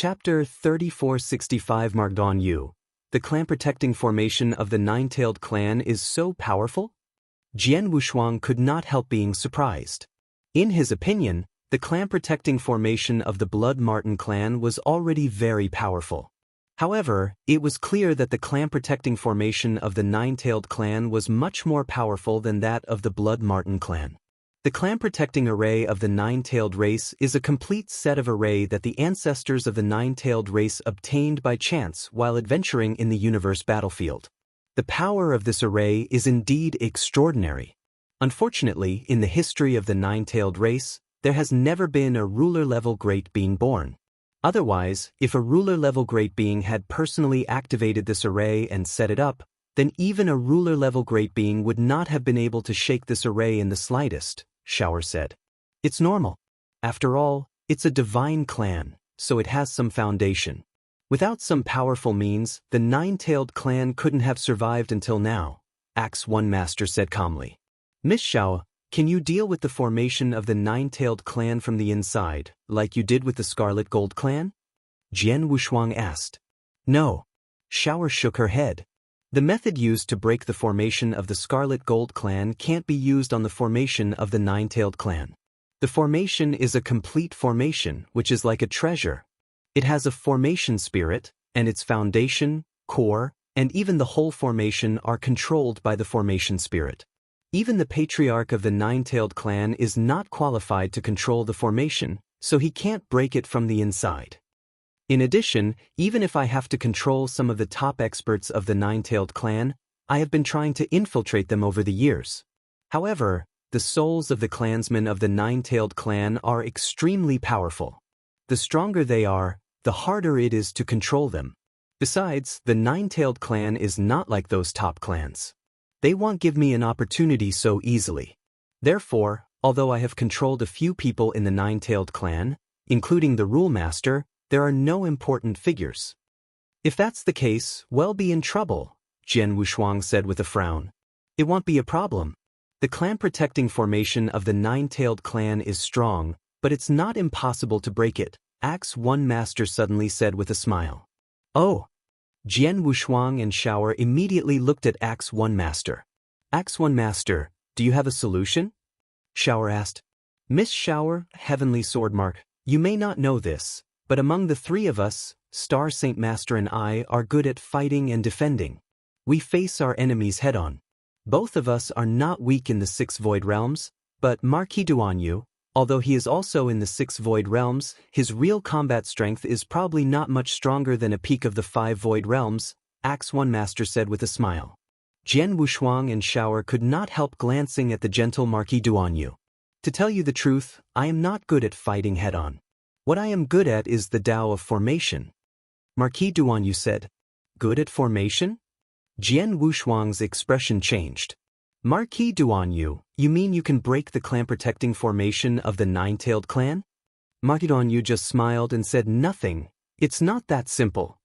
Chapter 3465 Marked on You. The clan-protecting formation of the Nine-Tailed Clan is so powerful? Jian Wushuang could not help being surprised. In his opinion, the clan-protecting formation of the Blood Marten clan was already very powerful. However, it was clear that the clan-protecting formation of the Nine-Tailed Clan was much more powerful than that of the Blood Marten clan. The clan-protecting array of the Nine-Tailed race is a complete set of array that the ancestors of the Nine-Tailed race obtained by chance while adventuring in the universe battlefield. The power of this array is indeed extraordinary. Unfortunately, in the history of the Nine-Tailed race, there has never been a ruler-level great being born. Otherwise, if a ruler-level great being had personally activated this array and set it up, then even a ruler-level great being would not have been able to shake this array in the slightest, Shower said. It's normal. After all, it's a divine clan, so it has some foundation. Without some powerful means, the Nine-Tailed Clan couldn't have survived until now, Axe One Master said calmly. Miss Xiao, can you deal with the formation of the Nine-Tailed Clan from the inside, like you did with the Scarlet Gold Clan? Jian Wushuang asked. No. Shower shook her head. The method used to break the formation of the Scarlet Gold Clan can't be used on the formation of the Nine-Tailed Clan. The formation is a complete formation, which is like a treasure. It has a formation spirit, and its foundation, core, and even the whole formation are controlled by the formation spirit. Even the patriarch of the Nine-Tailed Clan is not qualified to control the formation, so he can't break it from the inside. In addition, even if I have to control some of the top experts of the Nine-Tailed Clan, I have been trying to infiltrate them over the years. However, the souls of the clansmen of the Nine-Tailed Clan are extremely powerful. The stronger they are, the harder it is to control them. Besides, the Nine-Tailed Clan is not like those top clans. They won't give me an opportunity so easily. Therefore, although I have controlled a few people in the Nine-Tailed Clan, including the Rule Master, there are no important figures. If that's the case, we'll be in trouble, Jian Wushuang said with a frown. It won't be a problem. The clan-protecting formation of the Nine-Tailed Clan is strong, but it's not impossible to break it, Axe One Master suddenly said with a smile. Oh! Jian Wushuang and Shower immediately looked at Axe One Master. Axe One Master, do you have a solution? Shower asked. Miss Shower, Heavenly Swordmark, you may not know this, but among the three of us, Star Saint Master and I are good at fighting and defending. We face our enemies head-on. Both of us are not weak in the 6 Void Realms, but Marquis Duanyu, although he is also in the 6 Void Realms, his real combat strength is probably not much stronger than a peak of the 5 Void Realms, Axe One Master said with a smile. Jian Wushuang and Shower could not help glancing at the gentle Marquis Duanyu. To tell you the truth, I am not good at fighting head-on. What I am good at is the Tao of formation. Marquis Duanyu said. Good at formation? Jian Wushuang's expression changed. Marquis Duanyu, you mean you can break the clan-protecting formation of the Nine-Tailed Clan? Marquis Duanyu just smiled and said nothing. It's not that simple.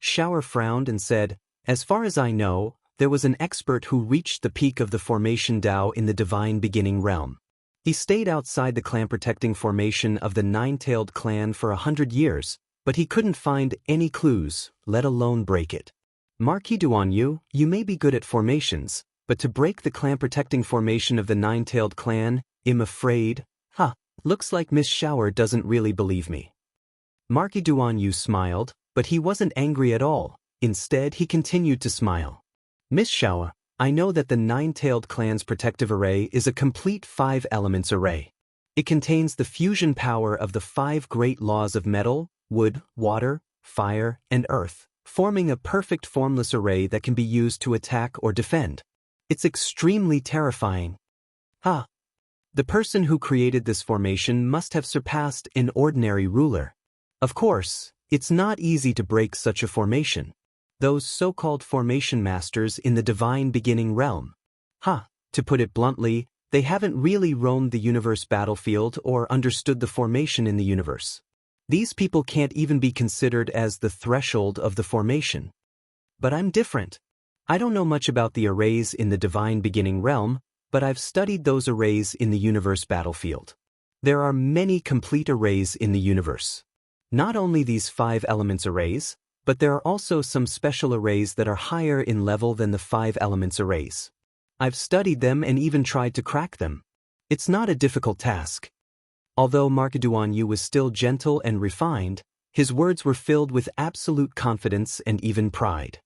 Shower frowned and said, as far as I know, there was an expert who reached the peak of the formation Tao in the Divine Beginning realm. He stayed outside the clan-protecting formation of the Nine-Tailed Clan for 100 years, but he couldn't find any clues, let alone break it. Marquis Duanyu, you may be good at formations, but to break the clan-protecting formation of the Nine-Tailed Clan, I'm afraid, looks like Miss Shower doesn't really believe me. Marquis Duanyu smiled, but he wasn't angry at all. Instead, he continued to smile. Miss Shower, I know that the Nine-Tailed Clan's protective array is a complete 5 elements array. It contains the fusion power of the 5 great laws of metal, wood, water, fire, and earth, forming a perfect formless array that can be used to attack or defend. It's extremely terrifying. The person who created this formation must have surpassed an ordinary ruler. Of course, it's not easy to break such a formation. Those so-called formation masters in the Divine Beginning realm. To put it bluntly, they haven't really roamed the universe battlefield or understood the formation in the universe. These people can't even be considered as the threshold of the formation. But I'm different. I don't know much about the arrays in the Divine Beginning realm, but I've studied those arrays in the universe battlefield. There are many complete arrays in the universe. Not only these 5 elements arrays, but there are also some special arrays that are higher in level than the 5 elements arrays. I've studied them and even tried to crack them. It's not a difficult task. Although Mark Duan Yu was still gentle and refined, his words were filled with absolute confidence and even pride.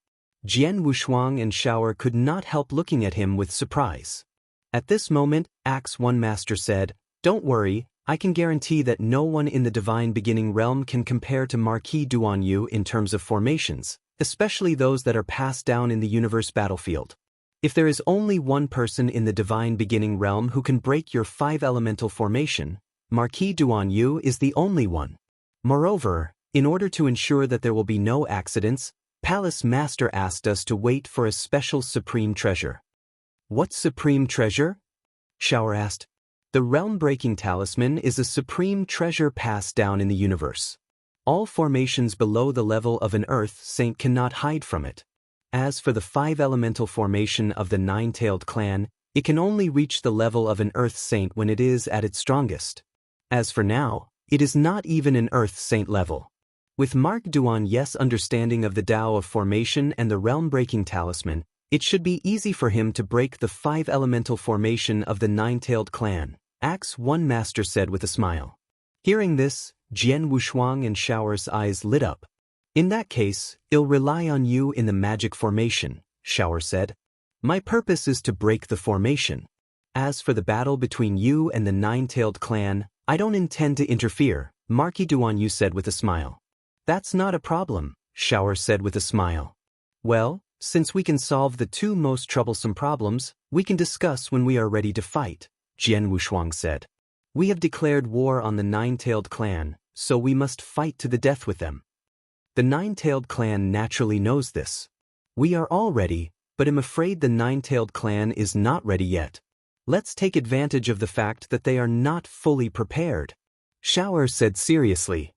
Jian Wushuang and Shower could not help looking at him with surprise. At this moment, Axe One Master said, "Don't worry, I can guarantee that no one in the Divine Beginning realm can compare to Marquis Duan Yu in terms of formations, especially those that are passed down in the universe battlefield. If there is only one person in the Divine Beginning realm who can break your 5 elemental formation, Marquis Duan Yu is the only one. Moreover, in order to ensure that there will be no accidents, Palace Master asked us to wait for a special supreme treasure." "What supreme treasure?" Shower asked. "The realm-breaking talisman is a supreme treasure passed down in the universe. All formations below the level of an Earth Saint cannot hide from it. As for the 5 elemental formation of the 9-tailed clan, it can only reach the level of an Earth Saint when it is at its strongest. As for now, it is not even an Earth Saint level." With Mark Duan Yu's understanding of the Tao of formation and the realm-breaking talisman, it should be easy for him to break the 5 elemental formation of the 9-tailed clan, Axe One Master said with a smile. Hearing this, Jian Wushuang and Shower's eyes lit up. "In that case, I'll rely on you in the magic formation," Shower said. "My purpose is to break the formation. As for the battle between you and the 9-tailed clan, I don't intend to interfere," Marquis Duan Yu said with a smile. "That's not a problem," Shower said with a smile. "Well, since we can solve the 2 most troublesome problems, we can discuss when we are ready to fight," Jian Wushuang said. "We have declared war on the 9-tailed clan, so we must fight to the death with them. The 9-tailed clan naturally knows this. We are all ready, but I'm afraid the 9-tailed clan is not ready yet. Let's take advantage of the fact that they are not fully prepared," Shower said seriously.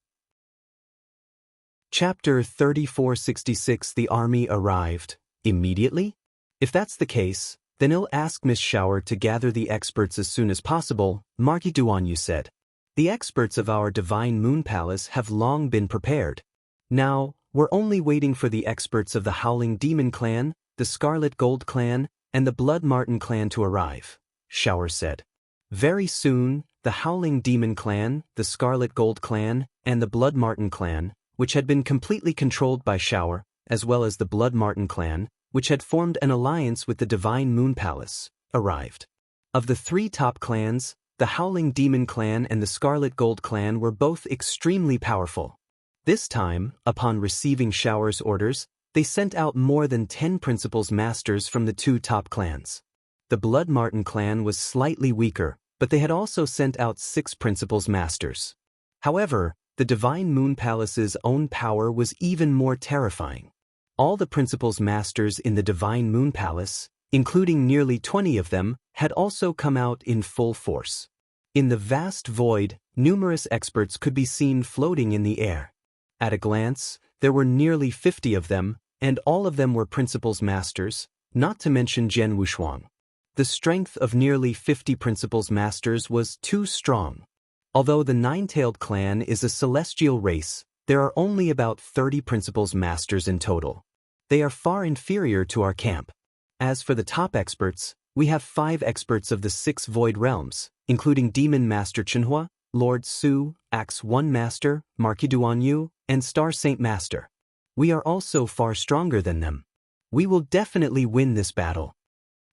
Chapter 3466 The army arrived. Immediately? If that's the case, then I'll ask Miss Shower to gather the experts as soon as possible, Marquis Duan Yu said. "The experts of our Divine Moon Palace have long been prepared. Now, we're only waiting for the experts of the Howling Demon Clan, the Scarlet Gold Clan, and the Blood Marten Clan to arrive," Shower said. Very soon, the Howling Demon Clan, the Scarlet Gold Clan, and the Blood Marten Clan, which had been completely controlled by Shower, as well as the Blood Marten Clan, which had formed an alliance with the Divine Moon Palace, arrived. Of the 3 top clans, the Howling Demon Clan and the Scarlet Gold Clan were both extremely powerful. This time, upon receiving Shower's orders, they sent out more than 10 Principals Masters from the 2 top clans. The Blood Marten Clan was slightly weaker, but they had also sent out 6 Principals Masters. However, the Divine Moon Palace's own power was even more terrifying. All the Principals Masters in the Divine Moon Palace, including nearly 20 of them, had also come out in full force. In the vast void, numerous experts could be seen floating in the air. At a glance, there were nearly 50 of them, and all of them were Principals Masters, not to mention Jian Wushuang. The strength of nearly 50 Principals Masters was too strong. Although the 9-tailed clan is a celestial race, there are only about 30 Principals Masters in total. They are far inferior to our camp. As for the top experts, we have 5 experts of the 6 void realms, including Demon Master Chenhua, Lord Su, Axe One Master, Marquis Duan Yu, and Star Saint Master. We are also far stronger than them. We will definitely win this battle."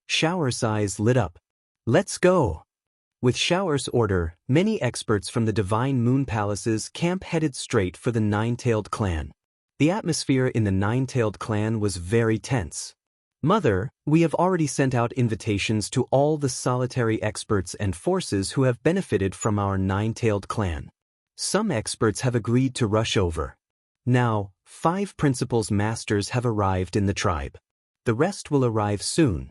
Shower's eyes lit up. "Let's go." With Shower's order, many experts from the Divine Moon Palace's camp headed straight for the 9-tailed clan. The atmosphere in the 9-tailed clan was very tense. "Mother, we have already sent out invitations to all the solitary experts and forces who have benefited from our 9-tailed clan. Some experts have agreed to rush over. Now, 5 Principals Masters have arrived in the tribe. The rest will arrive soon."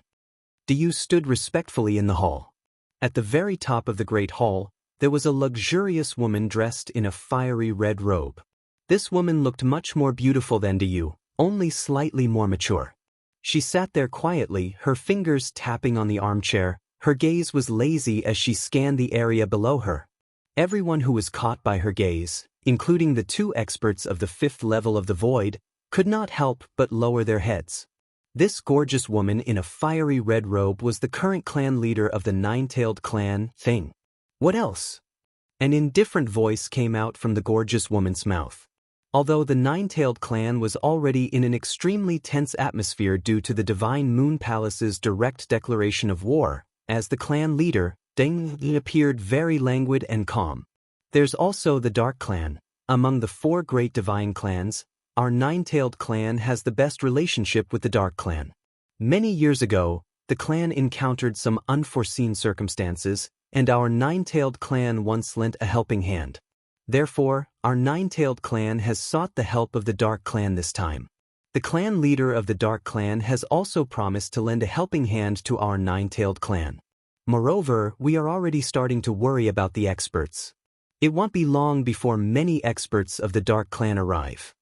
Diyu stood respectfully in the hall. At the very top of the great hall, there was a luxurious woman dressed in a fiery red robe. This woman looked much more beautiful than Diyu, only slightly more mature. She sat there quietly, her fingers tapping on the armchair. Her gaze was lazy as she scanned the area below her. Everyone who was caught by her gaze, including the 2 experts of the 5th level of the void, could not help but lower their heads. This gorgeous woman in a fiery red robe was the current clan leader of the Nine-Tailed clan, Thing. What else? An indifferent voice came out from the gorgeous woman's mouth. Although the Nine-Tailed clan was already in an extremely tense atmosphere due to the Divine Moon Palace's direct declaration of war, as the clan leader, Deng appeared very languid and calm. There's also the Dark Clan. Among the 4 great divine clans, our Nine-Tailed clan has the best relationship with the Dark Clan. Many years ago, the clan encountered some unforeseen circumstances, and our Nine-Tailed clan once lent a helping hand. Therefore, our Nine-Tailed clan has sought the help of the Dark Clan this time. The clan leader of the Dark Clan has also promised to lend a helping hand to our Nine-Tailed clan. Moreover, we are already starting to worry about the experts. It won't be long before many experts of the Dark Clan arrive.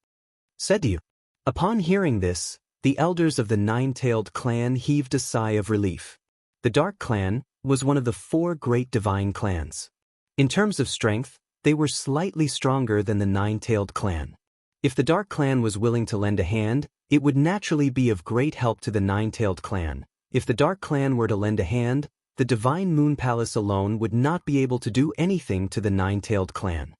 Said you. Upon hearing this, the elders of the Nine-Tailed clan heaved a sigh of relief. The Dark Clan was one of the 4 great divine clans. In terms of strength, they were slightly stronger than the Nine-Tailed clan. If the Dark Clan was willing to lend a hand, it would naturally be of great help to the Nine-Tailed clan. If the Dark Clan were to lend a hand, the Divine Moon Palace alone would not be able to do anything to the Nine-Tailed clan.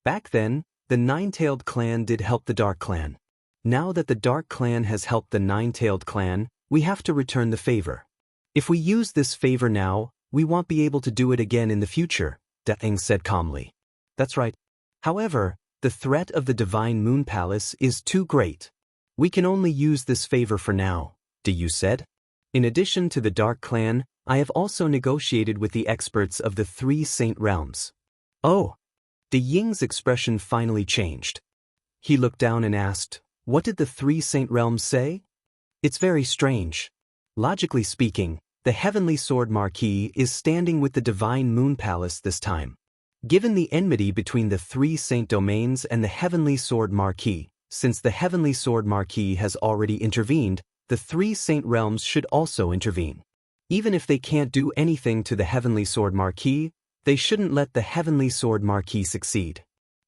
Back then, the Nine-Tailed clan did help the Dark Clan. Now that the Dark Clan has helped the Nine-Tailed clan, we have to return the favor. If we use this favor now, we won't be able to do it again in the future, Deng said calmly. That's right. However, the threat of the Divine Moon Palace is too great. We can only use this favor for now, Yu said. In addition to the Dark Clan, I have also negotiated with the experts of the 3 Saint Realms. Oh. De Ying's expression finally changed. He looked down and asked, what did the 3 Saint Realms say? It's very strange. Logically speaking, the Heavenly Sword Marquis is standing with the Divine Moon Palace this time. Given the enmity between the 3 Saint Domains and the Heavenly Sword Marquis, since the Heavenly Sword Marquis has already intervened, the 3 Saint Realms should also intervene. Even if they can't do anything to the Heavenly Sword Marquis, they shouldn't let the Heavenly Sword Marquis succeed.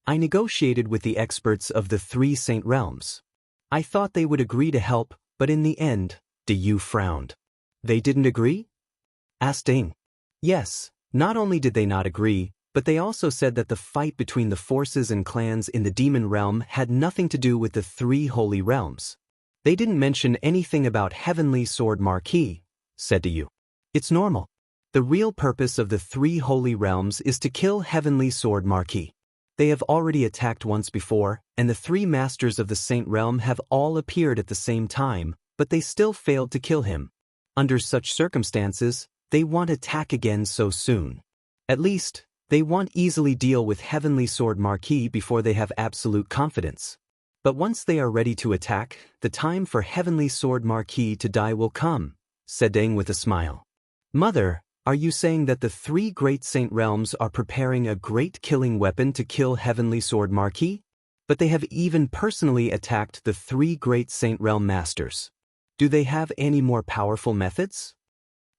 I negotiated with the experts of the 3 Saint Realms. I thought they would agree to help, but in the end, Yu frowned. They didn't agree? Asked Ding. Yes, not only did they not agree, but they also said that the fight between the forces and clans in the Demon Realm had nothing to do with the 3 Holy Realms. They didn't mention anything about Heavenly Sword Marquis, said Yu. It's normal. The real purpose of the 3 Holy Realms is to kill Heavenly Sword Marquis. They have already attacked once before, and the 3 Masters of the Saint Realm have all appeared at the same time, but they still failed to kill him. Under such circumstances, they won't attack again so soon. At least, they won't easily deal with Heavenly Sword Marquis before they have absolute confidence. But once they are ready to attack, the time for Heavenly Sword Marquis to die will come, said Deng with a smile. Mother, are you saying that the 3 Great Saint Realms are preparing a great killing weapon to kill Heavenly Sword Marquis? But they have even personally attacked the 3 Great Saint Realm Masters. Do they have any more powerful methods?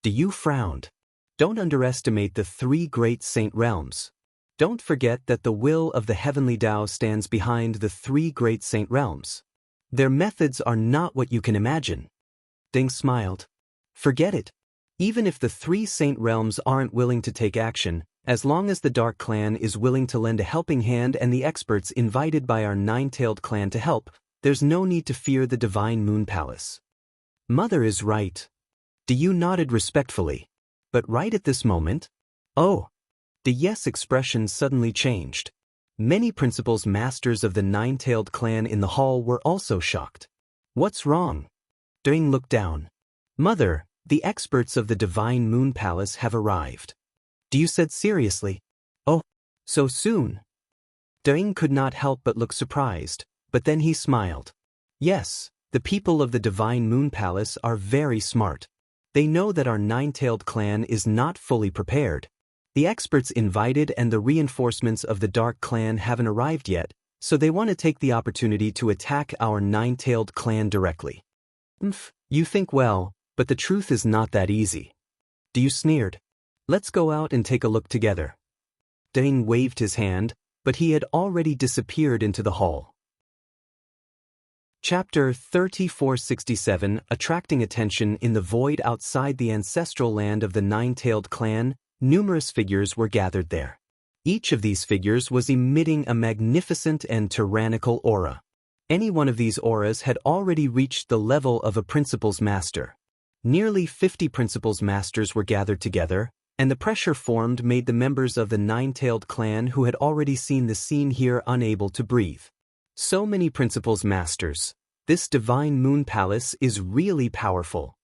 Yu frowned. Don't underestimate the 3 Great Saint Realms. Don't forget that the will of the Heavenly Tao stands behind the 3 Great Saint Realms. Their methods are not what you can imagine. Deng smiled. Forget it. Even if the 3 Saint Realms aren't willing to take action, as long as the Dark Clan is willing to lend a helping hand and the experts invited by our Nine-Tailed clan to help, there's no need to fear the Divine Moon Palace. Mother is right. Yu nodded respectfully. But right at this moment, oh, the yes expression suddenly changed. Many principals masters of the Nine-Tailed clan in the hall were also shocked. What's wrong? Deng looked down. Mother, the experts of the Divine Moon Palace have arrived. Yu said seriously. Oh, so soon? Deng could not help but look surprised, but then he smiled. Yes, the people of the Divine Moon Palace are very smart. They know that our Nine-Tailed clan is not fully prepared. The experts invited and the reinforcements of the Dark Clan haven't arrived yet, so they want to take the opportunity to attack our Nine-Tailed clan directly. You think well, but the truth is not that easy. Yu sneered. Let's go out and take a look together. Deng waved his hand, but he had already disappeared into the hall. Chapter 3467 Attracting attention in the void outside the ancestral land of the nine-tailed clan, numerous figures were gathered there. Each of these figures was emitting a magnificent and tyrannical aura. Any one of these auras had already reached the level of a principal's master. Nearly 50 principal's masters were gathered together, and the pressure formed made the members of the nine-tailed clan who had already seen the scene here unable to breathe. So many principal's masters. This divine moon palace is really powerful.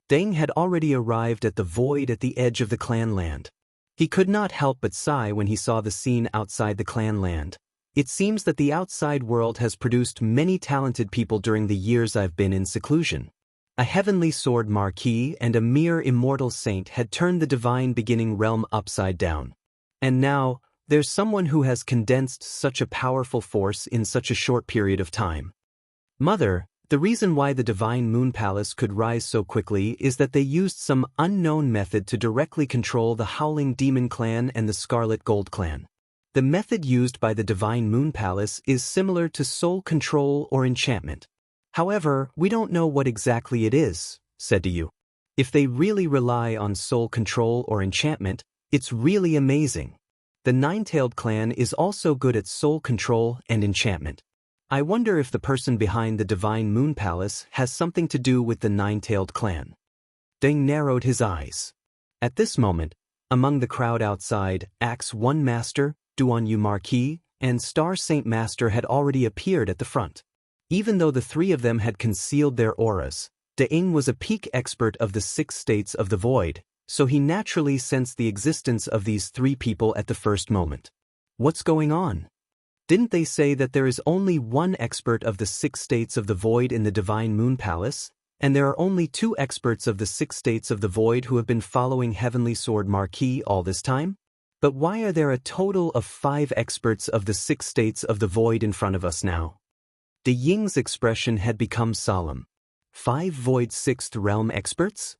Deng had already arrived at the void at the edge of the clan land. He could not help but sigh when he saw the scene outside the clan land. It seems that the outside world has produced many talented people during the years I've been in seclusion. A heavenly sword marquis and a mere immortal saint had turned the divine beginning realm upside down. And now, there's someone who has condensed such a powerful force in such a short period of time. Mother, the reason why the Divine Moon Palace could rise so quickly is that they used some unknown method to directly control the Howling Demon Clan and the Scarlet Gold Clan. The method used by the Divine Moon Palace is similar to soul control or enchantment. However, we don't know what exactly it is, said Yu. If they really rely on soul control or enchantment, it's really amazing. The Nine-Tailed Clan is also good at soul control and enchantment. I wonder if the person behind the Divine Moon Palace has something to do with the Nine-Tailed Clan. Deng narrowed his eyes. At this moment, among the crowd outside, Axe 1 Master, Duan Yu Marquis, and Star Saint Master had already appeared at the front. Even though the three of them had concealed their auras, Deng was a peak expert of the 6 states of the void, so he naturally sensed the existence of these 3 people at the first moment. What's going on? Didn't they say that there is only one expert of the 6 states of the void in the Divine Moon Palace, and there are only 2 experts of the 6 states of the void who have been following Heavenly Sword Marquis all this time? But why are there a total of 5 experts of the 6 states of the void in front of us now? De Ying's expression had become solemn. 5 void 6th realm experts?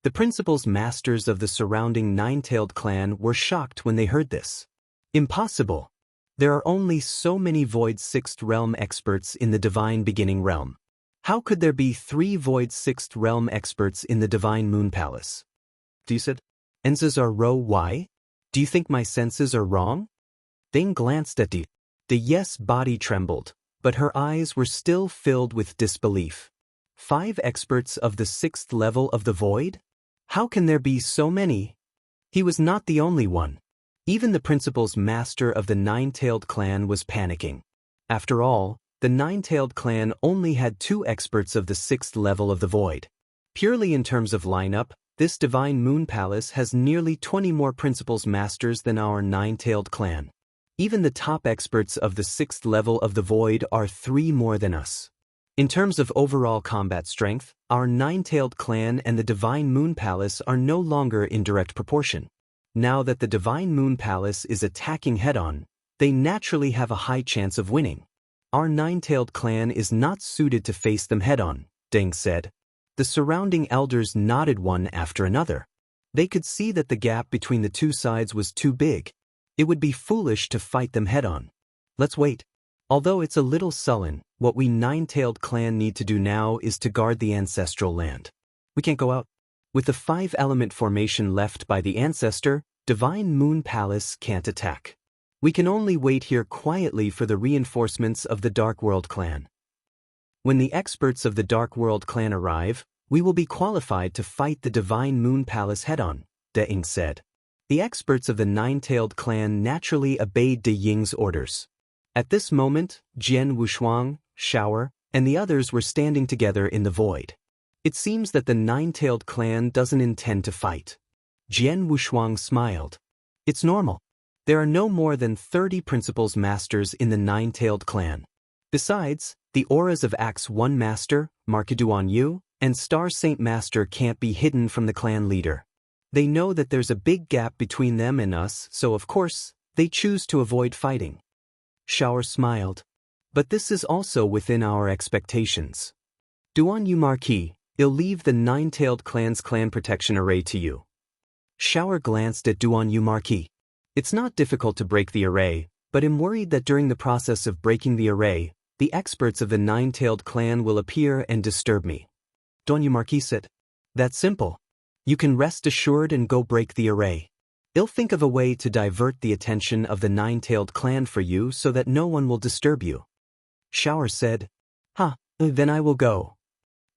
The principal's masters of the surrounding Nine-Tailed Clan were shocked when they heard this. Impossible. There are only so many void 6th realm experts in the Divine Beginning realm. How could there be 3 void 6th realm experts in the Divine Moon Palace? You said, Enses are row why? Do you think my senses are wrong? Deng glanced at the yes body trembled, but her eyes were still filled with disbelief. 5 experts of the 6th level of the void? How can there be so many? He was not the only one. Even the principal's master of the Nine-Tailed Clan was panicking. After all, the Nine-Tailed Clan only had 2 experts of the 6th level of the void. Purely in terms of lineup, this Divine Moon Palace has nearly 20 more principal's masters than our Nine-Tailed Clan. Even the top experts of the 6th level of the void are 3 more than us. In terms of overall combat strength, our Nine-Tailed Clan and the Divine Moon Palace are no longer in direct proportion. Now that the Divine Moon Palace is attacking head-on, they naturally have a high chance of winning. Our Nine-Tailed Clan is not suited to face them head-on, Deng said. The surrounding elders nodded one after another. They could see that the gap between the 2 sides was too big. It would be foolish to fight them head-on. Let's wait. Although it's a little sullen, what we Nine-Tailed Clan need to do now is to guard the ancestral land. We can't go out. With the 5-element formation left by the ancestor, Divine Moon Palace can't attack. We can only wait here quietly for the reinforcements of the Dark World Clan. When the experts of the Dark World Clan arrive, we will be qualified to fight the Divine Moon Palace head-on, De Ying said. The experts of the Nine-Tailed Clan naturally obeyed De Ying's orders. At this moment, Jian Wushuang, Shower, and the others were standing together in the void. It seems that the Nine-Tailed Clan doesn't intend to fight. Jian Wushuang smiled. It's normal. There are no more than 30 principal's masters in the Nine-Tailed Clan. Besides, the auras of Axe 1 Master, Marquis Yu, and Star Saint Master can't be hidden from the clan leader. They know that there's a big gap between them and us, so of course, they choose to avoid fighting. Shower smiled. But this is also within our expectations. Duan Yu Marquis, I'll leave the Nine-Tailed Clan's clan protection array to you. Shower glanced at Duan Yu Marquis. It's not difficult to break the array, but am worried that during the process of breaking the array, the experts of the nine-tailed clan will appear and disturb me. Don't you marquise it? That's simple. You can rest assured and go break the array. I'll think of a way to divert the attention of the nine-tailed clan for you so that no one will disturb you. Shower said, then I will go.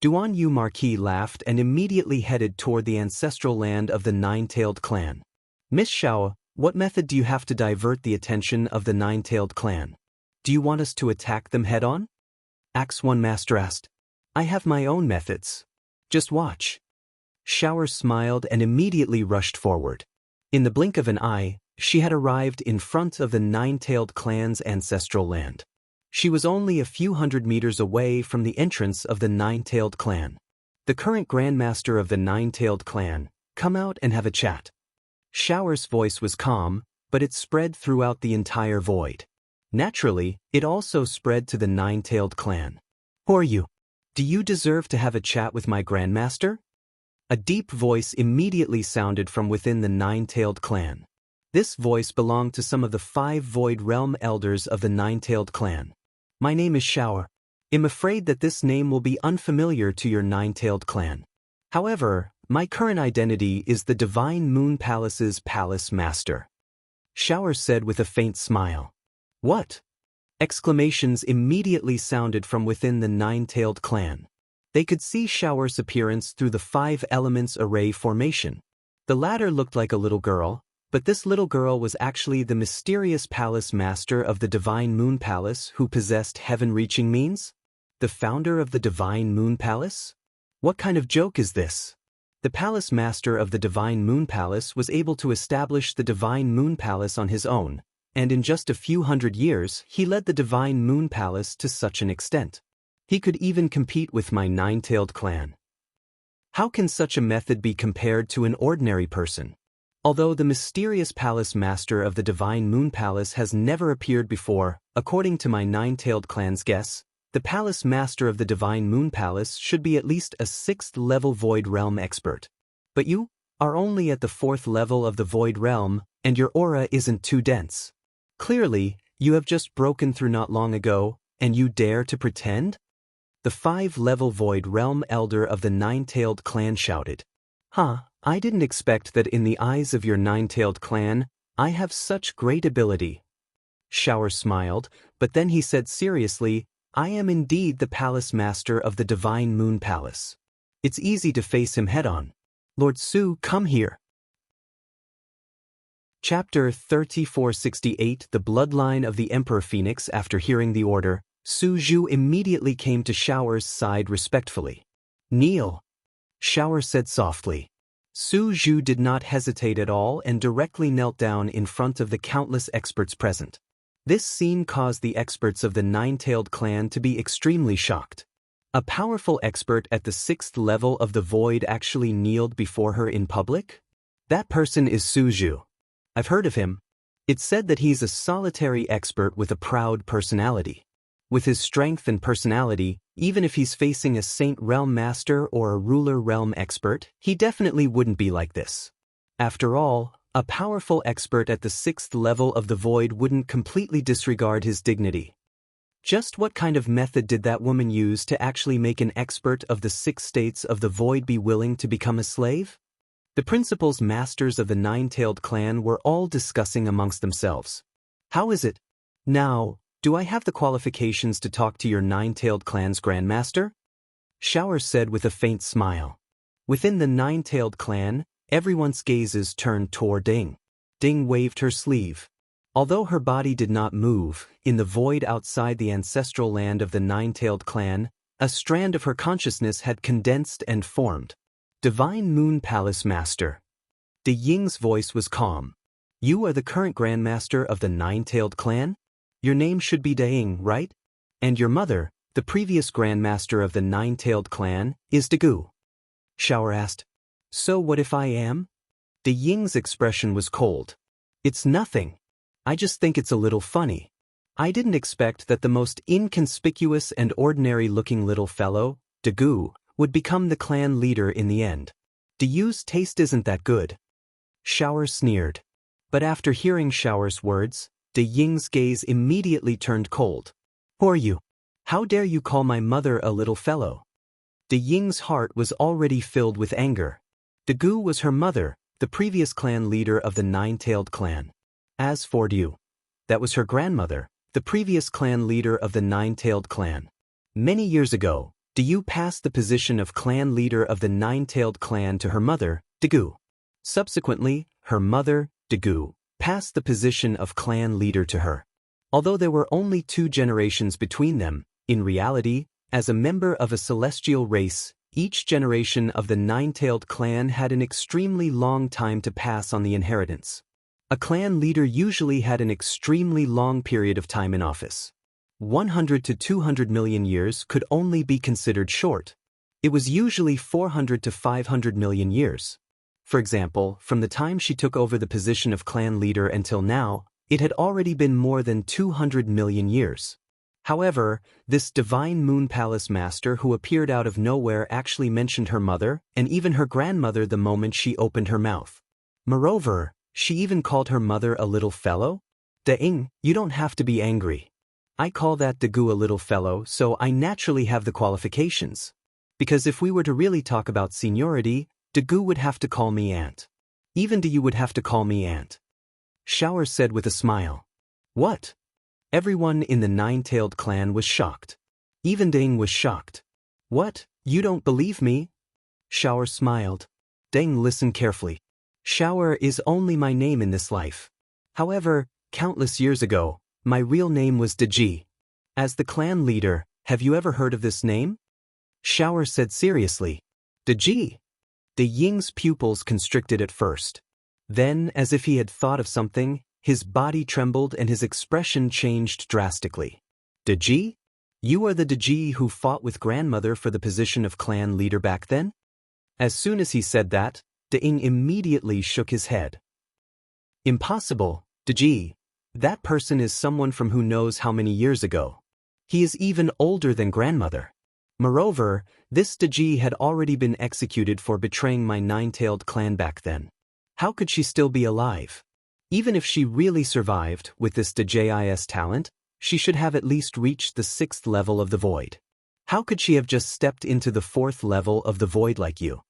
Duan Yu Marquis laughed and immediately headed toward the ancestral land of the nine-tailed clan. Miss Shao, what method do you have to divert the attention of the nine-tailed clan? Do you want us to attack them head-on? Axe 1 Master asked. I have my own methods. Just watch. Shower smiled and immediately rushed forward. In the blink of an eye, she had arrived in front of the nine-tailed clan's ancestral land. She was only a few hundred meters away from the entrance of the nine-tailed clan. The current grandmaster of the nine-tailed clan, come out and have a chat. Shower's voice was calm, but it spread throughout the entire void. Naturally, it also spread to the nine-tailed clan. Who are you? Do you deserve to have a chat with my grandmaster? A deep voice immediately sounded from within the nine-tailed clan. This voice belonged to some of the 5 Void Realm elders of the nine-tailed clan. My name is Shower. I'm afraid that this name will be unfamiliar to your nine-tailed clan. However, my current identity is the Divine Moon Palace's Palace Master. Shower said with a faint smile. What? Exclamations immediately sounded from within the nine-tailed clan. They could see Shower's appearance through the 5 elements array formation. The latter looked like a little girl, but this little girl was actually the mysterious palace master of the Divine Moon Palace who possessed heaven-reaching means? The founder of the Divine Moon Palace? What kind of joke is this? The palace master of the Divine Moon Palace was able to establish the Divine Moon Palace on his own, and in just a few hundred years he led the Divine Moon Palace to such an extent. He could even compete with my nine-tailed clan. How can such a method be compared to an ordinary person? Although the mysterious palace master of the Divine Moon Palace has never appeared before, according to my nine-tailed clan's guess, the palace master of the Divine Moon Palace should be at least a 6th-level Void Realm expert. But you are only at the 4th level of the Void Realm, and your aura isn't too dense. Clearly, you have just broken through not long ago, and you dare to pretend? The 5-level Void Realm elder of the nine-tailed clan shouted. I didn't expect that in the eyes of your nine-tailed clan, I have such great ability. Shower smiled, but then he said seriously, I am indeed the palace master of the Divine Moon Palace. It's easy to face him head-on. Lord Su, come here. Chapter 3468 The Bloodline of the Emperor Phoenix. After hearing the order, Su Zhu immediately came to Shower's side respectfully. Kneel. Shower said softly. Su Zhu did not hesitate at all and directly knelt down in front of the countless experts present. This scene caused the experts of the nine-tailed clan to be extremely shocked. A powerful expert at the 6th level of the void actually kneeled before her in public? That person is Su Zhu. I've heard of him. It's said that he's a solitary expert with a proud personality. With his strength and personality, even if he's facing a Saint Realm Master or a Ruler Realm expert, he definitely wouldn't be like this. After all, a powerful expert at the 6th level of the void wouldn't completely disregard his dignity. Just what kind of method did that woman use to actually make an expert of the 6 states of the void be willing to become a slave? The principals masters of the nine-tailed clan were all discussing amongst themselves. How is it? Now, do I have the qualifications to talk to your nine-tailed clan's grandmaster? Shower said with a faint smile. Within the nine-tailed clan, everyone's gazes turned toward Ding. Ding waved her sleeve. Although her body did not move, in the void outside the ancestral land of the nine-tailed clan, a strand of her consciousness had condensed and formed. Divine Moon Palace Master. De Ying's voice was calm. You are the current grandmaster of the nine-tailed clan? Your name should be De Ying, right? And your mother, the previous grandmaster of the nine-tailed clan, is De Gu. Shower asked. So what if I am? De Ying's expression was cold. It's nothing. I just think it's a little funny. I didn't expect that the most inconspicuous and ordinary-looking little fellow, De Gu, would become the clan leader in the end. De Yu's taste isn't that good. Shower sneered. But after hearing Shower's words, De Ying's gaze immediately turned cold. Who are you? How dare you call my mother a little fellow? De Ying's heart was already filled with anger. De Gu was her mother, the previous clan leader of the Nine-Tailed clan. As for Du, that was her grandmother, the previous clan leader of the Nine-Tailed clan. Many years ago, Du passed the position of clan leader of the Nine-Tailed clan to her mother, De Gu. Subsequently, her mother, De Gu, passed the position of clan leader to her. Although there were only 2 generations between them, in reality, as a member of a celestial race, each generation of the Nine-Tailed clan had an extremely long time to pass on the inheritance. A clan leader usually had an extremely long period of time in office. 100 to 200 million years could only be considered short. It was usually 400 to 500 million years. For example, from the time she took over the position of clan leader until now, it had already been more than 200 million years. However, this divine Moon Palace master who appeared out of nowhere actually mentioned her mother and even her grandmother the moment she opened her mouth. Moreover, she even called her mother a little fellow? De Ying, you don't have to be angry. I call that De Gu a little fellow, so I naturally have the qualifications. Because if we were to really talk about seniority, De Gu would have to call me aunt. Even De Yu would have to call me aunt. Shower said with a smile. What? Everyone in the Nine-Tailed clan was shocked. Even Deng was shocked. What? You don't believe me? Shower smiled. Deng listened carefully. Shower is only my name in this life. However, countless years ago, my real name was Deji. As the clan leader, have you ever heard of this name? Shower said seriously. Deji. De Ying's pupils constricted at first. Then, as if he had thought of something, his body trembled and his expression changed drastically. Deji? You are the Deji who fought with grandmother for the position of clan leader back then? As soon as he said that, De Ying immediately shook his head. Impossible, Deji. That person is someone from who knows how many years ago. He is even older than grandmother. Moreover, this Deji had already been executed for betraying my Nine-Tailed clan back then. How could she still be alive? Even if she really survived with this Deji's talent, she should have at least reached the 6th level of the void. How could she have just stepped into the 4th level of the void like you?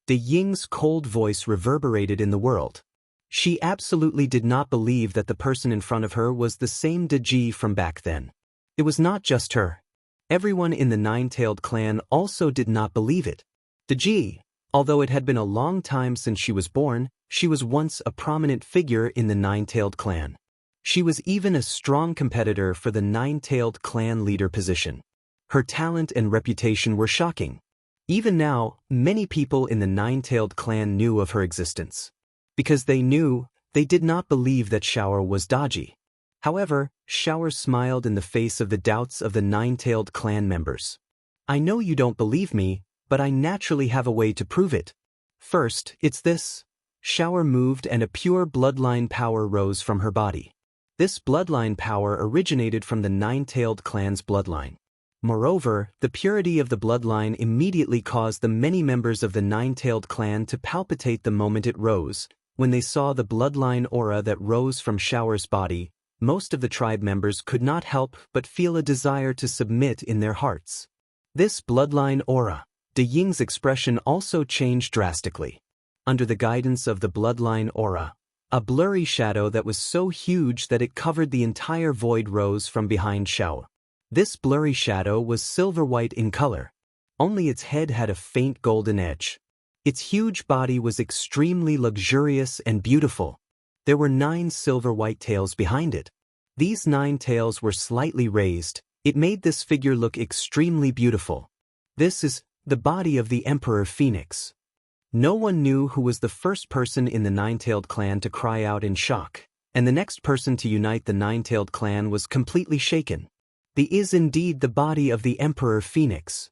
De Ying's cold voice reverberated in the world. She absolutely did not believe that the person in front of her was the same Deji from back then. It was not just her. Everyone in the Nine-Tailed clan also did not believe it. Deji, although it had been a long time since she was born, she was once a prominent figure in the Nine-Tailed clan. She was even a strong competitor for the Nine-Tailed clan leader position. Her talent and reputation were shocking. Even now, many people in the Nine-Tailed clan knew of her existence. Because they knew, they did not believe that Shower was dodgy. However, Shower smiled in the face of the doubts of the Nine-Tailed clan members. I know you don't believe me, but I naturally have a way to prove it. First, it's this. Shower moved and a pure bloodline power rose from her body. This bloodline power originated from the Nine-Tailed clan's bloodline. Moreover, the purity of the bloodline immediately caused the many members of the Nine-Tailed clan to palpitate the moment it rose. When they saw the bloodline aura that rose from Shower's body, most of the tribe members could not help but feel a desire to submit in their hearts. This bloodline aura, De Ying's expression also changed drastically. Under the guidance of the bloodline aura, a blurry shadow that was so huge that it covered the entire void rose from behind Shower. This blurry shadow was silver-white in color. Only its head had a faint golden edge. Its huge body was extremely luxurious and beautiful. There were 9 silver-white tails behind it. These 9 tails were slightly raised. It made this figure look extremely beautiful. This is the body of the Emperor Phoenix. No one knew who was the first person in the Nine-Tailed clan to cry out in shock, and the next person to unite the Nine-Tailed clan was completely shaken. This is indeed the body of the Emperor Phoenix.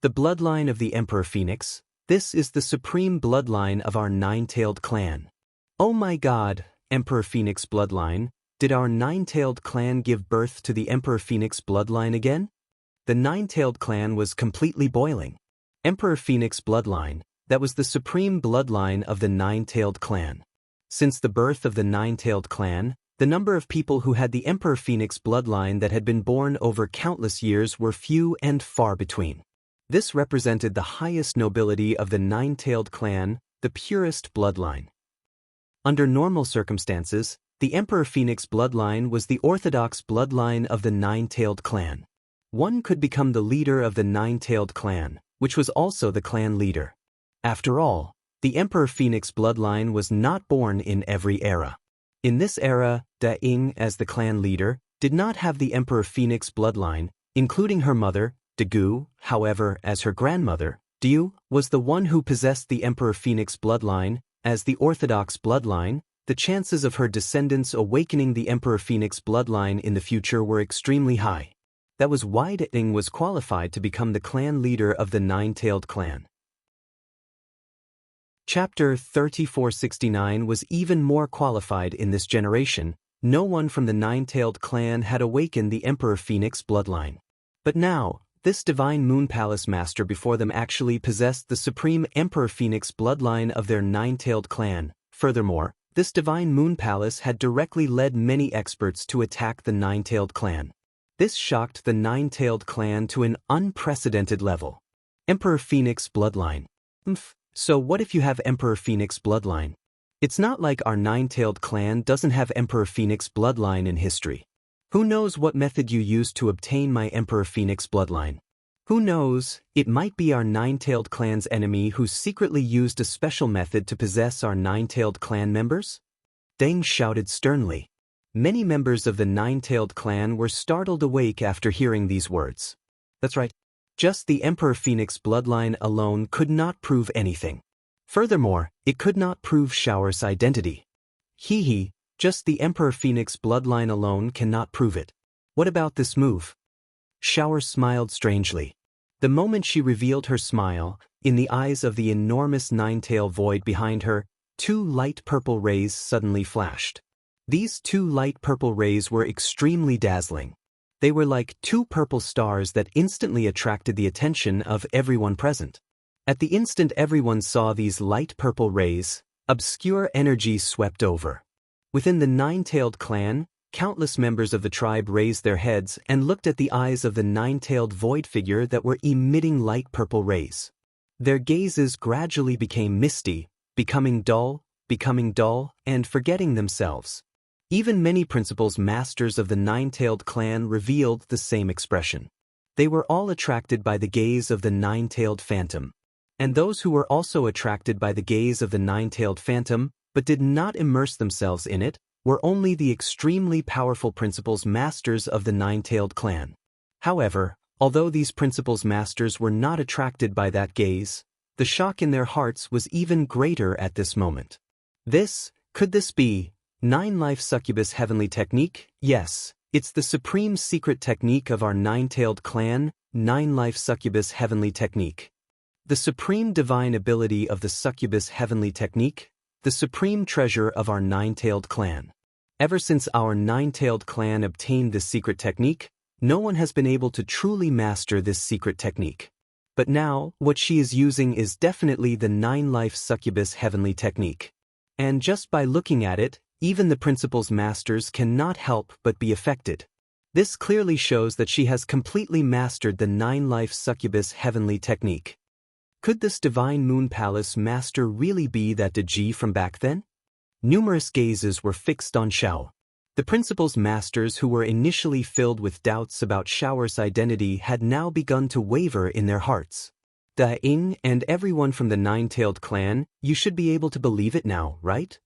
The bloodline of the Emperor Phoenix, this is the supreme bloodline of our Nine-Tailed clan. Oh my God, Emperor Phoenix bloodline, did our Nine-Tailed clan give birth to the Emperor Phoenix bloodline again? The Nine-Tailed clan was completely boiling. Emperor Phoenix bloodline, that was the supreme bloodline of the Nine-Tailed clan. Since the birth of the Nine-Tailed clan, The number of people who had the Emperor Phoenix bloodline that had been born over countless years were few and far between. This represented the highest nobility of the nine-tailed clan, the purest bloodline. Under normal circumstances, the Emperor Phoenix bloodline was the orthodox bloodline of the nine-tailed clan. One could become the leader of the nine-tailed clan, which was also the clan leader. After all, the Emperor Phoenix bloodline was not born in every era. In this era, Da Ying, as the clan leader, did not have the Emperor Phoenix bloodline, including her mother, Dagu. However, as her grandmother, Diu, was the one who possessed the Emperor Phoenix bloodline. As the orthodox bloodline, the chances of her descendants awakening the Emperor Phoenix bloodline in the future were extremely high. That was why Da Ying was qualified to become the clan leader of the nine-tailed clan. Chapter 3469 was even more qualified in this generation. No one from the nine-tailed clan had awakened the Emperor Phoenix bloodline. But now, this divine Moon Palace master before them actually possessed the supreme Emperor Phoenix bloodline of their nine-tailed clan. Furthermore, this divine Moon Palace had directly led many experts to attack the nine-tailed clan. This shocked the nine-tailed clan to an unprecedented level. Emperor Phoenix bloodline. So what if you have Emperor Phoenix bloodline? It's not like our nine-tailed clan doesn't have Emperor Phoenix bloodline in history. Who knows what method you used to obtain my Emperor Phoenix bloodline? Who knows, it might be our nine-tailed clan's enemy who secretly used a special method to possess our nine-tailed clan members? Deng shouted sternly. Many members of the nine-tailed clan were startled awake after hearing these words. That's right. Just the Emperor Phoenix bloodline alone could not prove anything. Furthermore, it could not prove Shower's identity. Just the Emperor Phoenix bloodline alone cannot prove it. What about this move? Shower smiled strangely. The moment she revealed her smile, in the eyes of the enormous nine-tail void behind her, two light purple rays suddenly flashed. These two light purple rays were extremely dazzling. They were like two purple stars that instantly attracted the attention of everyone present. At the instant everyone saw these light purple rays, obscure energy swept over. Within the nine-tailed clan, countless members of the tribe raised their heads and looked at the eyes of the nine-tailed void figure that were emitting light purple rays. Their gazes gradually became misty, becoming dull, and forgetting themselves. Even many principals masters of the nine-tailed clan revealed the same expression. They were all attracted by the gaze of the nine-tailed phantom. And those who were also attracted by the gaze of the nine-tailed phantom, but did not immerse themselves in it, were only the extremely powerful principals masters of the nine-tailed clan. However, although these principals masters were not attracted by that gaze, the shock in their hearts was even greater at this moment. Could this be Nine-Life Succubus Heavenly Technique? Yes, it's the supreme secret technique of our nine-tailed clan, Nine-Life Succubus Heavenly Technique. The supreme divine ability of the Succubus Heavenly Technique, the supreme treasure of our nine-tailed clan. Ever since our nine-tailed clan obtained this secret technique, no one has been able to truly master this secret technique. But now, what she is using is definitely the Nine-Life Succubus Heavenly Technique. And just by looking at it, even the principal's masters cannot help but be affected. This clearly shows that she has completely mastered the Nine-Life Succubus Heavenly Technique. Could this divine Moon Palace master really be that Deji from back then? Numerous gazes were fixed on Xiao. The principal's masters who were initially filled with doubts about Shower's identity had now begun to waver in their hearts. Da Ying and everyone from the nine-tailed clan, you should be able to believe it now, right?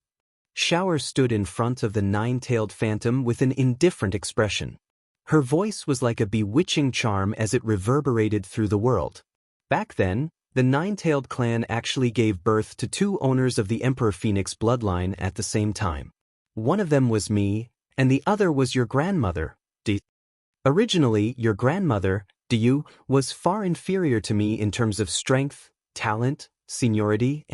Shower stood in front of the nine-tailed phantom with an indifferent expression. Her voice was like a bewitching charm as it reverberated through the world. Back then, the nine-tailed clan actually gave birth to two owners of the Emperor Phoenix bloodline at the same time. One of them was me, and the other was your grandmother, Di. Originally, your grandmother, Diu, was far inferior to me in terms of strength, talent, seniority.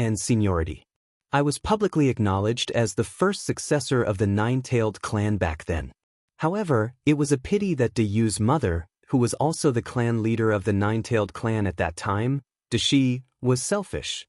I was publicly acknowledged as the first successor of the nine-tailed clan back then. However, it was a pity that Diyu's mother, who was also the clan leader of the nine-tailed clan at that time, Dashi, was selfish.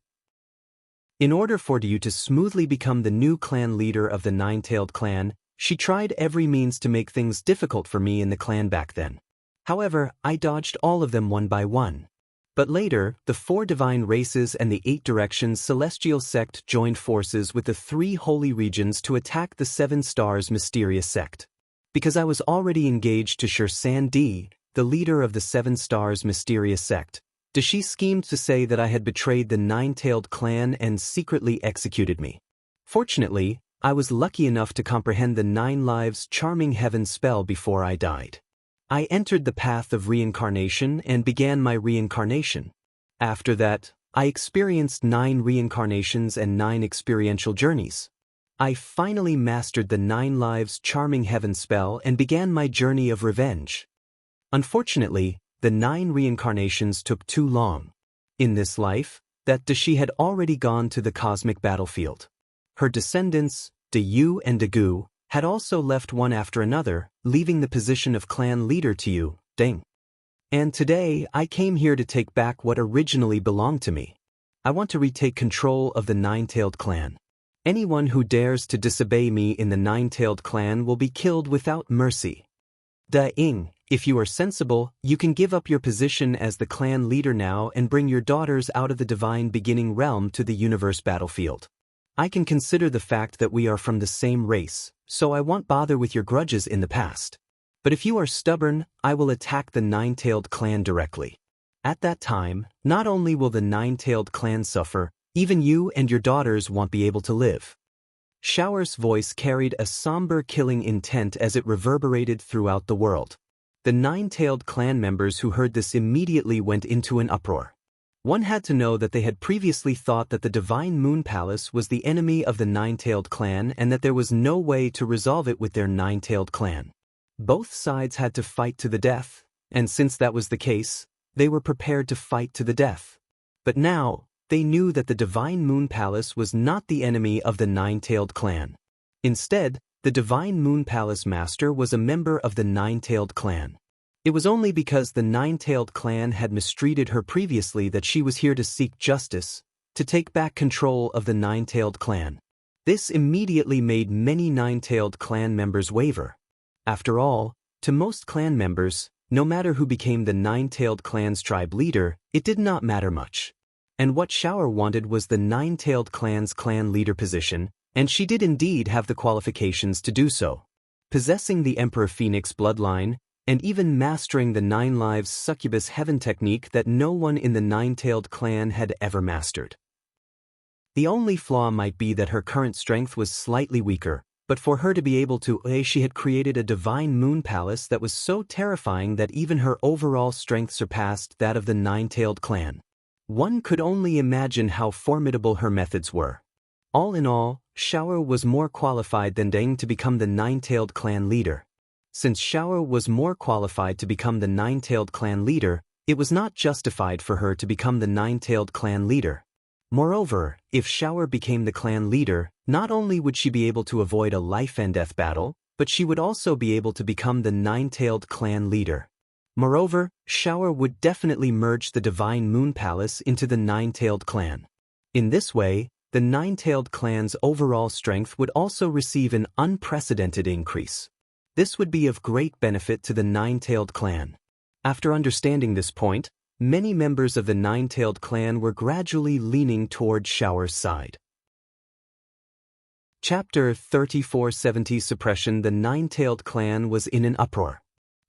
In order for Diyu to smoothly become the new clan leader of the nine-tailed clan, She tried every means to make things difficult for me in the clan back then. However, I dodged all of them one by one. But later, the 4 divine races and the 8 directions celestial sect joined forces with the 3 holy regions to attack the 7 stars mysterious sect. Because I was already engaged to Shur-San-Di, the leader of the 7 stars mysterious sect, Dashi schemed to say that I had betrayed the 9-tailed clan and secretly executed me. Fortunately, I was lucky enough to comprehend the 9 lives charming heaven spell before I died. I entered the path of reincarnation and began my reincarnation. After that, I experienced 9 reincarnations and 9 experiential journeys. I finally mastered the 9 lives charming heaven spell and began my journey of revenge. Unfortunately, the 9 reincarnations took too long. In this life, that Dashi had already gone to the cosmic battlefield. Her descendants, Dayu and Dagu, had also left one after another, leaving the position of clan leader to you, Deng. And today, I came here to take back what originally belonged to me. I want to retake control of the 9-tailed clan. Anyone who dares to disobey me in the 9-tailed clan will be killed without mercy. Da-ing, if you are sensible, you can give up your position as the clan leader now and bring your daughters out of the divine beginning realm to the universe battlefield. I can consider the fact that we are from the same race, so I won't bother with your grudges in the past. But if you are stubborn, I will attack the 9-tailed clan directly. At that time, not only will the 9-tailed clan suffer, even you and your daughters won't be able to live. Shower's voice carried a somber killing intent as it reverberated throughout the world. The 9-tailed clan members who heard this immediately went into an uproar. One had to know that they had previously thought that the Divine Moon Palace was the enemy of the 9-tailed clan and that there was no way to resolve it with their 9-tailed clan. Both sides had to fight to the death, and since that was the case, they were prepared to fight to the death. But now, they knew that the Divine Moon Palace was not the enemy of the 9-tailed clan. Instead, the Divine Moon Palace Master was a member of the 9-tailed clan. It was only because the 9-tailed clan had mistreated her previously that she was here to seek justice, to take back control of the 9-tailed clan. This immediately made many 9-tailed clan members waver. After all, to most clan members, no matter who became the 9-tailed clan's tribe leader, it did not matter much. And what Shower wanted was the 9-tailed clan's clan leader position, and she did indeed have the qualifications to do so. Possessing the Emperor Phoenix bloodline, and even mastering the 9 lives succubus heaven technique that no one in the 9-tailed clan had ever mastered. The only flaw might be that her current strength was slightly weaker, but for her to be able to, she had created a divine moon palace that was so terrifying that even her overall strength surpassed that of the 9-tailed clan. One could only imagine how formidable her methods were. All in all, Shower was more qualified than Deng to become the 9-tailed clan leader. Since Shower was more qualified to become the 9-tailed clan leader, it was not justified for her to become the 9-tailed clan leader. Moreover, if Shower became the clan leader, not only would she be able to avoid a life-and-death battle, but she would also be able to become the 9-tailed clan leader. Moreover, Shower would definitely merge the Divine Moon Palace into the 9-tailed clan. In this way, the 9-tailed clan's overall strength would also receive an unprecedented increase. This would be of great benefit to the 9-tailed clan. After understanding this point, many members of the 9-tailed clan were gradually leaning toward Shower's side. Chapter 3470 Suppression. The 9-tailed clan was in an uproar.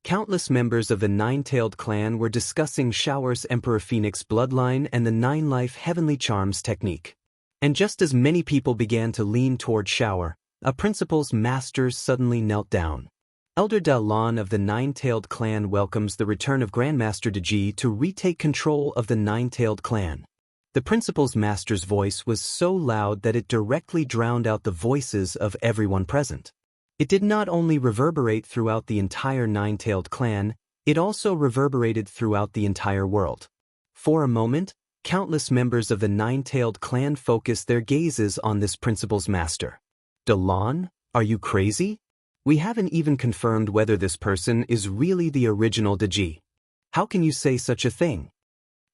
Countless members of the 9-tailed clan were discussing Shower's Emperor Phoenix bloodline and the 9-life heavenly charms technique. And just as many people began to lean toward Shower, a principal's master suddenly knelt down. Elder Da-Lan of the 9-tailed clan welcomes the return of Grandmaster Daji to retake control of the 9-tailed clan. The principal's master's voice was so loud that it directly drowned out the voices of everyone present. It did not only reverberate throughout the entire 9-tailed clan, it also reverberated throughout the entire world. For a moment, countless members of the 9-tailed clan focused their gazes on this principal's master. Da-Lan, are you crazy? We haven't even confirmed whether this person is really the original Daji. How can you say such a thing?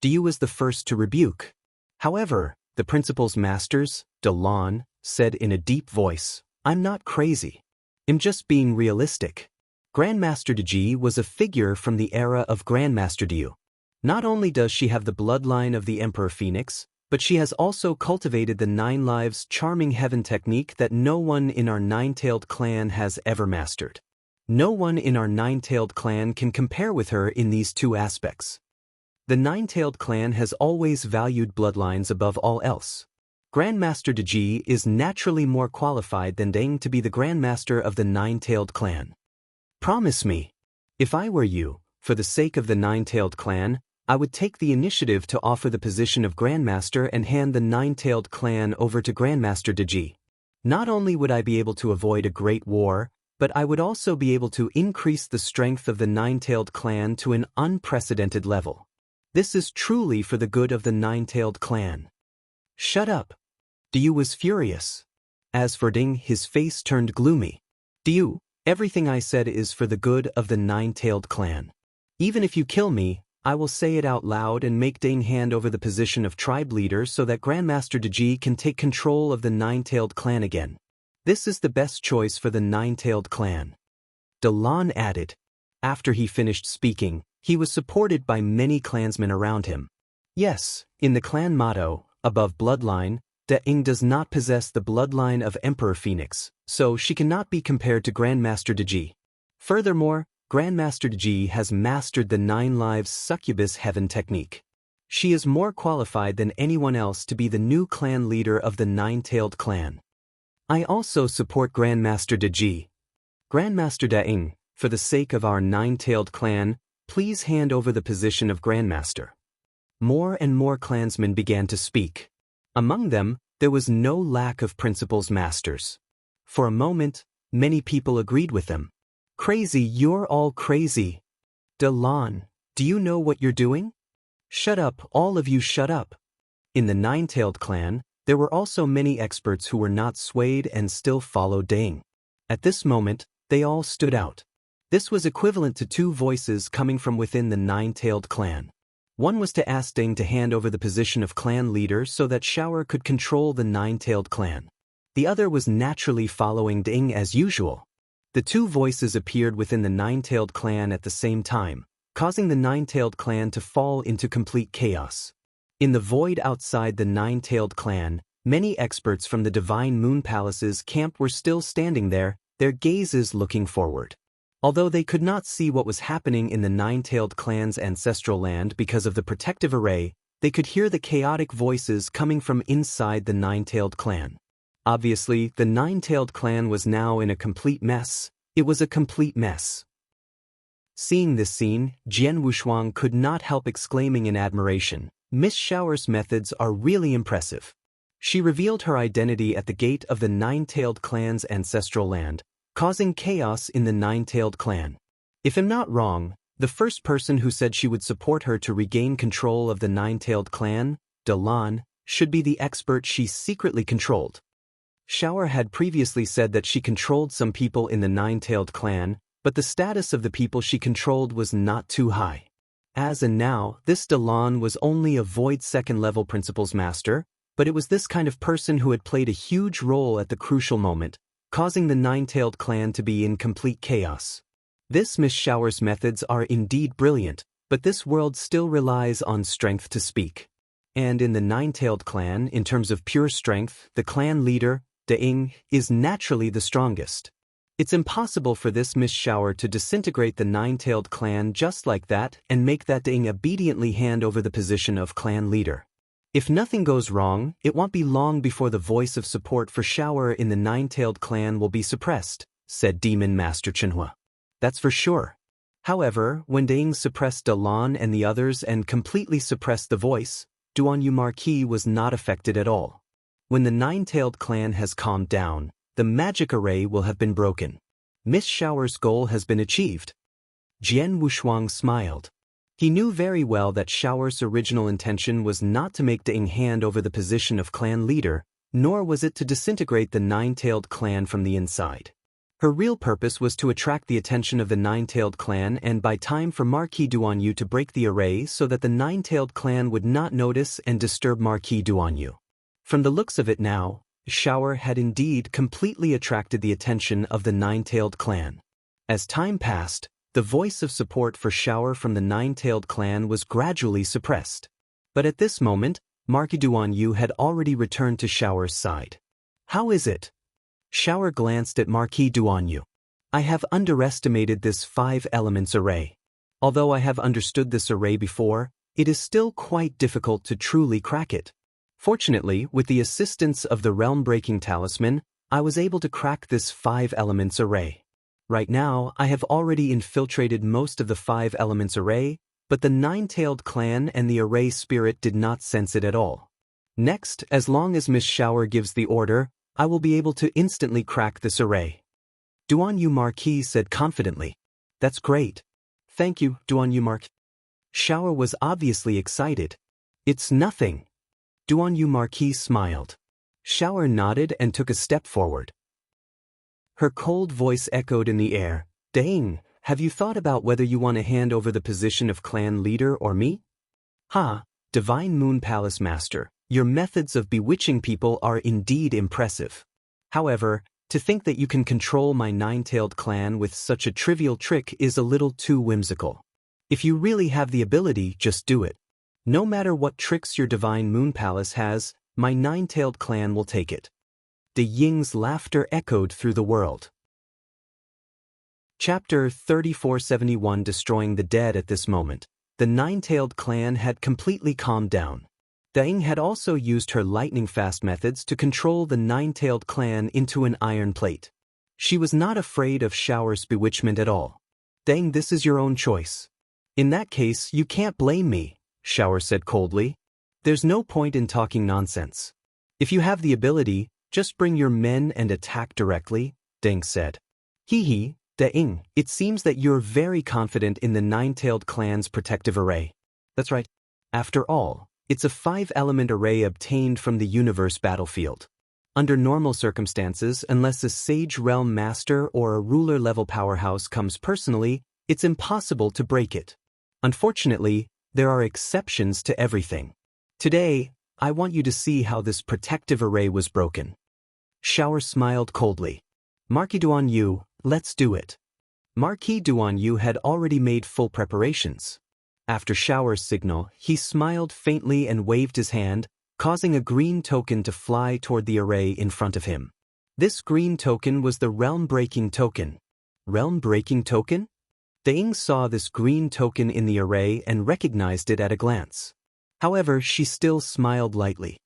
Dayu was the first to rebuke. However, the principal's masters, Da-Lan, said in a deep voice, I'm not crazy. I'm just being realistic. Grandmaster Deji was a figure from the era of Grandmaster Diu. Not only does she have the bloodline of the Emperor Phoenix, but she has also cultivated the 9 lives charming heaven technique that no one in our 9-tailed clan has ever mastered. No one in our 9-tailed clan can compare with her in these 2 aspects. The 9-tailed clan has always valued bloodlines above all else. Grandmaster Deji is naturally more qualified than Deng to be the Grandmaster of the 9-tailed clan. Promise me. If I were you, for the sake of the 9-tailed clan, I would take the initiative to offer the position of Grandmaster and hand the 9-tailed clan over to Grandmaster Deji. Not only would I be able to avoid a great war, but I would also be able to increase the strength of the 9-tailed clan to an unprecedented level. This is truly for the good of the 9-tailed clan. Shut up. Diu was furious. As for Ding, his face turned gloomy. Diu, everything I said is for the good of the 9-tailed clan. Even if you kill me, I will say it out loud and make Ding hand over the position of tribe leader so that Grandmaster Deji can take control of the 9-tailed clan again. This is the best choice for the 9-tailed clan. Dalan added. After he finished speaking, he was supported by many clansmen around him. Yes, in the clan motto, above bloodline, Daing does not possess the bloodline of Emperor Phoenix, so she cannot be compared to Grandmaster Deji. Furthermore, Grandmaster Deji has mastered the 9 lives succubus heaven technique. She is more qualified than anyone else to be the new clan leader of the 9-tailed clan. I also support Grandmaster Deji. Grandmaster Daing, for the sake of our 9-tailed clan, please hand over the position of Grandmaster. More and more clansmen began to speak. Among them, there was no lack of principles masters. For a moment, many people agreed with them. Crazy, you're all crazy. Dalan, do you know what you're doing? Shut up, all of you shut up. In the 9-tailed clan, there were also many experts who were not swayed and still followed Daing. At this moment, they all stood out. This was equivalent to 2 voices coming from within the 9-tailed clan. One was to ask Ding to hand over the position of clan leader so that Shower could control the 9-tailed clan. The other was naturally following Ding as usual. The 2 voices appeared within the 9-tailed clan at the same time, causing the 9-tailed clan to fall into complete chaos. In the void outside the 9-tailed clan, many experts from the Divine Moon Palace's camp were still standing there, their gazes looking forward. Although they could not see what was happening in the 9-tailed clan's ancestral land because of the protective array, they could hear the chaotic voices coming from inside the 9-tailed clan. Obviously, the 9-tailed clan was now in a complete mess. It was a complete mess. Seeing this scene, Jian Wushuang could not help exclaiming in admiration, Miss Shower's methods are really impressive. She revealed her identity at the gate of the 9-tailed clan's ancestral land, causing chaos in the 9-tailed clan. If I'm not wrong, the first person who said she would support her to regain control of the 9-tailed clan, Dalan, should be the expert she secretly controlled. Shower had previously said that she controlled some people in the 9-tailed clan, but the status of the people she controlled was not too high. As and now, this Dalan was only a void second-level principles master, but it was this kind of person who had played a huge role at the crucial moment, causing the 9-tailed clan to be in complete chaos. This Miss Shower's methods are indeed brilliant, but this world still relies on strength to speak. And in the 9-tailed clan, in terms of pure strength, the clan leader, Daing, is naturally the strongest. It's impossible for this Miss Shower to disintegrate the 9-tailed clan just like that and make that Daing obediently hand over the position of clan leader. If nothing goes wrong, it won't be long before the voice of support for Shower in the 9-tailed clan will be suppressed, said Demon Master Chenhua. That's for sure. However, when Daing suppressed Dalan and the others and completely suppressed the voice, Duanyu Marquis was not affected at all. When the 9-tailed clan has calmed down, the magic array will have been broken. Miss Shower's goal has been achieved. Jian Wushuang smiled. He knew very well that Shower's original intention was not to make Daing hand over the position of clan leader, nor was it to disintegrate the 9-tailed clan from the inside. Her real purpose was to attract the attention of the 9-tailed clan and buy time for Marquis Duanyu to break the array so that the 9-tailed clan would not notice and disturb Marquis Duanyu. From the looks of it now, Shower had indeed completely attracted the attention of the Nine-Tailed clan. As time passed, the voice of support for Shower from the Nine-Tailed clan was gradually suppressed. But at this moment, Marquis Duan Yu had already returned to Shower's side. How is it? Shower glanced at Marquis Duan Yu. I have underestimated this 5 elements array. Although I have understood this array before, it is still quite difficult to truly crack it. Fortunately, with the assistance of the realm-breaking talisman, I was able to crack this 5 elements array. Right now, I have already infiltrated most of the 5 elements array, but the Nine-Tailed clan and the array spirit did not sense it at all. Next, as long as Miss Shower gives the order, I will be able to instantly crack this array. Duan Yu Marquis said confidently. That's great. Thank you, Duan Yu Marquis. Shower was obviously excited. It's nothing. Duan Yu Marquis smiled. Shower nodded and took a step forward. Her cold voice echoed in the air. Dang, have you thought about whether you want to hand over the position of clan leader or me? Ha, Divine Moon Palace Master, your methods of bewitching people are indeed impressive. However, to think that you can control my Nine-Tailed clan with such a trivial trick is a little too whimsical. If you really have the ability, just do it. No matter what tricks your Divine Moon Palace has, my Nine-Tailed clan will take it. The Ying's laughter echoed through the world. Chapter 3471 Destroying the Dead. At this moment, the Nine-Tailed clan had completely calmed down. Deng had also used her lightning-fast methods to control the Nine-Tailed clan into an iron plate. She was not afraid of Shower's bewitchment at all. Deng, this is your own choice. In that case, you can't blame me, Shower said coldly. There's no point in talking nonsense. If you have the ability, just bring your men and attack directly, Deng said. Hee, Deng, it seems that you're very confident in the Nine-Tailed clan's protective array. That's right. After all, it's a 5-element array obtained from the universe battlefield. Under normal circumstances, unless a Sage Realm Master or a ruler-level powerhouse comes personally, it's impossible to break it. Unfortunately, there are exceptions to everything. Today, I want you to see how this protective array was broken. Shower smiled coldly. Marquis Duan Yu, let's do it. Marquis Duan Yu had already made full preparations. After Shower's signal, he smiled faintly and waved his hand, causing a green token to fly toward the array in front of him. This green token was the realm-breaking token. Realm-breaking token? Deng saw this green token in the array and recognized it at a glance. However, she still smiled lightly.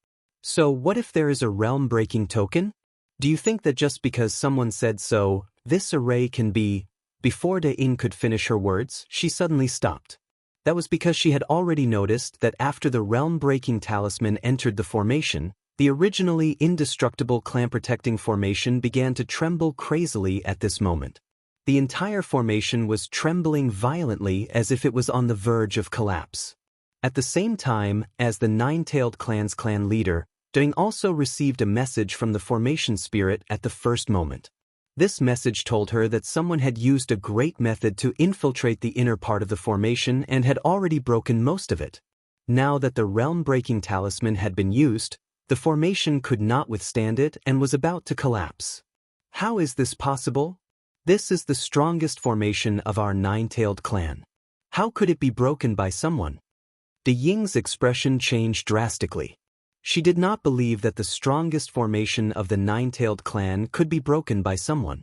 So what if there is a realm-breaking token? Do you think that just because someone said so, this array can be... Before Deng could finish her words, she suddenly stopped. That was because she had already noticed that after the realm-breaking talisman entered the formation, the originally indestructible clan-protecting formation began to tremble crazily at this moment. The entire formation was trembling violently as if it was on the verge of collapse. At the same time, as the Nine-Tailed clan's clan leader, Deng also received a message from the formation spirit at the first moment. This message told her that someone had used a great method to infiltrate the inner part of the formation and had already broken most of it. Now that the realm-breaking talisman had been used, the formation could not withstand it and was about to collapse. How is this possible? This is the strongest formation of our Nine-Tailed clan. How could it be broken by someone? The Ying's expression changed drastically. She did not believe that the strongest formation of the Nine-Tailed clan could be broken by someone.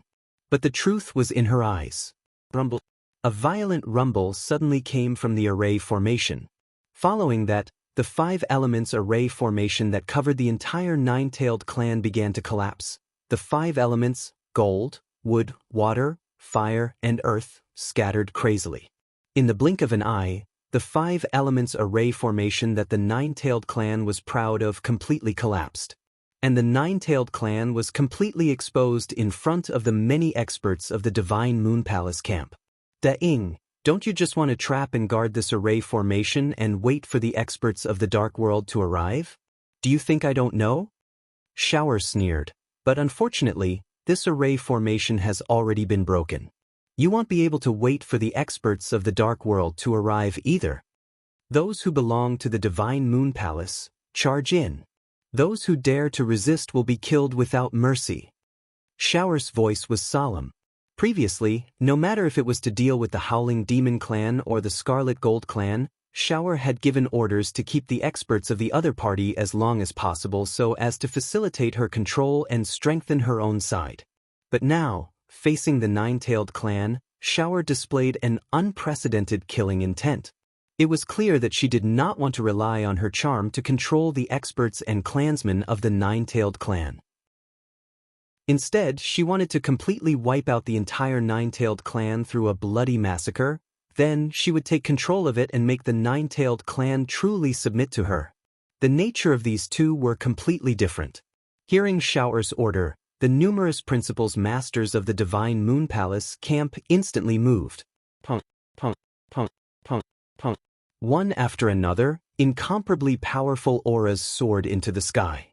But the truth was in her eyes. Rumble. A violent rumble suddenly came from the array formation. Following that, the 5 elements array formation that covered the entire Nine-Tailed clan began to collapse. The 5 elements, gold, wood, water, fire, and earth, scattered crazily. In the blink of an eye, the 5 elements array formation that the Nine-Tailed clan was proud of completely collapsed. And the Nine-Tailed clan was completely exposed in front of the many experts of the Divine Moon Palace camp. Deng, don't you just want to trap and guard this array formation and wait for the experts of the Dark World to arrive? Do you think I don't know? Shower sneered. But unfortunately, this array formation has already been broken. You won't be able to wait for the experts of the Dark World to arrive either. Those who belong to the Divine Moon Palace, charge in. Those who dare to resist will be killed without mercy. Shower's voice was solemn. Previously, no matter if it was to deal with the Howling Demon Clan or the Scarlet Gold Clan, Shower had given orders to keep the experts of the other party as long as possible so as to facilitate her control and strengthen her own side. But now, facing the Nine-Tailed Clan, Shower displayed an unprecedented killing intent. It was clear that she did not want to rely on her charm to control the experts and clansmen of the Nine-Tailed Clan. Instead, she wanted to completely wipe out the entire Nine-Tailed Clan through a bloody massacre. Then, she would take control of it and make the Nine-Tailed Clan truly submit to her. The nature of these two were completely different. Hearing Shower's order, the numerous principals masters of the Divine Moon Palace camp instantly moved. Punk, punk, punk, punk, punk. One after another, incomparably powerful auras soared into the sky.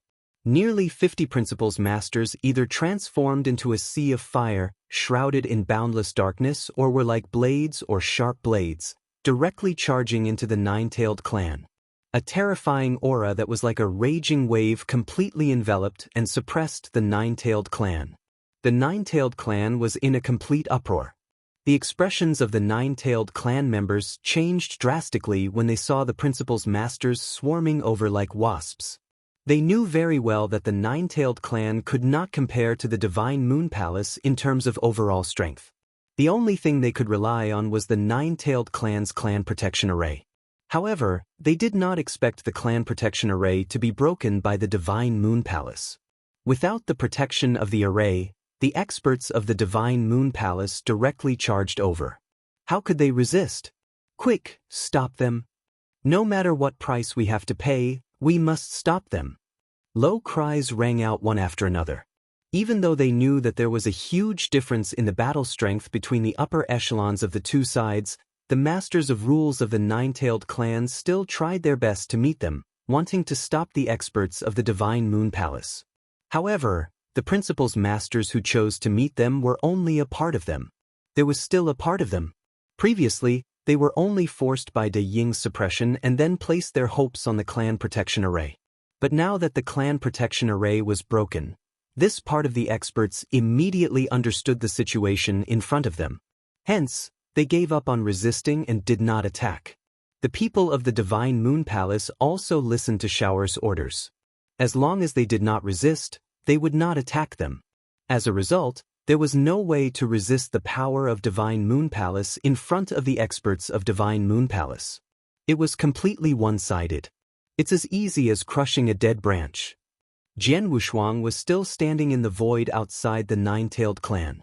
Nearly 50 principals masters either transformed into a sea of fire, shrouded in boundless darkness, or were like blades or sharp blades, directly charging into the Nine-Tailed Clan. A terrifying aura that was like a raging wave completely enveloped and suppressed the Nine-Tailed Clan. The Nine-Tailed Clan was in a complete uproar. The expressions of the Nine-Tailed Clan members changed drastically when they saw the principals masters swarming over like wasps. They knew very well that the Nine-Tailed Clan could not compare to the Divine Moon Palace in terms of overall strength. The only thing they could rely on was the Nine-Tailed Clan's clan protection array. However, they did not expect the clan protection array to be broken by the Divine Moon Palace. Without the protection of the array, the experts of the Divine Moon Palace directly charged over. How could they resist? Quick, stop them. No matter what price we have to pay, we must stop them. Low cries rang out one after another. Even though they knew that there was a huge difference in the battle strength between the upper echelons of the two sides, the masters of rules of the Nine-Tailed Clan still tried their best to meet them, wanting to stop the experts of the Divine Moon Palace. However, the principals masters who chose to meet them were only a part of them. There was still a part of them. Previously, they were only forced by De Ying's suppression and then placed their hopes on the clan protection array. But now that the clan protection array was broken, this part of the experts immediately understood the situation in front of them. Hence, they gave up on resisting and did not attack. The people of the Divine Moon Palace also listened to Shower's orders. As long as they did not resist, they would not attack them. As a result, there was no way to resist the power of Divine Moon Palace in front of the experts of Divine Moon Palace. It was completely one-sided. It's as easy as crushing a dead branch. Jian Wushuang was still standing in the void outside the Nine-Tailed Clan.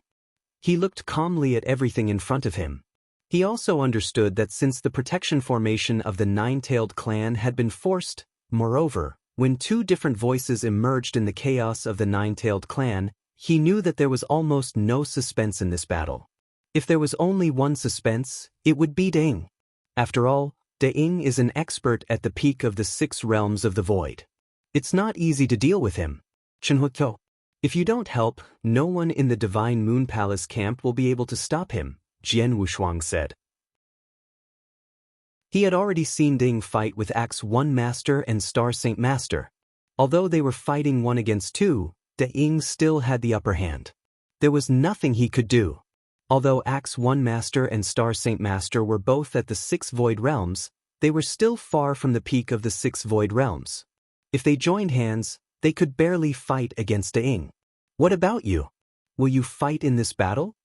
He looked calmly at everything in front of him. He also understood that since the protection formation of the Nine-Tailed Clan had been forced, moreover, when two different voices emerged in the chaos of the Nine-Tailed Clan, he knew that there was almost no suspense in this battle. If there was only one suspense, it would be De Ying. After all, De Ying is an expert at the peak of the 6 realms of the void. It's not easy to deal with him. Chenhuo. If you don't help, no one in the Divine Moon Palace camp will be able to stop him, Jian Wushuang said. He had already seen De Ying fight with Axe 1 Master and Star Saint Master. Although they were fighting 1 against 2, De Ying still had the upper hand. There was nothing he could do. Although Axe 1 Master and Star Saint Master were both at the 6 Void Realms, they were still far from the peak of the 6 Void Realms. If they joined hands, they could barely fight against De Ying. What about you? Will you fight in this battle?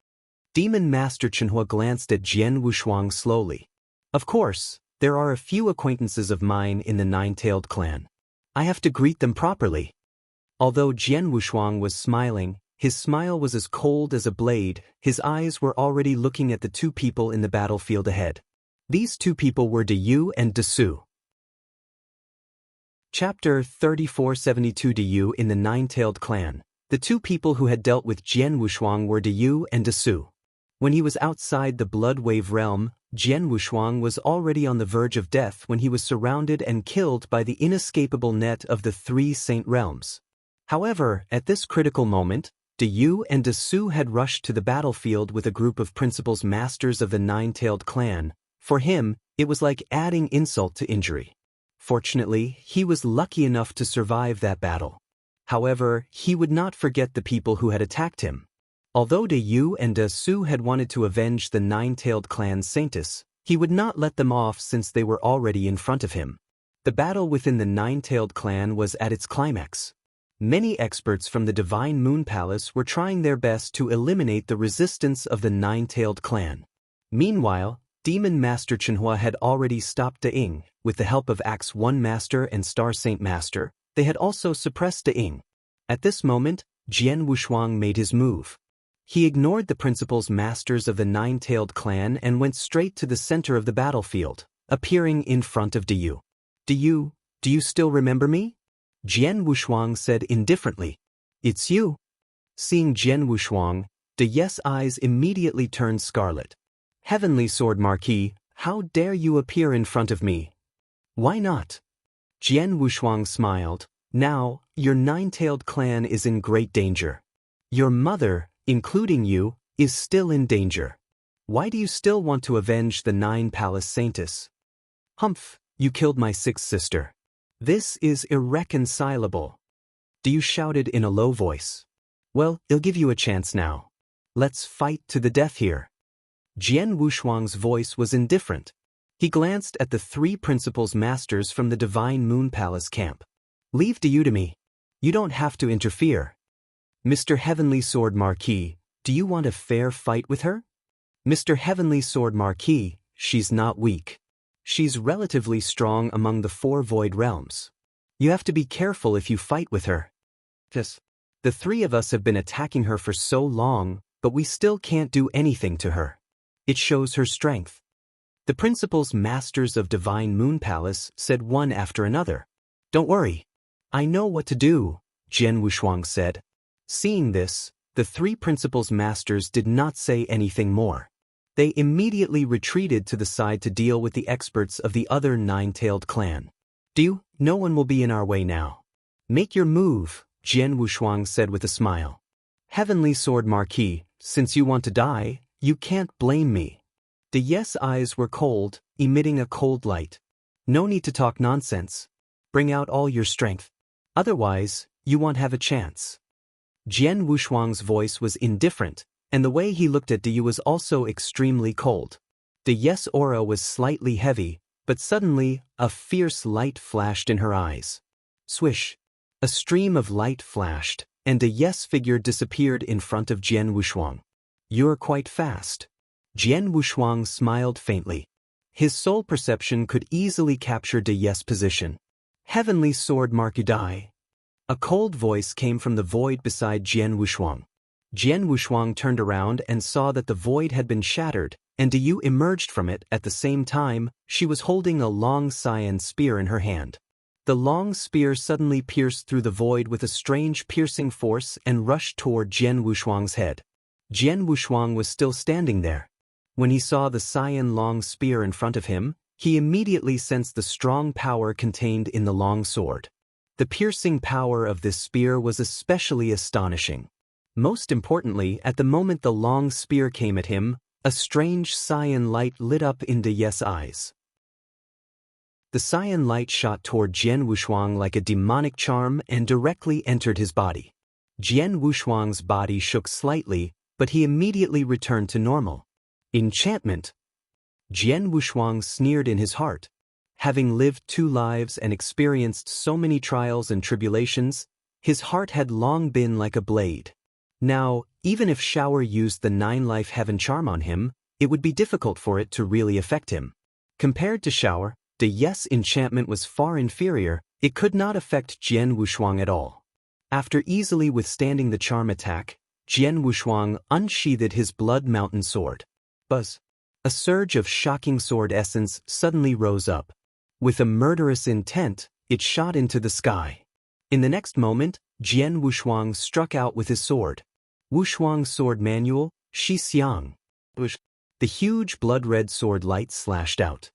Demon Master Chenhua glanced at Jian Wushuang slowly. Of course, there are a few acquaintances of mine in the Nine-Tailed Clan. I have to greet them properly. Although Jian Wushuang was smiling, his smile was as cold as a blade. His eyes were already looking at the 2 people in the battlefield ahead. These 2 people were De Yu and De Su. Chapter 3472 De Yu in the Nine-Tailed Clan. The 2 people who had dealt with Jian Wushuang were De Yu and De Su. When he was outside the Blood Wave realm, Jian Wushuang was already on the verge of death when he was surrounded and killed by the inescapable net of the 3 Saint Realms. However, at this critical moment, De Yu and De Su had rushed to the battlefield with a group of principals masters of the Nine-Tailed Clan. For him, it was like adding insult to injury. Fortunately, he was lucky enough to survive that battle. However, he would not forget the people who had attacked him. Although De Yu and De Su had wanted to avenge the nine-tailed clan's Saintus, he would not let them off since they were already in front of him. The battle within the nine-tailed clan was at its climax. Many experts from the Divine Moon Palace were trying their best to eliminate the resistance of the nine-tailed clan. Meanwhile, Demon Master Chenhua had already stopped De Ying. With the help of Axe 1 Master and Star Saint Master, they had also suppressed De Ying. At this moment, Jian Wushuang made his move. He ignored the principals masters of the nine-tailed clan and went straight to the center of the battlefield, appearing in front of De Yu. Do you still remember me? Jian Wushuang said indifferently. It's you. Seeing Jian Wushuang, De Yes' eyes immediately turned scarlet. Heavenly Sword Marquis, how dare you appear in front of me? Why not? Jian Wushuang smiled. Now, your nine-tailed clan is in great danger. Your mother, including you, is still in danger. Why do you still want to avenge the nine palace Saintus? Humph, you killed my sixth sister. This is irreconcilable. De Yu shouted in a low voice. Well, I'll give you a chance now. Let's fight to the death here. Jian Wushuang's voice was indifferent. He glanced at the three principals masters from the Divine Moon Palace camp. Leave De Yu to me. You don't have to interfere. Mr. Heavenly Sword Marquis, do you want a fair fight with her? Mr. Heavenly Sword Marquis, she's not weak. She's relatively strong among the four void realms. You have to be careful if you fight with her. Yes. The three of us have been attacking her for so long, but we still can't do anything to her. It shows her strength. The principals masters of Divine Moon Palace said one after another. Don't worry. I know what to do, Jian Wushuang said. Seeing this, the three principals masters did not say anything more. They immediately retreated to the side to deal with the experts of the other nine-tailed clan. No one will be in our way now. Make your move, Jian Wushuang said with a smile. Heavenly Sword Marquis, since you want to die, you can't blame me. De Yes' eyes were cold, emitting a cold light. No need to talk nonsense. Bring out all your strength. Otherwise, you won't have a chance. Jian Wushuang's voice was indifferent, and the way he looked at De Yu was also extremely cold. De Yes' aura was slightly heavy, but suddenly, a fierce light flashed in her eyes. Swish! A stream of light flashed, and De Yes' figure disappeared in front of Jian Wushuang. You're quite fast. Jian Wushuang smiled faintly. His soul perception could easily capture De Yes' position. Heavenly Sword Marquis. A cold voice came from the void beside Jian Wushuang. Jian Wushuang turned around and saw that the void had been shattered, and De Yu emerged from it at the same time. She was holding a long cyan spear in her hand. The long spear suddenly pierced through the void with a strange piercing force and rushed toward Jian Wushuang's head. Jian Wushuang was still standing there. When he saw the cyan long spear in front of him, he immediately sensed the strong power contained in the long sword. The piercing power of this spear was especially astonishing. Most importantly, at the moment the long spear came at him, a strange cyan light lit up in De Yes' eyes. The cyan light shot toward Jian Wushuang like a demonic charm and directly entered his body. Jian Wushuang's body shook slightly, but he immediately returned to normal. Enchantment! Jian Wushuang sneered in his heart. Having lived 2 lives and experienced so many trials and tribulations, his heart had long been like a blade. Now, even if Shower used the 9-life heaven charm on him, it would be difficult for it to really affect him. Compared to Shower, De Yes' enchantment was far inferior. It could not affect Jian Wushuang at all. After easily withstanding the charm attack, Jian Wushuang unsheathed his Blood Mountain sword. Buzz! A surge of shocking sword essence suddenly rose up. With a murderous intent, it shot into the sky. In the next moment, Jian Wushuang struck out with his sword. Wushuang's sword manual, Shi Xiang. The huge blood-red sword light slashed out.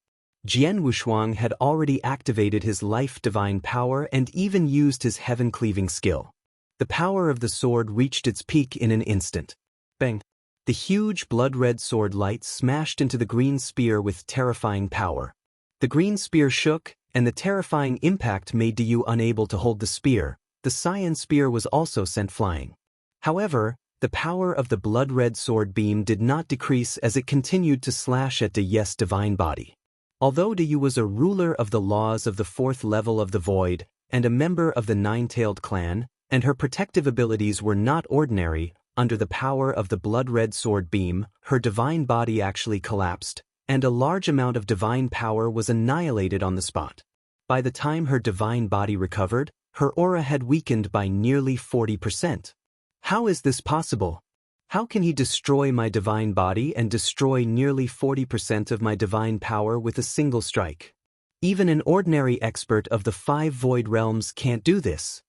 Jian Wushuang had already activated his life divine power and even used his heaven-cleaving skill. The power of the sword reached its peak in an instant. Bang! The huge blood-red sword light smashed into the green spear with terrifying power. The green spear shook, and the terrifying impact made Yu unable to hold the spear. The cyan spear was also sent flying. However, the power of the blood-red sword beam did not decrease as it continued to slash at Yu's divine body. Although Yu was a ruler of the laws of the 4th level of the Void, and a member of the Nine-Tailed clan, and her protective abilities were not ordinary, under the power of the blood-red sword beam, her divine body actually collapsed, and a large amount of divine power was annihilated on the spot. By the time her divine body recovered, her aura had weakened by nearly 40%. How is this possible? How can he destroy my divine body and destroy nearly 40% of my divine power with a single strike? Even an ordinary expert of the 5 void realms can't do this.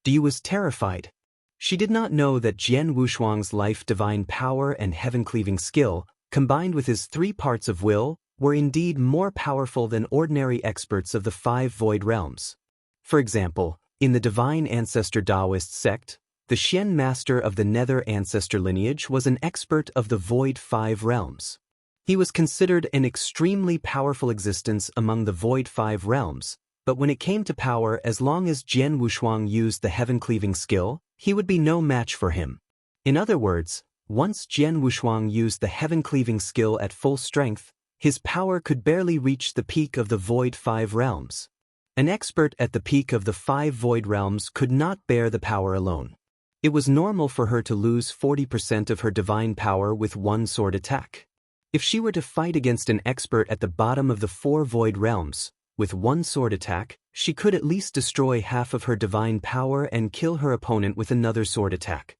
Yu was terrified. She did not know that Jian Wushuang's life divine power and heaven-cleaving skill, combined with his 3 parts of will, were indeed more powerful than ordinary experts of the 5 void realms. For example, in the Divine Ancestor Taoist sect, the Xian master of the Nether ancestor lineage was an expert of the Void 5 realms. He was considered an extremely powerful existence among the Void 5 realms, but when it came to power, as long as Jian Wushuang used the heaven-cleaving skill, he would be no match for him. In other words, once Jian Wushuang used the heaven-cleaving skill at full strength, his power could barely reach the peak of the Void 5 realms. An expert at the peak of the 5 void realms could not bear the power alone. It was normal for her to lose 40% of her divine power with one sword attack. If she were to fight against an expert at the bottom of the 4 void realms, with one sword attack, she could at least destroy half of her divine power and kill her opponent with another sword attack.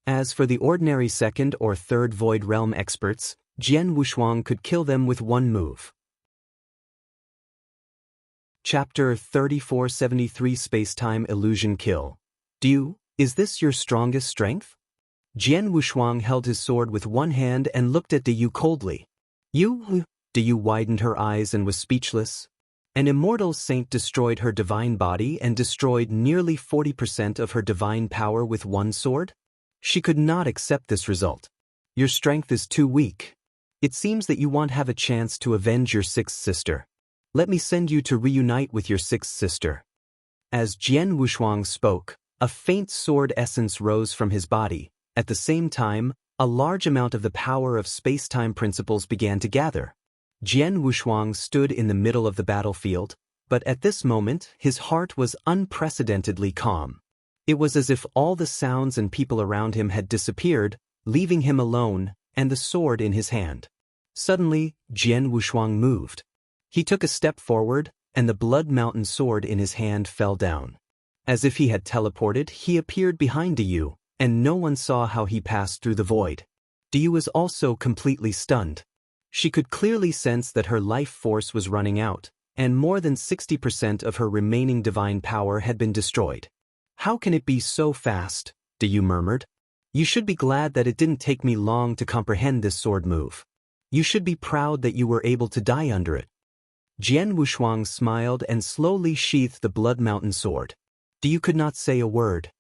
As for the ordinary 2nd or 3rd void realm experts, Jian Wushuang could kill them with one move. Chapter 3473 Spacetime Illusion Kill. Yu, is this your strongest strength? Jian Wushuang held his sword with one hand and looked at Yu coldly. Yu widened her eyes and was speechless. An immortal saint destroyed her divine body and destroyed nearly 40% of her divine power with one sword? She could not accept this result. Your strength is too weak. It seems that you won't have a chance to avenge your 6th sister. Let me send you to reunite with your 6th sister. As Jian Wushuang spoke, a faint sword essence rose from his body. At the same time, a large amount of the power of space-time principles began to gather. Jian Wushuang stood in the middle of the battlefield, but at this moment his heart was unprecedentedly calm. It was as if all the sounds and people around him had disappeared, leaving him alone, and the sword in his hand. Suddenly, Jian Wushuang moved. He took a step forward, and the Blood Mountain sword in his hand fell down. As if he had teleported, he appeared behind Yu, and no one saw how he passed through the void. Yu was also completely stunned. She could clearly sense that her life force was running out, and more than 60% of her remaining divine power had been destroyed. How can it be so fast? Yu murmured. You should be glad that it didn't take me long to comprehend this sword move. You should be proud that you were able to die under it. Jian Wushuang smiled and slowly sheathed the Blood Mountain sword. Yu could not say a word.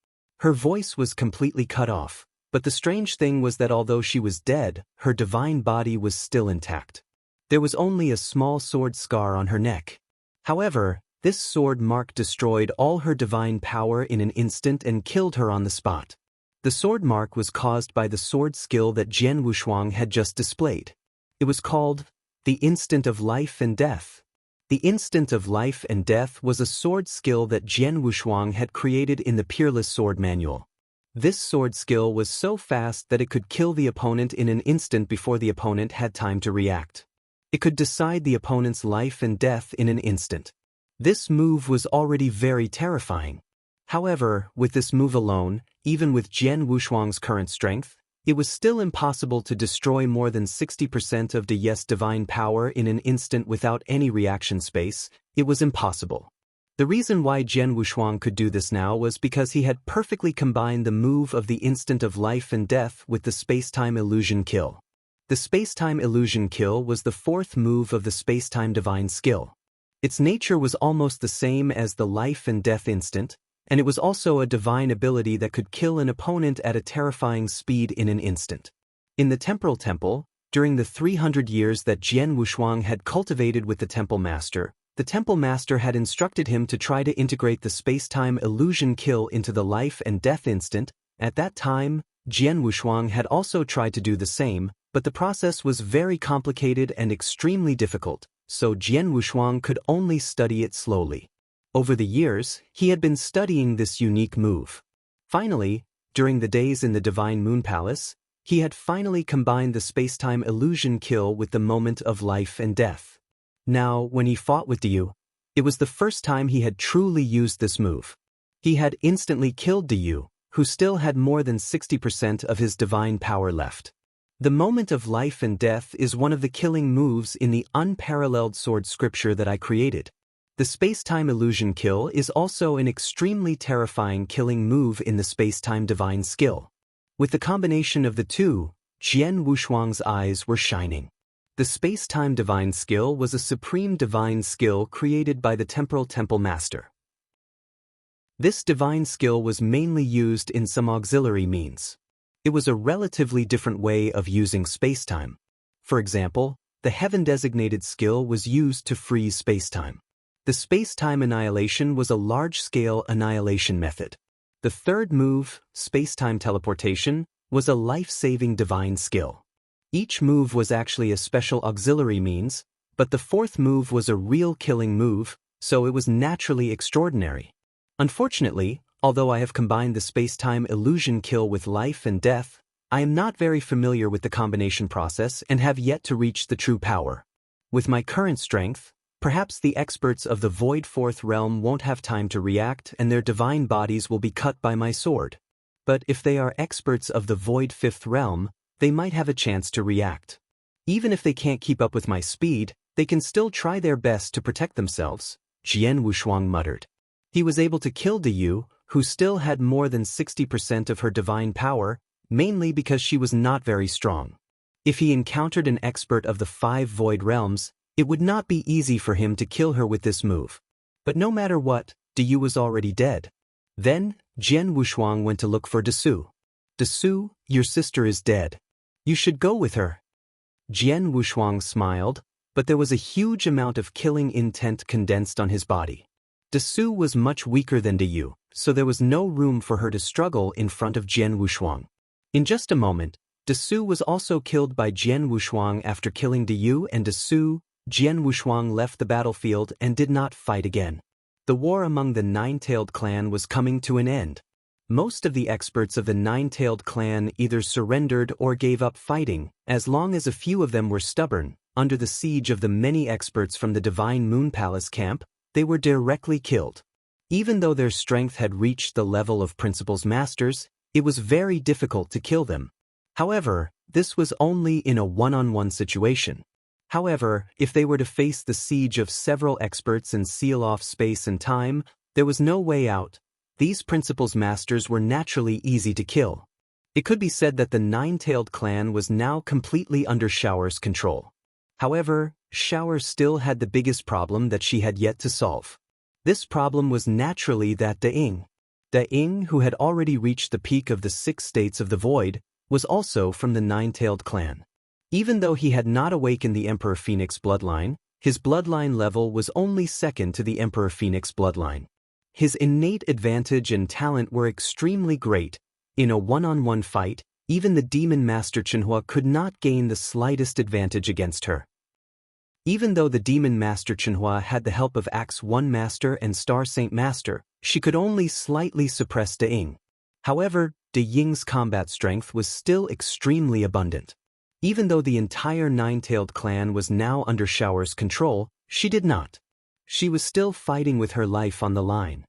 Her voice was completely cut off, but the strange thing was that although she was dead, her divine body was still intact. There was only a small sword scar on her neck. However, this sword mark destroyed all her divine power in an instant and killed her on the spot. The sword mark was caused by the sword skill that Jian Wushuang had just displayed. It was called the Instant of Life and Death. The Instant of Life and Death was a sword skill that Jian Wushuang had created in the Peerless Sword Manual. This sword skill was so fast that it could kill the opponent in an instant before the opponent had time to react. It could decide the opponent's life and death in an instant. This move was already very terrifying. However, with this move alone, even with Jian Wushuang's current strength, it was still impossible to destroy more than 60% of Yu's divine power in an instant without any reaction space. It was impossible. The reason why Jian Wushuang could do this now was because he had perfectly combined the move of the Instant of Life and Death with the Spacetime Illusion Kill. The Spacetime Illusion Kill was the 4th move of the Spacetime Divine Skill. Its nature was almost the same as the Life and Death Instant, and it was also a divine ability that could kill an opponent at a terrifying speed in an instant. In the Temporal Temple, during the 300 years that Jian Wushuang had cultivated with the Temple Master, The Temple Master had instructed him to try to integrate the space-time illusion kill into the life and death instant. At that time, Jian Wushuang had also tried to do the same, but the process was very complicated and extremely difficult, so Jian Wushuang could only study it slowly. Over the years, he had been studying this unique move. Finally, during the days in the Divine Moon Palace, he had finally combined the space-time illusion kill with the moment of life and death. Now, when he fought with Diyu, it was the first time he had truly used this move. He had instantly killed Diyu, who still had more than 60% of his divine power left. The moment of life and death is one of the killing moves in the unparalleled sword scripture that I created. The space-time illusion kill is also an extremely terrifying killing move in the space-time divine skill. With the combination of the two, Jian Wushuang's eyes were shining. The space-time divine skill was a supreme divine skill created by the Temporal Temple Master. This divine skill was mainly used in some auxiliary means. It was a relatively different way of using space-time. For example, the heaven-designated skill was used to freeze space-time. The space-time annihilation was a large-scale annihilation method. The third move, space-time teleportation, was a life-saving divine skill. Each move was actually a special auxiliary means, but the fourth move was a real killing move, so it was naturally extraordinary. Unfortunately, although I have combined the space-time illusion kill with life and death, I am not very familiar with the combination process and have yet to reach the true power. With my current strength, perhaps the experts of the Void Fourth Realm won't have time to react and their divine bodies will be cut by my sword. But if they are experts of the Void Fifth Realm, they might have a chance to react. Even if they can't keep up with my speed, they can still try their best to protect themselves, Jian Wushuang muttered. He was able to kill Diyu, who still had more than 60% of her divine power, mainly because she was not very strong. If he encountered an expert of the 5 Void Realms, it would not be easy for him to kill her with this move. But no matter what, Diyu was already dead. Then, Jian Wushuang went to look for Desu. Desu, your sister is dead. You should go with her. Jian Wushuang smiled, but there was a huge amount of killing intent condensed on his body. Desu was much weaker than Diyu, so there was no room for her to struggle in front of Jian Wushuang. In just a moment, Desu was also killed by Jian Wushuang after killing Diyu and Desu. Jian Wushuang left the battlefield and did not fight again. The war among the Nine-Tailed clan was coming to an end. Most of the experts of the Nine-Tailed clan either surrendered or gave up fighting, as long as a few of them were stubborn. Under the siege of the many experts from the Divine Moon Palace camp, they were directly killed. Even though their strength had reached the level of Principal's Masters, it was very difficult to kill them. However, this was only in a one-on-one situation. However, if they were to face the siege of several experts and seal off space and time, there was no way out. These Principal's Masters were naturally easy to kill. It could be said that the Nine-Tailed clan was now completely under Shower's control. However, Shower still had the biggest problem that she had yet to solve. This problem was naturally that Da-Ing. Da-Ing, who had already reached the peak of the 6 states of the void, was also from the Nine-Tailed clan. Even though he had not awakened the Emperor Phoenix bloodline, his bloodline level was only second to the Emperor Phoenix bloodline. His innate advantage and talent were extremely great. In a one-on-one fight, even the Demon Master Chenhua could not gain the slightest advantage against her. Even though the Demon Master Chenhua had the help of Axe One Master and Star Saint Master, she could only slightly suppress Da-Ing. However, Da-Ying's combat strength was still extremely abundant. Even though the entire Nine-Tailed clan was now under Shower's control, she did not. She was still fighting with her life on the line.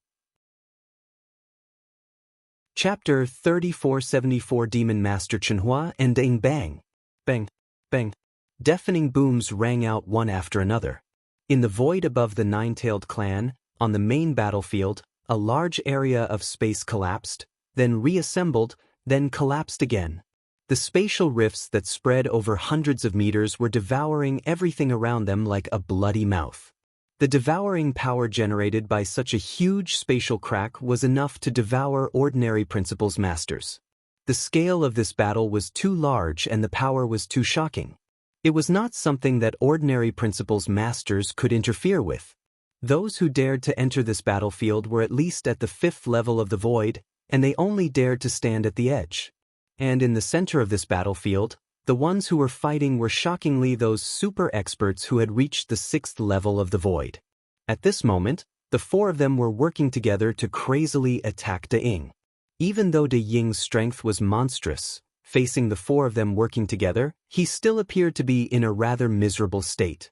Chapter 3474 Demon Master Chenhua and Da-Ing. Bang! Bang! Bang! Deafening booms rang out one after another. In the void above the Nine-Tailed clan, on the main battlefield, a large area of space collapsed, then reassembled, then collapsed again. The spatial rifts that spread over hundreds of meters were devouring everything around them like a bloody mouth. The devouring power generated by such a huge spatial crack was enough to devour ordinary Principal's Masters. The scale of this battle was too large and the power was too shocking. It was not something that ordinary Principal's Masters could interfere with. Those who dared to enter this battlefield were at least at the 5th level of the void, and they only dared to stand at the edge. And in the center of this battlefield, the ones who were fighting were shockingly those super experts who had reached the 6th level of the void. At this moment, the 4 of them were working together to crazily attack De Ying. Even though De Ying's strength was monstrous, facing the 4 of them working together, he still appeared to be in a rather miserable state.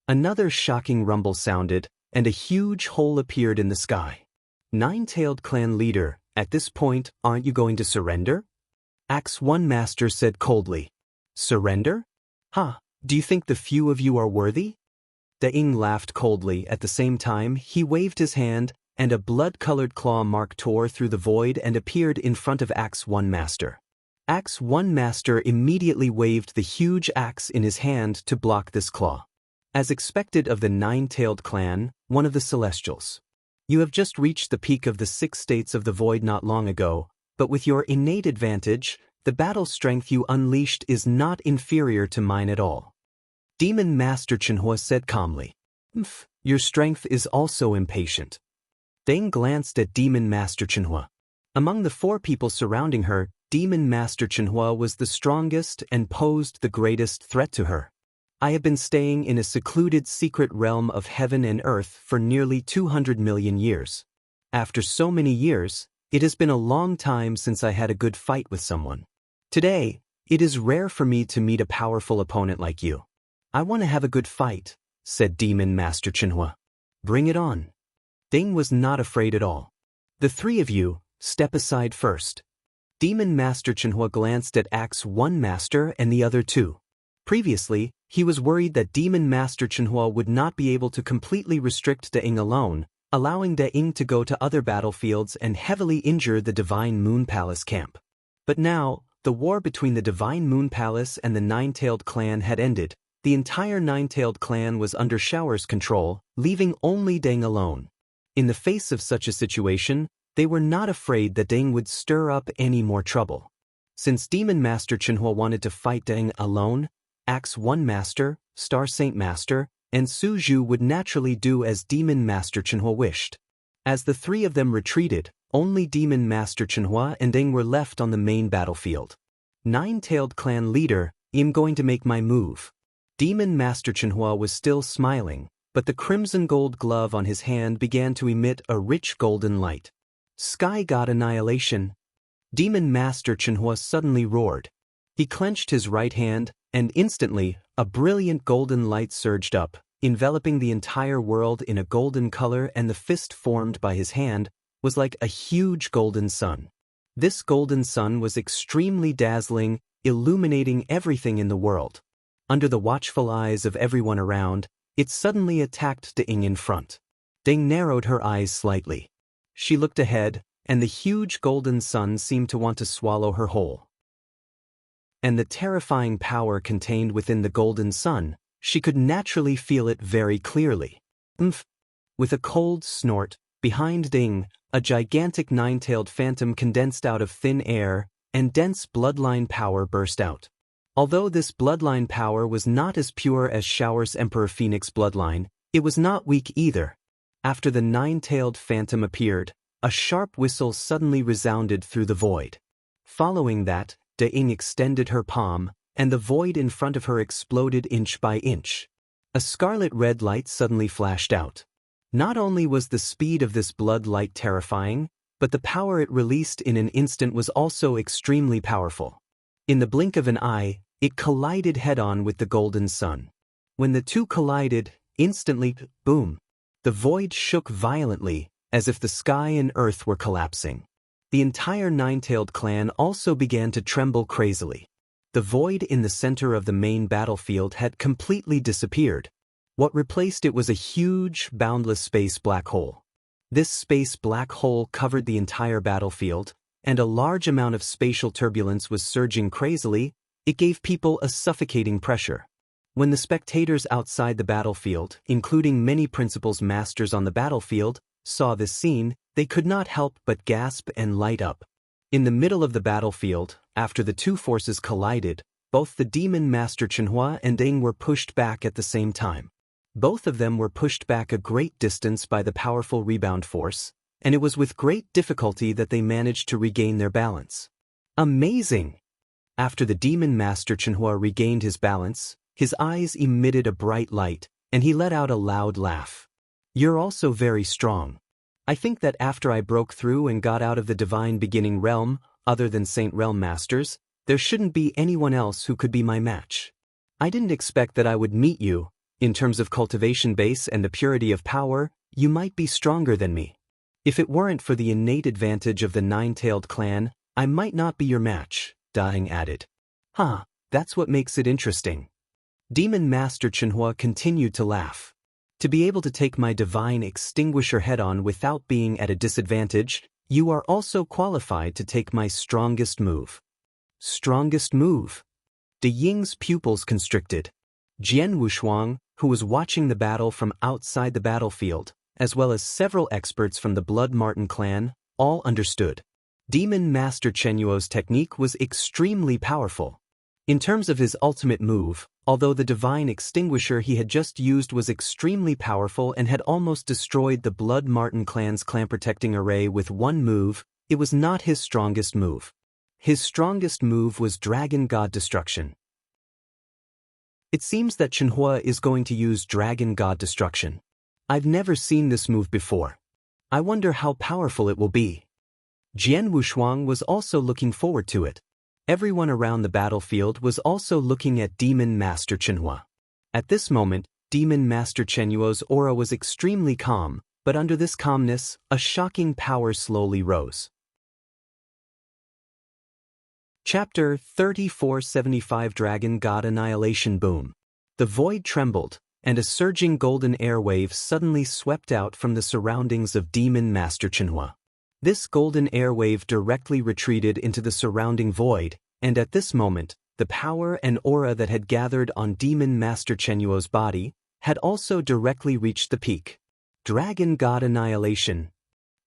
Another shocking rumble sounded, and a huge hole appeared in the sky. Nine-tailed clan leader, at this point, aren't you going to surrender? Axe One Master said coldly. Surrender? Do you think the few of you are worthy? De Ying laughed coldly. At the same time, he waved his hand, and a blood-colored claw mark tore through the void and appeared in front of Axe One Master. Axe One Master immediately waved the huge axe in his hand to block this claw. As expected of the Nine-tailed clan, one of the Celestials. You have just reached the peak of the 6 states of the void not long ago, but with your innate advantage, the battle strength you unleashed is not inferior to mine at all. Demon Master Chenhua said calmly. Your strength is also impatient. Deng glanced at Demon Master Chenhua. Among the 4 people surrounding her, Demon Master Chenhua was the strongest and posed the greatest threat to her. I have been staying in a secluded secret realm of heaven and earth for nearly 200 million years. After so many years, it has been a long time since I had a good fight with someone. Today, it is rare for me to meet a powerful opponent like you. I want to have a good fight, said Demon Master Chenhua. Bring it on. Deng was not afraid at all. The 3 of you, step aside first. Demon Master Chenhua glanced at Axe One Master and the other 2. Previously, he was worried that Demon Master Chenhua would not be able to completely restrict De Ying alone, allowing De Ying to go to other battlefields and heavily injure the Divine Moon Palace camp. But now, the war between the Divine Moon Palace and the Nine-tailed clan had ended. The entire Nine-tailed clan was under Shower's control, leaving only Deng alone. In the face of such a situation, they were not afraid that Deng would stir up any more trouble. Since Demon Master Chenhua wanted to fight Deng alone, Axe One Master, Star Saint Master, and Su Zhu would naturally do as Demon Master Chenhua wished. As the 3 of them retreated, only Demon Master Chenhua and Deng were left on the main battlefield. Nine-tailed clan leader, I'm going to make my move. Demon Master Chenhua was still smiling, but the crimson gold glove on his hand began to emit a rich golden light. Sky God Annihilation. Demon Master Chenhua suddenly roared. He clenched his right hand, and instantly, a brilliant golden light surged up, enveloping the entire world in a golden color, and the fist formed by his hand was like a huge golden sun. This golden sun was extremely dazzling, illuminating everything in the world. Under the watchful eyes of everyone around, it suddenly attacked De Ying in front. Deng narrowed her eyes slightly. She looked ahead, and the huge golden sun seemed to want to swallow her whole. And the terrifying power contained within the golden sun, she could naturally feel it very clearly. With a cold snort, behind Deng, a gigantic 9-tailed phantom condensed out of thin air, and dense bloodline power burst out. Although this bloodline power was not as pure as Shower's Emperor Phoenix bloodline, it was not weak either. After the 9-tailed phantom appeared, a sharp whistle suddenly resounded through the void. Following that, De Ying extended her palm, and the void in front of her exploded inch by inch. A scarlet-red light suddenly flashed out. Not only was the speed of this blood light terrifying, but the power it released in an instant was also extremely powerful. In the blink of an eye, it collided head-on with the golden sun. When the 2 collided, instantly, boom, the void shook violently, as if the sky and earth were collapsing. The entire 9-tailed clan also began to tremble crazily. The void in the center of the main battlefield had completely disappeared. What replaced it was a huge, boundless space black hole. This space black hole covered the entire battlefield, and a large amount of spatial turbulence was surging crazily. It gave people a suffocating pressure. When the spectators outside the battlefield, including many principals masters on the battlefield, saw this scene, they could not help but gasp and light up. In the middle of the battlefield, after the 2 forces collided, both the Demon Master Chenhua and Deng were pushed back at the same time. Both of them were pushed back a great distance by the powerful rebound force, and it was with great difficulty that they managed to regain their balance. Amazing! After the demon master Chenhua regained his balance, his eyes emitted a bright light, and he let out a loud laugh. You're also very strong. I think that after I broke through and got out of the divine beginning realm, other than Saint Realm Masters, there shouldn't be anyone else who could be my match. I didn't expect that I would meet you. In terms of cultivation base and the purity of power, you might be stronger than me. If it weren't for the innate advantage of the nine-tailed clan, I might not be your match, Daheng added. That's what makes it interesting. Demon Master Chenhua continued to laugh. To be able to take my divine extinguisher head-on without being at a disadvantage, you are also qualified to take my strongest move. Strongest move? De Ying's pupils constricted. Jian Wushuang, who was watching the battle from outside the battlefield, as well as several experts from the Blood Marten clan, all understood. Demon Master Chenyuo's technique was extremely powerful. In terms of his ultimate move, although the divine extinguisher he had just used was extremely powerful and had almost destroyed the Blood Marten clan's clan-protecting array with one move, it was not his strongest move. His strongest move was Dragon God Destruction. It seems that Chenhua is going to use Dragon God Destruction. I've never seen this move before. I wonder how powerful it will be. Jian Wushuang was also looking forward to it. Everyone around the battlefield was also looking at Demon Master Chenhua. At this moment, Demon Master Chenyuo's aura was extremely calm, but under this calmness, a shocking power slowly rose. Chapter 3475 Dragon God Annihilation Boom. The void trembled, and a surging golden airwave suddenly swept out from the surroundings of Demon Master Chenhua. This golden airwave directly retreated into the surrounding void, and at this moment, the power and aura that had gathered on Demon Master Chenyuo's body had also directly reached the peak. Dragon God Annihilation.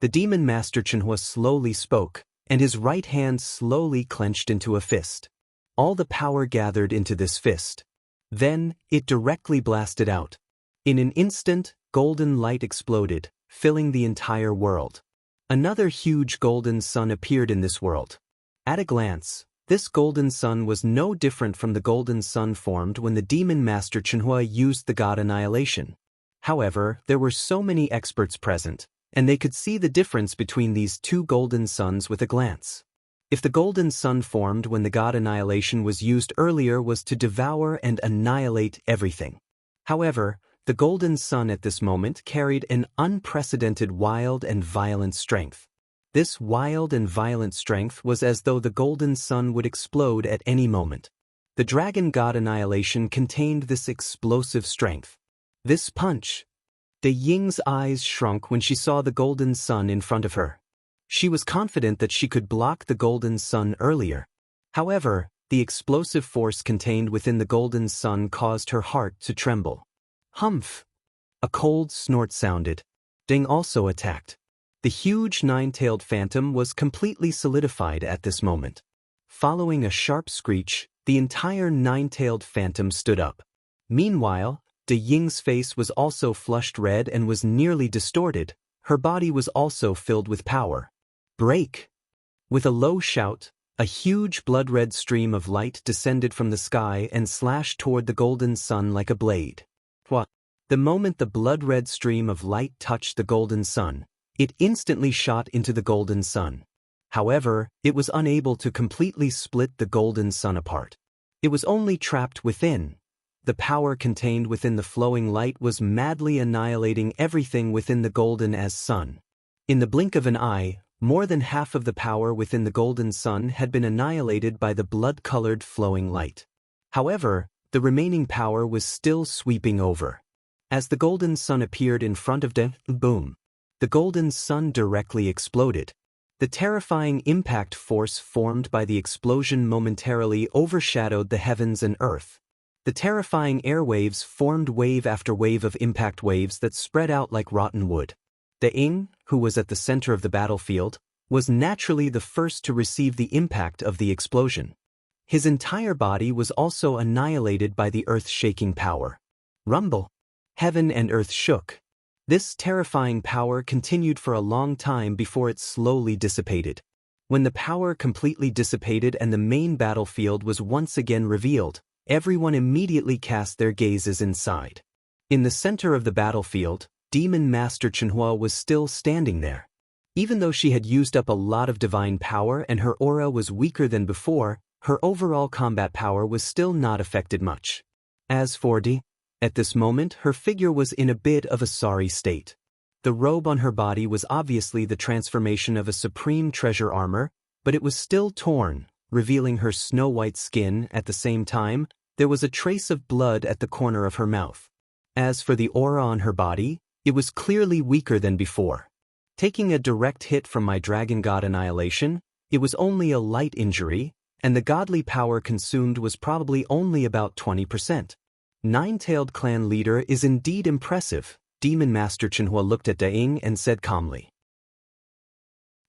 The Demon Master Chenhua slowly spoke, and his right hand slowly clenched into a fist. All the power gathered into this fist. Then, it directly blasted out. In an instant, golden light exploded, filling the entire world. Another huge golden sun appeared in this world. At a glance, this golden sun was no different from the golden sun formed when the Demon Master Chenhua used the God Annihilation. However, there were so many experts present, and they could see the difference between these two golden suns with a glance. If the golden sun formed when the God Annihilation was used earlier was to devour and annihilate everything. However, the golden sun at this moment carried an unprecedented wild and violent strength. This wild and violent strength was as though the golden sun would explode at any moment. The Dragon God Annihilation contained this explosive strength. This punch. De Ying's eyes shrunk when she saw the golden sun in front of her. She was confident that she could block the golden sun earlier. However, the explosive force contained within the golden sun caused her heart to tremble. Humph! A cold snort sounded. Ding also attacked. The huge nine-tailed phantom was completely solidified at this moment. Following a sharp screech, the entire nine-tailed phantom stood up. Meanwhile, De Ying's face was also flushed red and was nearly distorted. Her body was also filled with power. Break! With a low shout, a huge blood-red stream of light descended from the sky and slashed toward the golden sun like a blade. What? The moment the blood-red stream of light touched the golden sun, it instantly shot into the golden sun. However, it was unable to completely split the golden sun apart. It was only trapped within. The power contained within the flowing light was madly annihilating everything within the golden as sun. In the blink of an eye, more than half of the power within the golden sun had been annihilated by the blood-colored flowing light. However, the remaining power was still sweeping over. As the golden sun appeared in front of them, boom! The golden sun directly exploded. The terrifying impact force formed by the explosion momentarily overshadowed the heavens and earth. The terrifying airwaves formed wave after wave of impact waves that spread out like rotten wood. De Ying, who was at the center of the battlefield, was naturally the first to receive the impact of the explosion. His entire body was also annihilated by the earth-shaking power. Rumble! Heaven and earth shook. This terrifying power continued for a long time before it slowly dissipated. When the power completely dissipated and the main battlefield was once again revealed, everyone immediately cast their gazes inside. In the center of the battlefield, Demon Master Chenhua was still standing there. Even though she had used up a lot of divine power and her aura was weaker than before, her overall combat power was still not affected much. As for Di, at this moment her figure was in a bit of a sorry state. The robe on her body was obviously the transformation of a supreme treasure armor, but it was still torn, revealing her snow-white skin. At the same time, there was a trace of blood at the corner of her mouth. As for the aura on her body, it was clearly weaker than before. Taking a direct hit from my dragon god annihilation, it was only a light injury, and the godly power consumed was probably only about 20%. Nine-tailed clan leader is indeed impressive, Demon Master Chenhua looked at Daing and said calmly.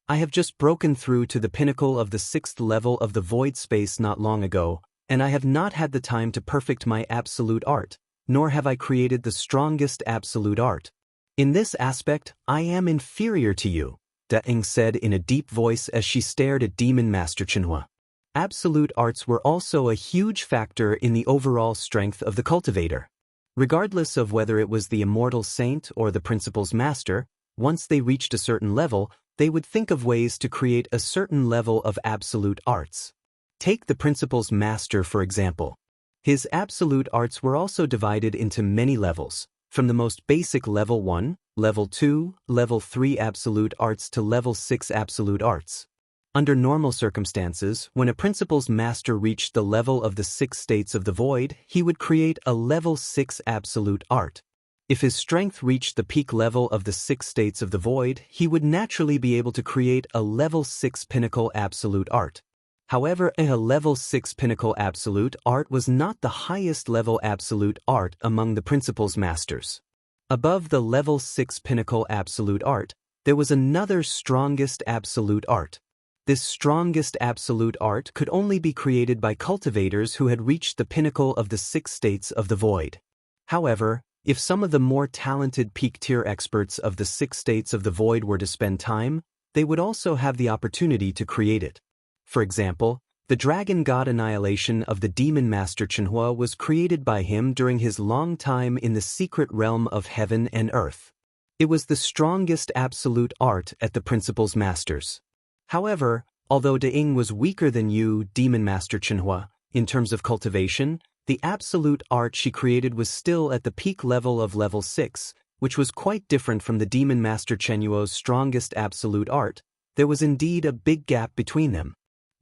I have just broken through to the pinnacle of the 6th level of the void space not long ago, and I have not had the time to perfect my absolute art, nor have I created the strongest absolute art. In this aspect, I am inferior to you, Daing said in a deep voice as she stared at Demon Master Chenhua. Absolute arts were also a huge factor in the overall strength of the cultivator. Regardless of whether it was the immortal saint or the principal's master, once they reached a certain level, they would think of ways to create a certain level of absolute arts. Take the principal's master for example. His absolute arts were also divided into many levels, from the most basic level 1, level 2, level 3 absolute arts to level 6 absolute arts. Under normal circumstances, when a principal's master reached the level of the 6 states of the void, he would create a level 6 absolute art. If his strength reached the peak level of the 6 states of the void, he would naturally be able to create a level 6 pinnacle absolute art. However, a level 6 pinnacle absolute art was not the highest level absolute art among the principal's masters. Above the level 6 pinnacle absolute art, there was another strongest absolute art. This strongest absolute art could only be created by cultivators who had reached the pinnacle of the 6 states of the void. However, if some of the more talented peak-tier experts of the 6 states of the void were to spend time, they would also have the opportunity to create it. For example, the dragon god annihilation of the Demon Master Chenhua was created by him during his long time in the secret realm of heaven and earth. It was the strongest absolute art at the principal's masters. However, although Daing was weaker than you, Demon Master Chenhua, in terms of cultivation, the absolute art she created was still at the peak level of level 6, which was quite different from the Demon Master Chenhua's strongest absolute art. There was indeed a big gap between them.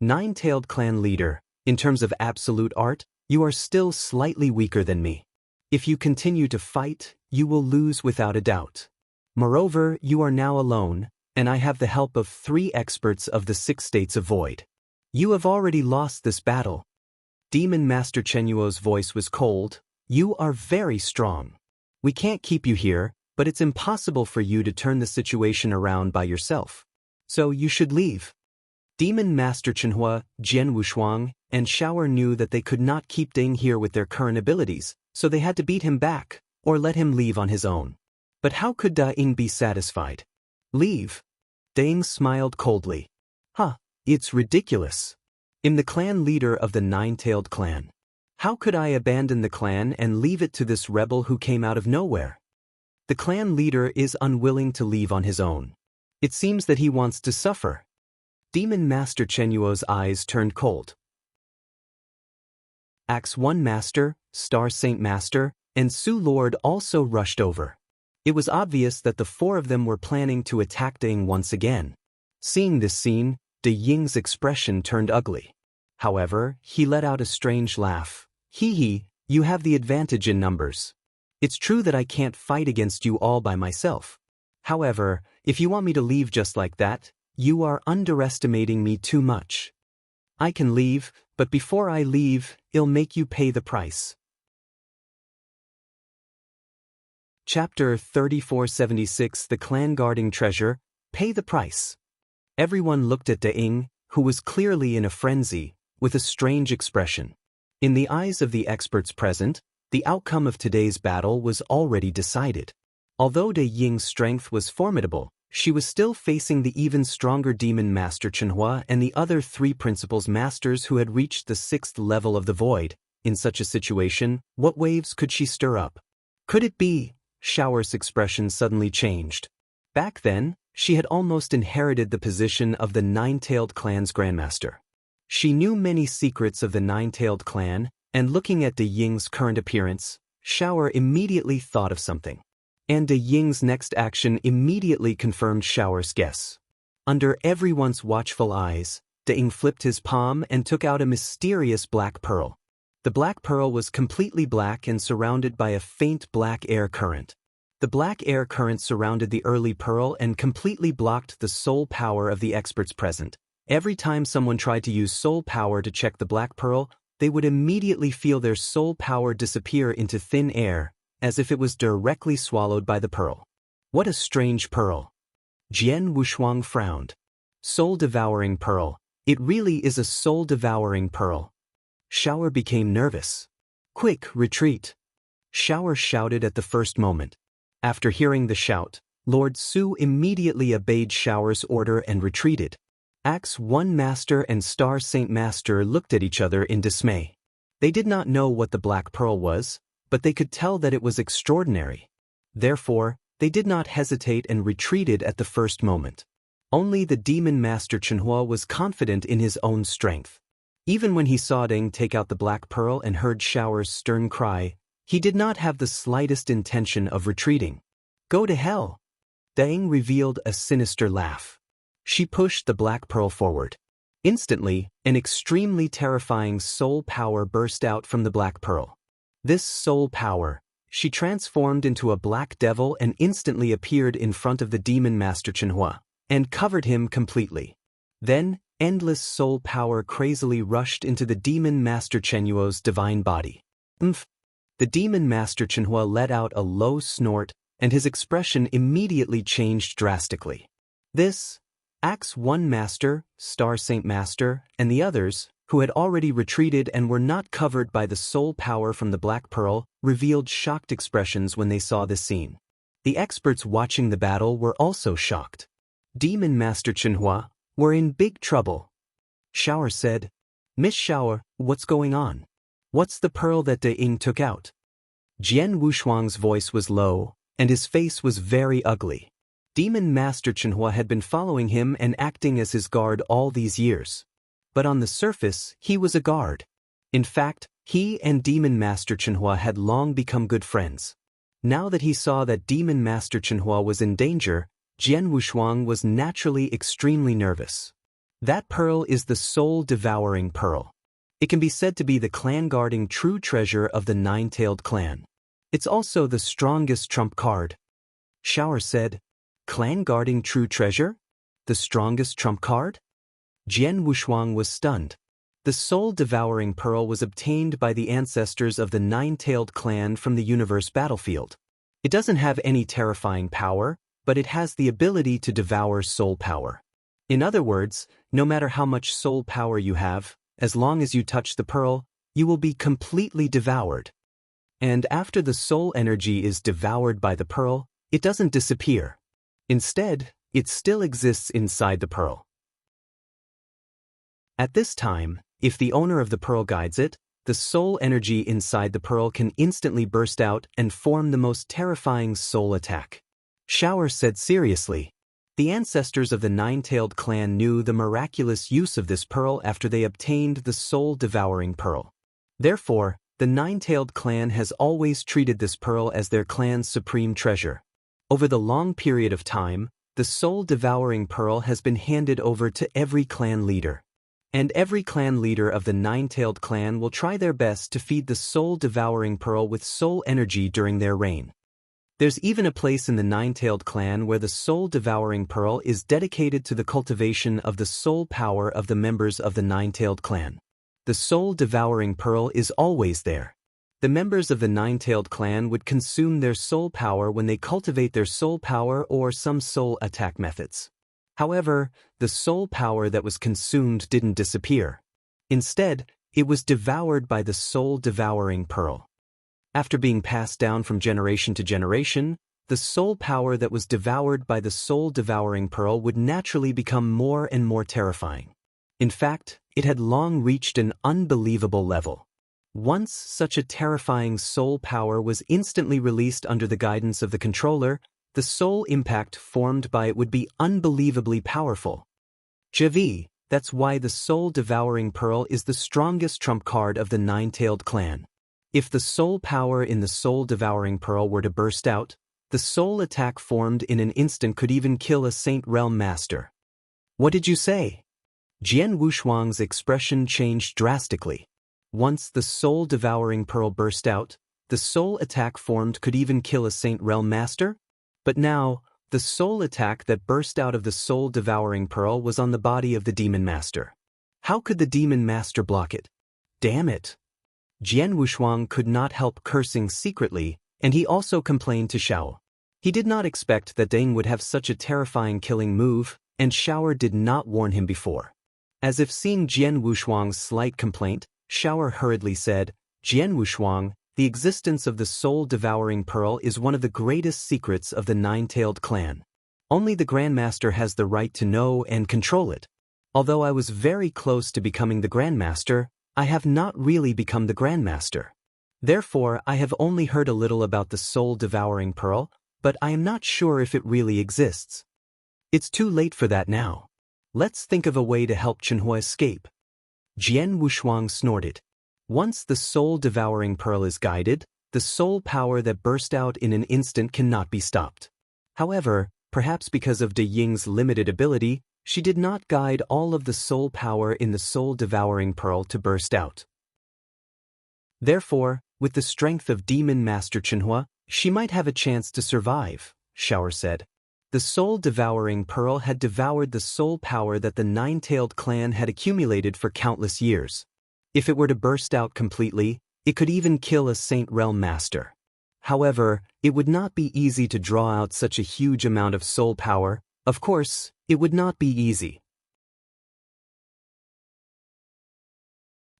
Nine-tailed clan leader, in terms of absolute art, you are still slightly weaker than me. If you continue to fight, you will lose without a doubt. Moreover, you are now alone, and I have the help of 3 experts of the 6 states of void. You have already lost this battle. Demon Master Chenhuo's voice was cold. You are very strong. We can't keep you here, but it's impossible for you to turn the situation around by yourself. So you should leave. Demon Master Chenhua, Jian Wushuang, and Shower knew that they could not keep Ding here with their current abilities, so they had to beat him back, or let him leave on his own. But how could Daing be satisfied? Leave? Daing smiled coldly. It's ridiculous. I'm the clan leader of the Nine-Tailed clan. How could I abandon the clan and leave it to this rebel who came out of nowhere? The clan leader is unwilling to leave on his own. It seems that he wants to suffer. Demon Master Chenhuo's eyes turned cold. Axe 1 Master, Star Saint Master, and Su Lord also rushed over. It was obvious that the 4 of them were planning to attack Ding once again. Seeing this scene, De Ying's expression turned ugly. However, he let out a strange laugh. Hee, you have the advantage in numbers. It's true that I can't fight against you all by myself. However, if you want me to leave just like that, you are underestimating me too much. I can leave, but before I leave, I'll make you pay the price. Chapter 3476 The Clan Guarding Treasure, Pay the Price. Everyone looked at Daing, who was clearly in a frenzy, with a strange expression. In the eyes of the experts present, The outcome of today's battle was already decided. Although De Ying's strength was formidable, she was still facing the even stronger Demon Master Chenhua and the other 3 Principles Masters who had reached the 6th level of the void. In such a situation, what waves could she stir up? Could it be? Shower's expression suddenly changed. Back then, she had almost inherited the position of the Nine-Tailed Clan's Grandmaster. She knew many secrets of the Nine-Tailed Clan, and looking at De Ying's current appearance, Shower immediately thought of something. And De Ying's next action immediately confirmed Shower's guess. Under everyone's watchful eyes, De Ying flipped his palm and took out a mysterious black pearl. The black pearl was completely black and surrounded by a faint black air current. The black air current surrounded the early pearl and completely blocked the soul power of the experts present. Every time someone tried to use soul power to check the black pearl, they would immediately feel their soul power disappear into thin air, as if it was directly swallowed by the pearl. What a strange pearl. Jian Wushuang frowned. Soul-devouring pearl. It really is a soul-devouring pearl. Shower became nervous. Quick, retreat. Shower shouted at the first moment. After hearing the shout, Lord Su immediately obeyed Shower's order and retreated. Axe 1 Master and Star Saint Master looked at each other in dismay. They did not know what the black pearl was, but they could tell that it was extraordinary. Therefore, they did not hesitate and retreated at the first moment. Only the Demon Master Chenhua was confident in his own strength. Even when he saw Deng take out the black pearl and heard Shower's stern cry, he did not have the slightest intention of retreating. Go to hell! Deng revealed a sinister laugh. She pushed the black pearl forward. Instantly, an extremely terrifying soul power burst out from the black pearl. This soul power, she transformed into a black devil and instantly appeared in front of the Demon Master Chenhua, and covered him completely. Then, endless soul power crazily rushed into the Demon Master Chenhuo's divine body. Umph! The Demon Master Chenhua let out a low snort, and his expression immediately changed drastically. This, Axe 1 Master, Star Saint Master, and the others, who had already retreated and were not covered by the soul power from the Black Pearl, revealed shocked expressions when they saw this scene. The experts watching the battle were also shocked. Demon Master Chenhua, we're in big trouble. Shower said, Miss Shower, what's going on? What's the pearl that De Ying took out? Jian Wushuang's voice was low, and his face was very ugly. Demon Master Chenhua had been following him and acting as his guard all these years. But on the surface, he was a guard. In fact, he and Demon Master Chenhua had long become good friends. Now that he saw that Demon Master Chenhua was in danger, Jian Wushuang was naturally extremely nervous. That pearl is the soul-devouring pearl. It can be said to be the clan-guarding true treasure of the Nine-Tailed Clan. It's also the strongest trump card. Shower said, Clan-guarding true treasure? The strongest trump card? Jian Wushuang was stunned. The soul-devouring pearl was obtained by the ancestors of the Nine-Tailed Clan from the universe battlefield. It doesn't have any terrifying power, but it has the ability to devour soul power. In other words, no matter how much soul power you have, as long as you touch the pearl, you will be completely devoured. And after the soul energy is devoured by the pearl, it doesn't disappear. Instead, it still exists inside the pearl. At this time, if the owner of the pearl guides it, the soul energy inside the pearl can instantly burst out and form the most terrifying soul attack. Shower said seriously. The ancestors of the Nine-Tailed Clan knew the miraculous use of this pearl after they obtained the soul-devouring pearl. Therefore, the Nine-Tailed Clan has always treated this pearl as their clan's supreme treasure. Over the long period of time, the soul-devouring pearl has been handed over to every clan leader. And every clan leader of the Nine-Tailed Clan will try their best to feed the soul-devouring pearl with soul energy during their reign. There's even a place in the Nine-Tailed Clan where the soul-devouring pearl is dedicated to the cultivation of the soul power of the members of the Nine-Tailed Clan. The soul-devouring pearl is always there. The members of the Nine-Tailed Clan would consume their soul power when they cultivate their soul power or some soul attack methods. However, the soul power that was consumed didn't disappear. Instead, it was devoured by the soul-devouring pearl. After being passed down from generation to generation, the soul power that was devoured by the soul-devouring pearl would naturally become more and more terrifying. In fact, it had long reached an unbelievable level. Once such a terrifying soul power was instantly released under the guidance of the controller, the soul impact formed by it would be unbelievably powerful. Javi, that's why the soul-devouring pearl is the strongest trump card of the nine-tailed clan. If the soul power in the soul-devouring pearl were to burst out, the soul attack formed in an instant could even kill a Saint Realm Master. What did you say? Jian Wushuang's expression changed drastically. Once the soul-devouring pearl burst out, the soul attack formed could even kill a Saint Realm Master? But now, the soul attack that burst out of the soul-devouring pearl was on the body of the Demon Master. How could the Demon Master block it? Damn it! Jian Wushuang could not help cursing secretly, and he also complained to Shao. He did not expect that Deng would have such a terrifying killing move, and Shao did not warn him before. As if seeing Jian Wushuang's slight complaint, Shao hurriedly said, Jian Wushuang, the existence of the soul-devouring pearl is one of the greatest secrets of the nine-tailed clan. Only the Grandmaster has the right to know and control it. Although I was very close to becoming the Grandmaster, I have not really become the Grandmaster. Therefore, I have only heard a little about the soul-devouring pearl, but I am not sure if it really exists. It's too late for that now. Let's think of a way to help Chenhua escape. Jian Wushuang snorted. Once the soul-devouring pearl is guided, the soul power that burst out in an instant cannot be stopped. However, perhaps because of De Ying's limited ability, she did not guide all of the soul power in the soul-devouring pearl to burst out. Therefore, with the strength of Demon Master Chenhua, she might have a chance to survive, Shao said. The soul-devouring pearl had devoured the soul power that the nine-tailed clan had accumulated for countless years. If it were to burst out completely, it could even kill a Saint Realm Master. However, it would not be easy to draw out such a huge amount of soul power. Of course, it would not be easy.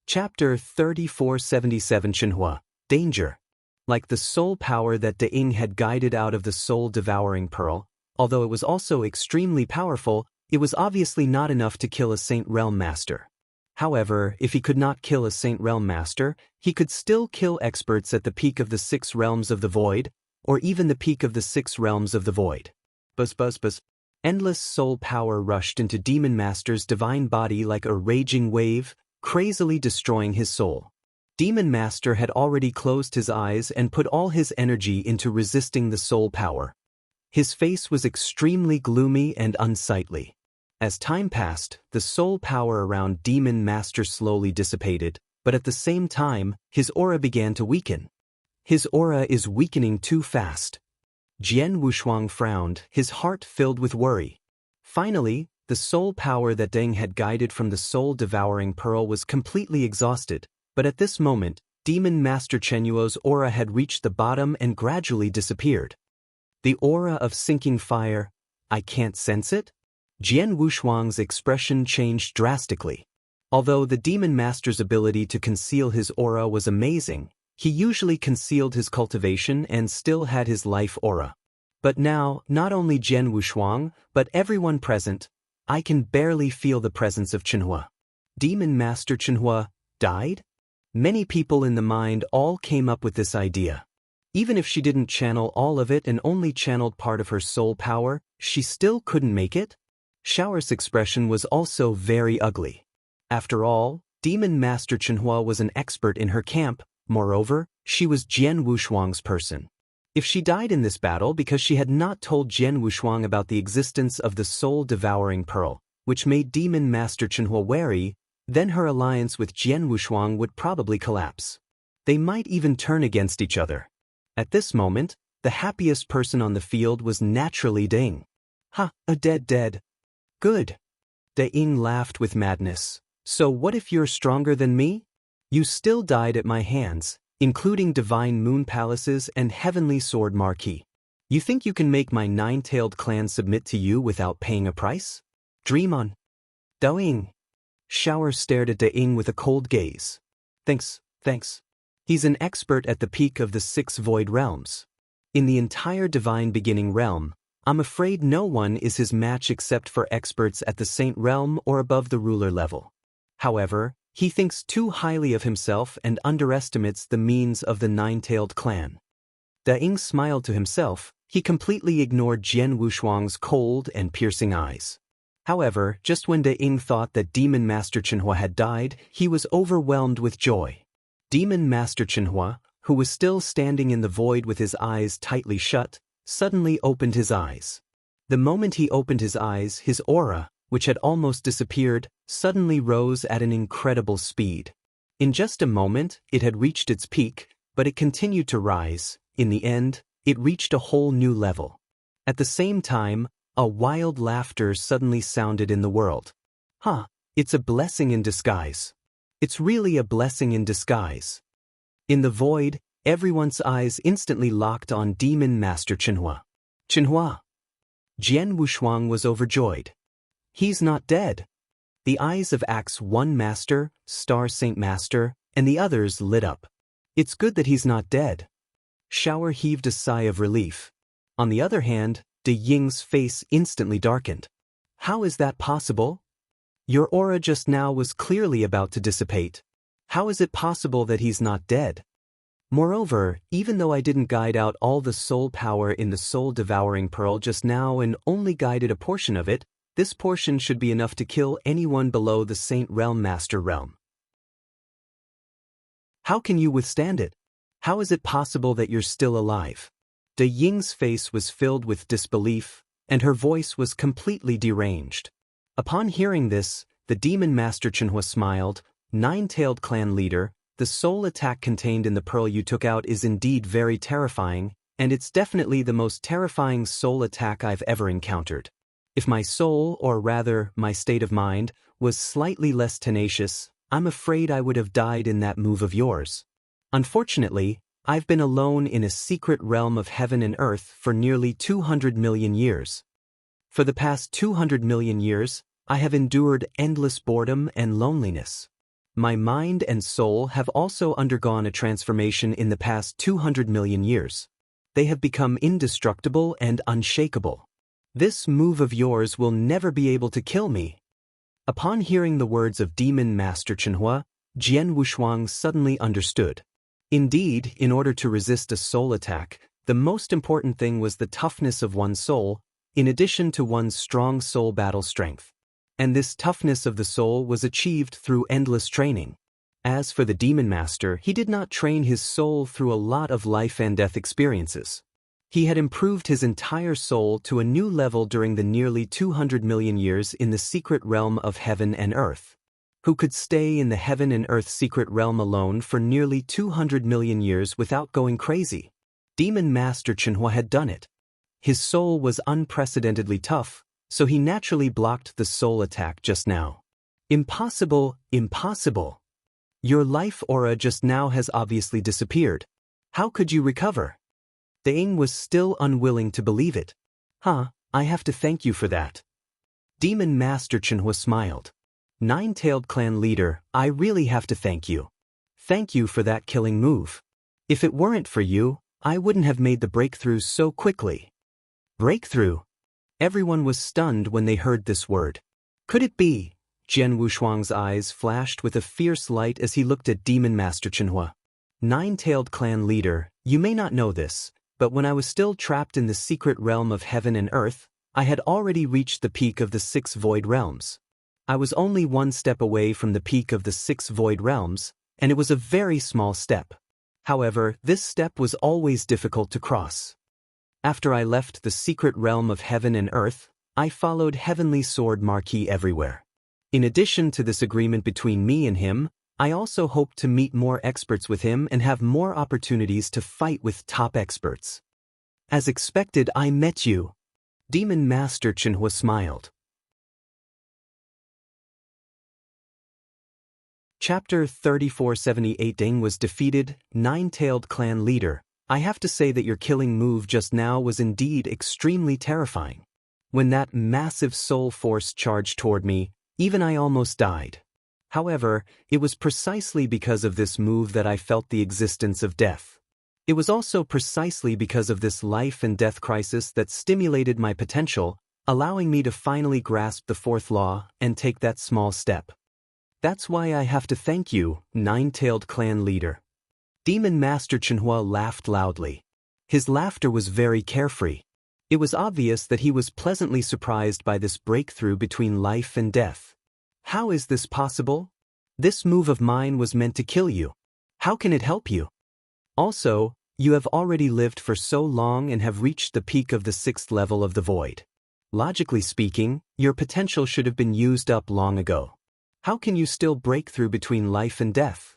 Chapter 3477 Chenhua, Danger. Like the soul power that De Ying had guided out of the soul-devouring pearl, although it was also extremely powerful, it was obviously not enough to kill a Saint Realm Master. However, if he could not kill a Saint Realm Master, he could still kill experts at the peak of the 6 realms of the void, or even the peak of the 6 realms of the void. Buzz buzz buzz. Endless soul power rushed into Demon Master's divine body like a raging wave, crazily destroying his soul. Demon Master had already closed his eyes and put all his energy into resisting the soul power. His face was extremely gloomy and unsightly. As time passed, the soul power around Demon Master slowly dissipated, but at the same time, his aura began to weaken. His aura is weakening too fast. Jian Wushuang frowned, his heart filled with worry. Finally, the soul power that Deng had guided from the soul-devouring pearl was completely exhausted, but at this moment, Demon Master Chenhua's aura had reached the bottom and gradually disappeared. The aura of sinking fire, I can't sense it? Jian Wushuang's expression changed drastically. Although the Demon Master's ability to conceal his aura was amazing, he usually concealed his cultivation and still had his life aura. But now, not only Jian Wushuang, but everyone present, I can barely feel the presence of Chenhua. Demon Master Chenhua died? Many people in the mind all came up with this idea. Even if she didn't channel all of it and only channeled part of her soul power, she still couldn't make it? Shao's expression was also very ugly. After all, Demon Master Chenhua was an expert in her camp. Moreover, she was Jian Wushuang's person. If she died in this battle because she had not told Jian Wushuang about the existence of the soul-devouring pearl, which made Demon Master Chenhua wary, then her alliance with Jian Wushuang would probably collapse. They might even turn against each other. At this moment, the happiest person on the field was naturally Deng. Ha, a dead. Good. De Ying laughed with madness. So what if you're stronger than me? You still died at my hands, including Divine Moon Palaces and Heavenly Sword Marquee. You think you can make my nine-tailed clan submit to you without paying a price? Dream on. Dao Ying. Shao stared at De Ying with a cold gaze. Thanks. He's an expert at the peak of the 6 void realms. In the entire divine beginning realm, I'm afraid no one is his match except for experts at the saint realm or above the ruler level. However, he thinks too highly of himself and underestimates the means of the nine-tailed clan. Da Ying smiled to himself. He completely ignored Jian Wushuang's cold and piercing eyes. However, just when Da Ying thought that Demon Master Chenhua had died, he was overwhelmed with joy. Demon Master Chenhua, who was still standing in the void with his eyes tightly shut, suddenly opened his eyes. The moment he opened his eyes, his aura, which had almost disappeared, suddenly rose at an incredible speed. In just a moment, it had reached its peak, but it continued to rise. In the end, it reached a whole new level. At the same time, a wild laughter suddenly sounded in the world. It's a blessing in disguise. It's really a blessing in disguise. In the void, everyone's eyes instantly locked on Demon Master Chenhua. Chenhua! Jian Wushuang was overjoyed. He's not dead. The eyes of Axe 1 Master, Star Saint Master, and the others lit up. It's good that he's not dead. Shower heaved a sigh of relief. On the other hand, Da Ying's face instantly darkened. How is that possible? Your aura just now was clearly about to dissipate. How is it possible that he's not dead? Moreover, even though I didn't guide out all the soul power in the soul-devouring pearl just now and only guided a portion of it, this portion should be enough to kill anyone below the Saint Realm Master Realm. How can you withstand it? How is it possible that you're still alive? Da Ying's face was filled with disbelief, and her voice was completely deranged. Upon hearing this, the Demon Master Chenhua smiled. Nine-tailed clan leader, the soul attack contained in the pearl you took out is indeed very terrifying, and it's definitely the most terrifying soul attack I've ever encountered. If my soul, or rather, my state of mind, was slightly less tenacious, I'm afraid I would have died in that move of yours. Unfortunately, I've been alone in a secret realm of heaven and earth for nearly 200 million years. For the past 200 million years, I have endured endless boredom and loneliness. My mind and soul have also undergone a transformation in the past 200 million years. They have become indestructible and unshakable. This move of yours will never be able to kill me. Upon hearing the words of Demon Master Chenhua, Jian Wushuang suddenly understood. Indeed, in order to resist a soul attack, the most important thing was the toughness of one's soul, in addition to one's strong soul battle strength. And this toughness of the soul was achieved through endless training. As for the Demon Master, he did not train his soul through a lot of life and death experiences. He had improved his entire soul to a new level during the nearly 200 million years in the secret realm of heaven and earth. Who could stay in the heaven and earth secret realm alone for nearly 200 million years without going crazy? Demon Master Chenhua had done it. His soul was unprecedentedly tough, so he naturally blocked the soul attack just now. Impossible, impossible. Your life aura just now has obviously disappeared. How could you recover? Da Ying was still unwilling to believe it. I have to thank you for that. Demon Master Chenhua smiled. Nine-tailed clan leader, I really have to thank you. Thank you for that killing move. If it weren't for you, I wouldn't have made the breakthrough so quickly. Breakthrough? Everyone was stunned when they heard this word. Could it be? Jian Wushuang's eyes flashed with a fierce light as he looked at Demon Master Chenhua. Nine-tailed clan leader, you may not know this, but when I was still trapped in the secret realm of heaven and earth, I had already reached the peak of the 6 void realms. I was only one step away from the peak of the 6 void realms, and it was a very small step. However, this step was always difficult to cross. After I left the secret realm of heaven and earth, I followed Heavenly Sword Marquis everywhere. In addition to this agreement between me and him, I also hoped to meet more experts with him and have more opportunities to fight with top experts. As expected, I met you. Demon Master Chenhua smiled. Chapter 3478 Deng was defeated, Nine-tailed clan leader. I have to say that your killing move just now was indeed extremely terrifying. When that massive soul force charged toward me, even I almost died. However, it was precisely because of this move that I felt the existence of death. It was also precisely because of this life and death crisis that stimulated my potential, allowing me to finally grasp the fourth law and take that small step. That's why I have to thank you, nine-tailed clan leader. Demon Master Chenhua laughed loudly. His laughter was very carefree. It was obvious that he was pleasantly surprised by this breakthrough between life and death. How is this possible? This move of mine was meant to kill you. How can it help you? Also, you have already lived for so long and have reached the peak of the 6th level of the void. Logically speaking, your potential should have been used up long ago. How can you still break through between life and death?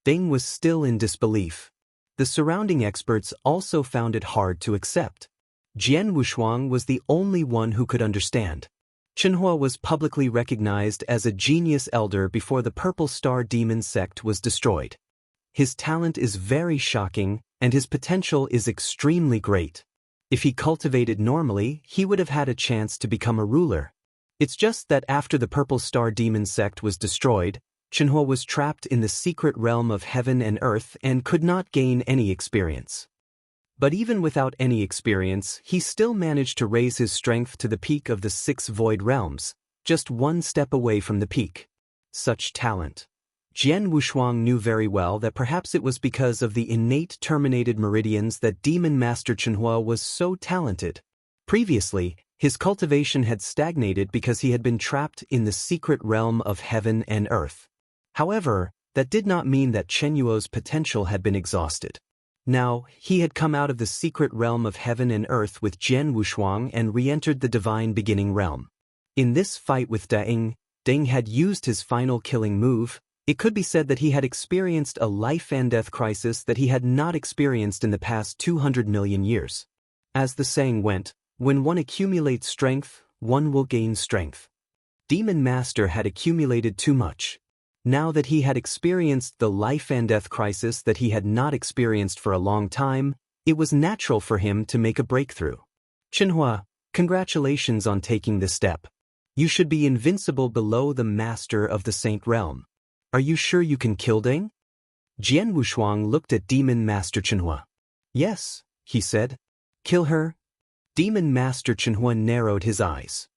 Ding was still in disbelief. The surrounding experts also found it hard to accept. Jian Wushuang was the only one who could understand. Chenhua was publicly recognized as a genius elder before the Purple Star Demon sect was destroyed. His talent is very shocking, and his potential is extremely great. If he cultivated normally, he would have had a chance to become a ruler. It's just that after the Purple Star Demon sect was destroyed, Chenhua was trapped in the secret realm of heaven and earth and could not gain any experience. But even without any experience, he still managed to raise his strength to the peak of the 6 void realms, just one step away from the peak. Such talent. Jian Wushuang knew very well that perhaps it was because of the innate terminated meridians that Demon Master Chenhua was so talented. Previously, his cultivation had stagnated because he had been trapped in the secret realm of heaven and earth. However, that did not mean that Chenhuo's potential had been exhausted. Now, he had come out of the secret realm of heaven and earth with Jian Wushuang and re-entered the divine beginning realm. In this fight with Ding had used his final killing move. It could be said that he had experienced a life and death crisis that he had not experienced in the past 200 million years. As the saying went, when one accumulates strength, one will gain strength. Demon Master had accumulated too much. Now that he had experienced the life and death crisis that he had not experienced for a long time, it was natural for him to make a breakthrough. Chenhua, congratulations on taking this step. You should be invincible below the Master of the Saint Realm. Are you sure you can kill Ding? Jian Wushuang looked at Demon Master Chenhua. Yes, he said. Kill her? Demon Master Chenhua narrowed his eyes.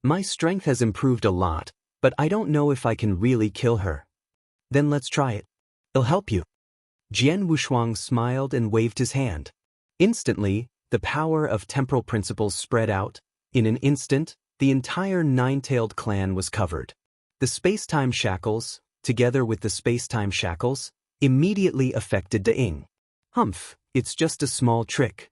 My strength has improved a lot, but I don't know if I can really kill her. Then let's try it. It'll help you. Jian Wushuang smiled and waved his hand. Instantly, the power of temporal principles spread out. In an instant, the entire nine-tailed clan was covered. The space-time shackles, together with the space-time shackles, immediately affected Ding. Humph, it's just a small trick.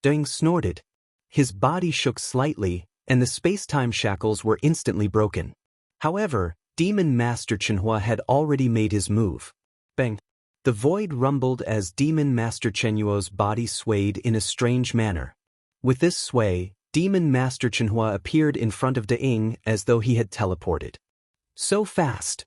Ding snorted. His body shook slightly, and the space-time shackles were instantly broken. However, Demon Master Chenhua had already made his move. Bang! The void rumbled as Demon Master Chenhuo's body swayed in a strange manner. With this sway, Demon Master Chenhua appeared in front of Ding as though he had teleported. So fast!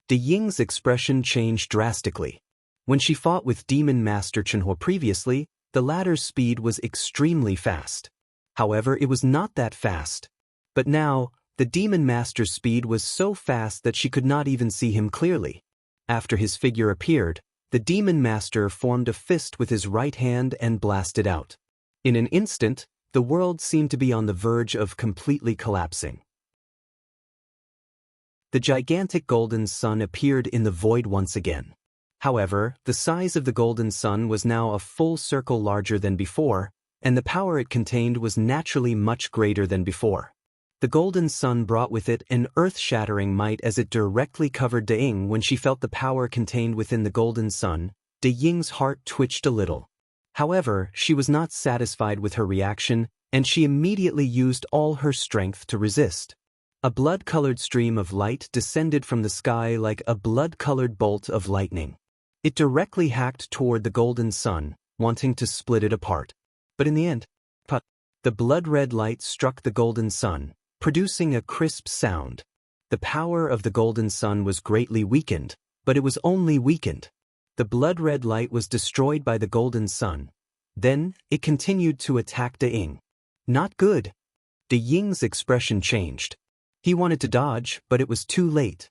Ding's expression changed drastically. When she fought with Demon Master Chenhua previously, the latter's speed was extremely fast. However, it was not that fast. But now, the Demon Master's speed was so fast that she could not even see him clearly. After his figure appeared, the Demon Master formed a fist with his right hand and blasted out. In an instant, the world seemed to be on the verge of completely collapsing. The gigantic golden sun appeared in the void once again. However, the size of the golden sun was now a full circle larger than before, and the power it contained was naturally much greater than before. The golden sun brought with it an earth-shattering might as it directly covered Ding. When she felt the power contained within the golden sun, Ding's heart twitched a little. However, she was not satisfied with her reaction, and she immediately used all her strength to resist. A blood-colored stream of light descended from the sky like a blood-colored bolt of lightning. It directly hacked toward the golden sun, wanting to split it apart. But in the end, the blood-red light struck the golden sun, producing a crisp sound. The power of the golden sun was greatly weakened, but it was only weakened. The blood-red light was destroyed by the golden sun. Then, it continued to attack Ding. Not good. Ding's expression changed. He wanted to dodge, but it was too late.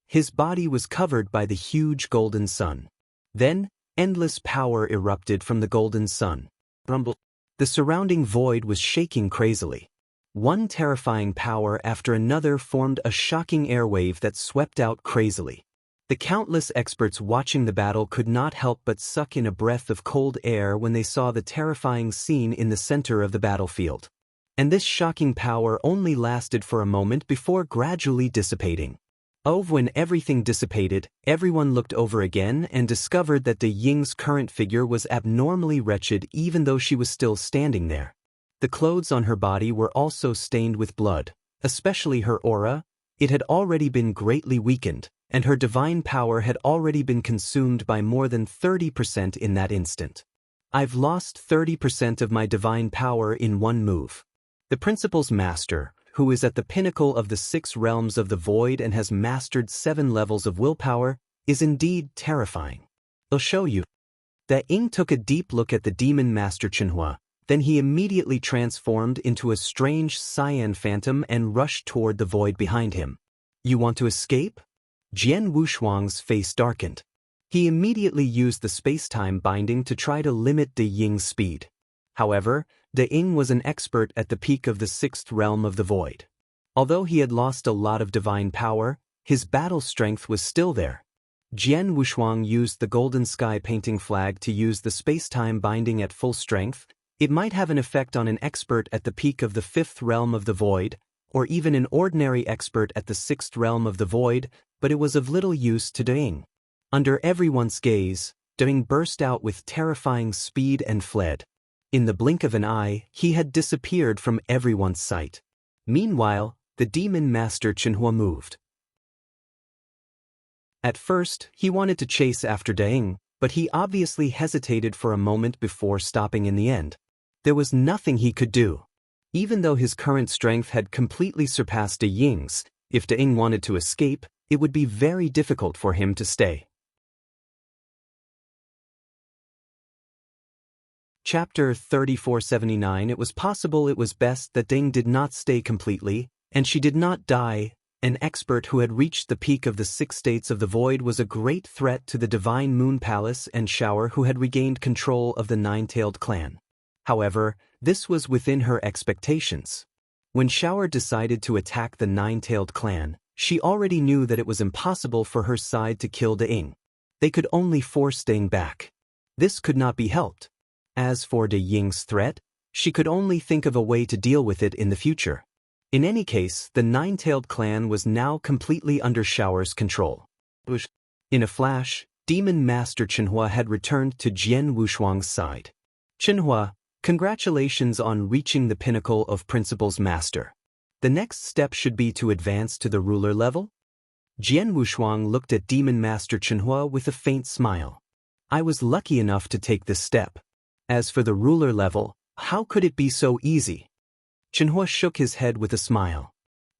His body was covered by the huge golden sun. Then, endless power erupted from the golden sun. Rumble. The surrounding void was shaking crazily. One terrifying power after another formed a shocking airwave that swept out crazily. The countless experts watching the battle could not help but suck in a breath of cold air when they saw the terrifying scene in the center of the battlefield. And this shocking power only lasted for a moment before gradually dissipating. When everything dissipated, everyone looked over again and discovered that the Ying's current figure was abnormally wretched even though she was still standing there. The clothes on her body were also stained with blood, especially her aura. It had already been greatly weakened, and her divine power had already been consumed by more than 30% in that instant. I've lost 30% of my divine power in one move. The Principal's Master, who is at the pinnacle of the 6 realms of the void and has mastered 7 levels of willpower, is indeed terrifying. I'll show you. Da Ying took a deep look at the demon master Chenhua, then he immediately transformed into a strange cyan phantom and rushed toward the void behind him. You want to escape? Jian Wushuang's face darkened. He immediately used the space-time binding to try to limit Da Ying's speed. However, Da Ying was an expert at the peak of the 6th realm of the void. Although he had lost a lot of divine power, his battle strength was still there. Jian Wushuang used the golden sky painting flag to use the space-time binding at full strength. It might have an effect on an expert at the peak of the 5th realm of the void, or even an ordinary expert at the 6th realm of the void, but it was of little use to Da Ying. Under everyone's gaze, Da Ying burst out with terrifying speed and fled. In the blink of an eye, he had disappeared from everyone's sight. Meanwhile, the demon master Chenhua moved. At first, he wanted to chase after Da Ying, but he obviously hesitated for a moment before stopping in the end. There was nothing he could do. Even though his current strength had completely surpassed Da Ying's, if Da Ying wanted to escape, it would be very difficult for him to stay. Chapter 3479. It was possible it was best that Da Ying did not stay completely, and she did not die. An expert who had reached the peak of the 6 states of the void was a great threat to the Divine Moon Palace and Shower, who had regained control of the Nine-Tailed clan. However, this was within her expectations. When Shower decided to attack the Nine-Tailed clan, she already knew that it was impossible for her side to kill Da Ying. They could only force Da Ying back. This could not be helped. As for Da Ying's threat, she could only think of a way to deal with it in the future. In any case, the Nine-Tailed clan was now completely under Shower's control. In a flash, Demon Master Chenhua had returned to Jian Wushuang's side. Chenhua, congratulations on reaching the pinnacle of Principal's Master. The next step should be to advance to the ruler level? Jian Wushuang looked at Demon Master Chenhua with a faint smile. I was lucky enough to take this step. As for the ruler level, how could it be so easy? Chenhua shook his head with a smile.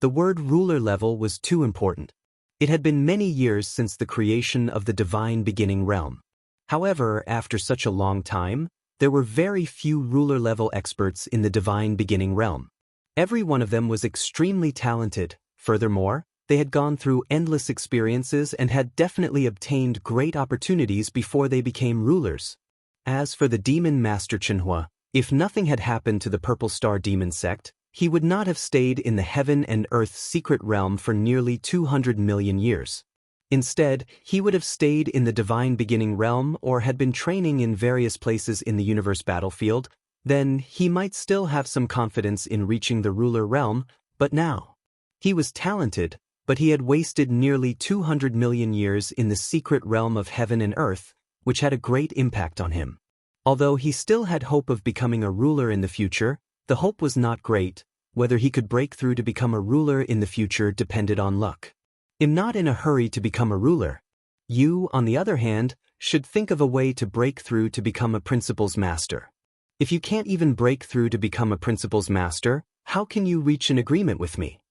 The word ruler level was too important. It had been many years since the creation of the divine beginning realm. However, after such a long time, there were very few ruler-level experts in the divine beginning realm. Every one of them was extremely talented. Furthermore, they had gone through endless experiences and had definitely obtained great opportunities before they became rulers. As for the Demon Master Chenhua, if nothing had happened to the Purple Star Demon Sect, he would not have stayed in the Heaven and Earth's secret realm for nearly 200 million years. Instead, he would have stayed in the Divine Beginning realm or had been training in various places in the universe battlefield. Then he might still have some confidence in reaching the ruler realm, but now. He was talented, but he had wasted nearly 200 million years in the secret realm of Heaven and Earth, which had a great impact on him. Although he still had hope of becoming a ruler in the future, the hope was not great. Whether he could break through to become a ruler in the future depended on luck. I'm not in a hurry to become a ruler. You, on the other hand, should think of a way to break through to become a Principal's Master. If you can't even break through to become a Principal's Master, how can you reach an agreement with me?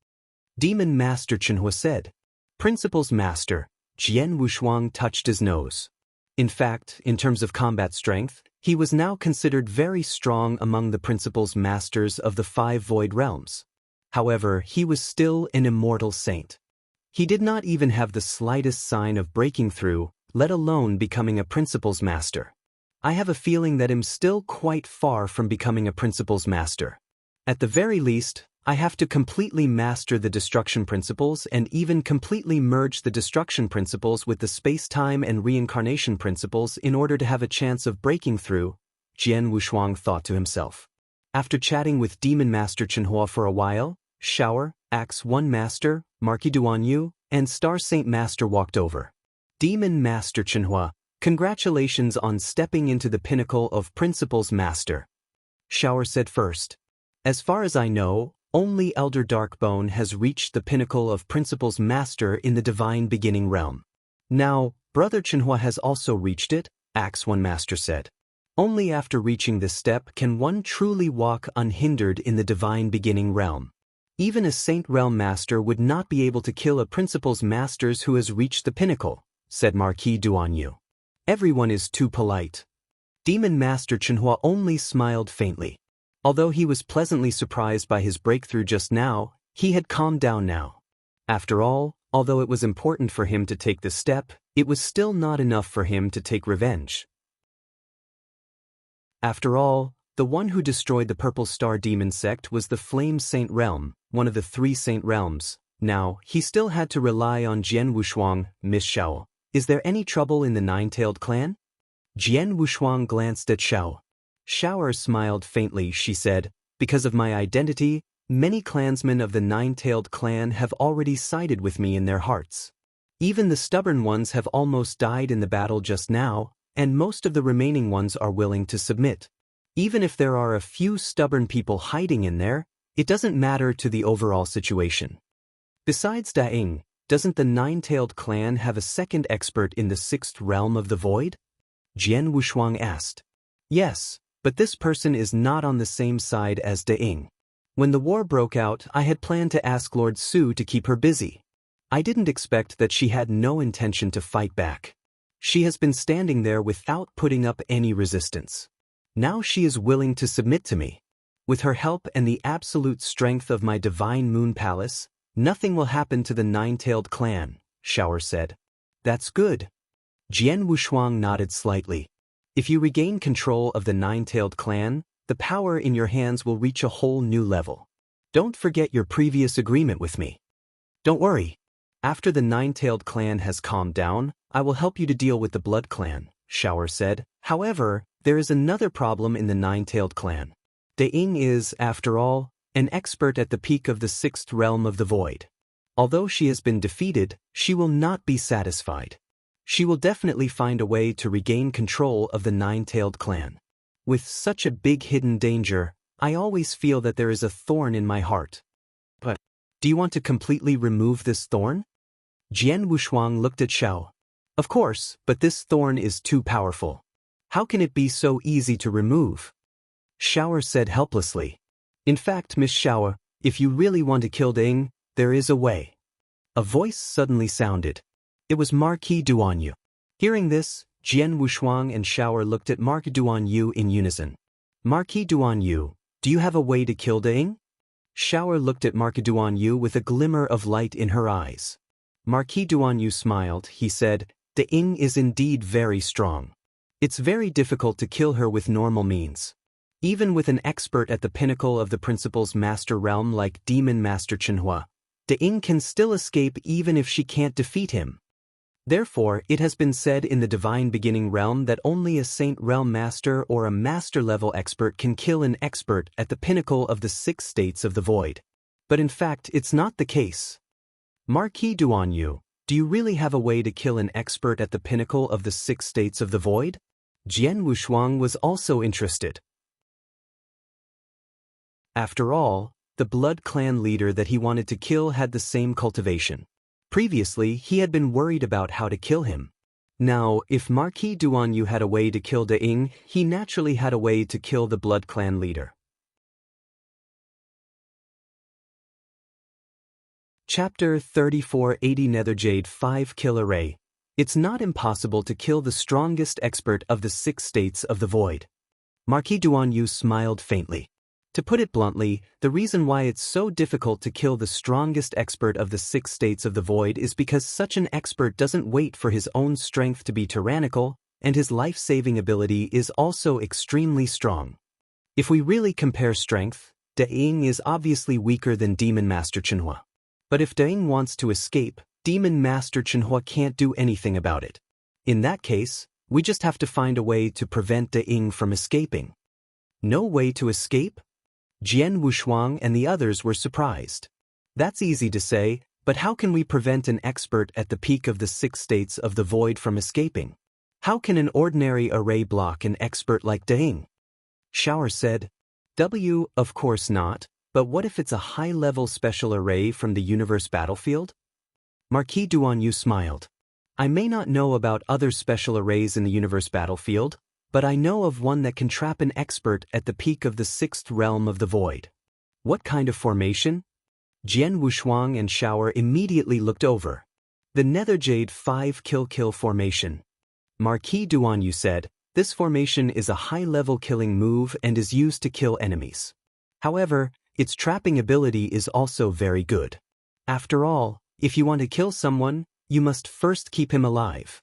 Demon Master Chenhua said. Principal's Master, Jian Wushuang touched his nose. In fact, in terms of combat strength, he was now considered very strong among the Principal's Masters of the 5 Void Realms. However, he was still an immortal saint. He did not even have the slightest sign of breaking through, let alone becoming a principal's master. I have a feeling that I'm still quite far from becoming a principal's master. At the very least, I have to completely master the destruction principles and even completely merge the destruction principles with the space-time and reincarnation principles in order to have a chance of breaking through, Jian Wushuang thought to himself. After chatting with Demon Master Chenhua for a while, Shower, Axe 1 Master, Marquis Duanyu, and Star Saint Master walked over. Demon Master Chenhua, congratulations on stepping into the pinnacle of Principal's Master. Shower said first. As far as I know, only Elder Darkbone has reached the pinnacle of Principal's Master in the Divine Beginning Realm. Now, Brother Chenhua has also reached it, Axe 1 Master said. Only after reaching this step can one truly walk unhindered in the Divine Beginning Realm. Even a Saint Realm Master would not be able to kill a Principal's Masters who has reached the pinnacle, said Marquis Duanyu. Everyone is too polite. Demon Master Chenhua only smiled faintly. Although he was pleasantly surprised by his breakthrough just now, he had calmed down now. After all, although it was important for him to take this step, it was still not enough for him to take revenge. After all, the one who destroyed the Purple Star Demon Sect was the Flame Saint Realm, one of the 3 Saint Realms. Now, he still had to rely on Jian Wushuang, Miss Xiao. Is there any trouble in the Nine-Tailed Clan? Jian Wushuang glanced at Xiao. Shower smiled faintly, she said, because of my identity, many clansmen of the Nine-Tailed Clan have already sided with me in their hearts. Even the stubborn ones have almost died in the battle just now, and most of the remaining ones are willing to submit. Even if there are a few stubborn people hiding in there, it doesn't matter to the overall situation. Besides Daing, doesn't the Nine-Tailed Clan have a second expert in the 6th realm of the void? Jian Wushuang asked. Yes, but this person is not on the same side as Daing. When the war broke out, I had planned to ask Lord Su to keep her busy. I didn't expect that she had no intention to fight back. She has been standing there without putting up any resistance. Now she is willing to submit to me. With her help and the absolute strength of my Divine Moon Palace, nothing will happen to the Nine-Tailed Clan, Shower said. That's good. Jian Wushuang nodded slightly. If you regain control of the Nine-Tailed Clan, the power in your hands will reach a whole new level. Don't forget your previous agreement with me. Don't worry. After the Nine-Tailed Clan has calmed down, I will help you to deal with the Blood Clan, Shower said. However, there is another problem in the Nine-Tailed Clan. Daing is, after all, an expert at the peak of the 6th realm of the void. Although she has been defeated, she will not be satisfied. She will definitely find a way to regain control of the Nine-Tailed Clan. With such a big hidden danger, I always feel that there is a thorn in my heart. But, do you want to completely remove this thorn? Jian Wushuang looked at Xiao. Of course, but this thorn is too powerful. How can it be so easy to remove? Shower said helplessly. In fact, Miss Shower, if you really want to kill Daing, there is a way. A voice suddenly sounded. It was Marquis Duanyu. Hearing this, Jian Wushuang and Shower looked at Marquis Duanyu in unison. Marquis Duanyu, do you have a way to kill Daing? Shower looked at Marquis Duanyu with a glimmer of light in her eyes. Marquis Duanyu smiled. He said, Daing is indeed very strong. It's very difficult to kill her with normal means. Even with an expert at the pinnacle of the Principal's Master Realm like Demon Master Chenhua, Daing can still escape even if she can't defeat him. Therefore, it has been said in the Divine Beginning Realm that only a Saint Realm Master or a Master-level expert can kill an expert at the pinnacle of the 6 states of the void. But in fact, it's not the case. Marquis Duanyu, do you really have a way to kill an expert at the pinnacle of the 6 states of the void? Jian Wushuang was also interested. After all, the Blood Clan leader that he wanted to kill had the same cultivation. Previously, he had been worried about how to kill him. Now, if Marquis Duanyu had a way to kill Daing, he naturally had a way to kill the Blood Clan leader. Chapter 3480 Netherjade 5 Kill Array. It's not impossible to kill the strongest expert of the 6 states of the void. Marquis Duanyu smiled faintly. To put it bluntly, the reason why it's so difficult to kill the strongest expert of the 6 states of the void is because such an expert doesn't wait for his own strength to be tyrannical, and his life-saving ability is also extremely strong. If we really compare strength, De Ying is obviously weaker than Demon Master Chenhua. But if De Ying wants to escape, Demon Master Chenhua can't do anything about it. In that case, we just have to find a way to prevent De Ying from escaping. No way to escape? Jian Wushuang and the others were surprised. That's easy to say, but how can we prevent an expert at the peak of the 6 states of the void from escaping? How can an ordinary array block an expert like De Ying? Shower said, of course not, but what if it's a high-level special array from the universe battlefield? Marquis Duanyu smiled. I may not know about other special arrays in the universe battlefield, but I know of one that can trap an expert at the peak of the 6th realm of the void. What kind of formation? Jian Wushuang and Shower immediately looked over. The Netherjade 5 Kill formation. Marquis Duanyu said, this formation is a high-level killing move and is used to kill enemies. However, its trapping ability is also very good. After all, if you want to kill someone, you must first keep him alive.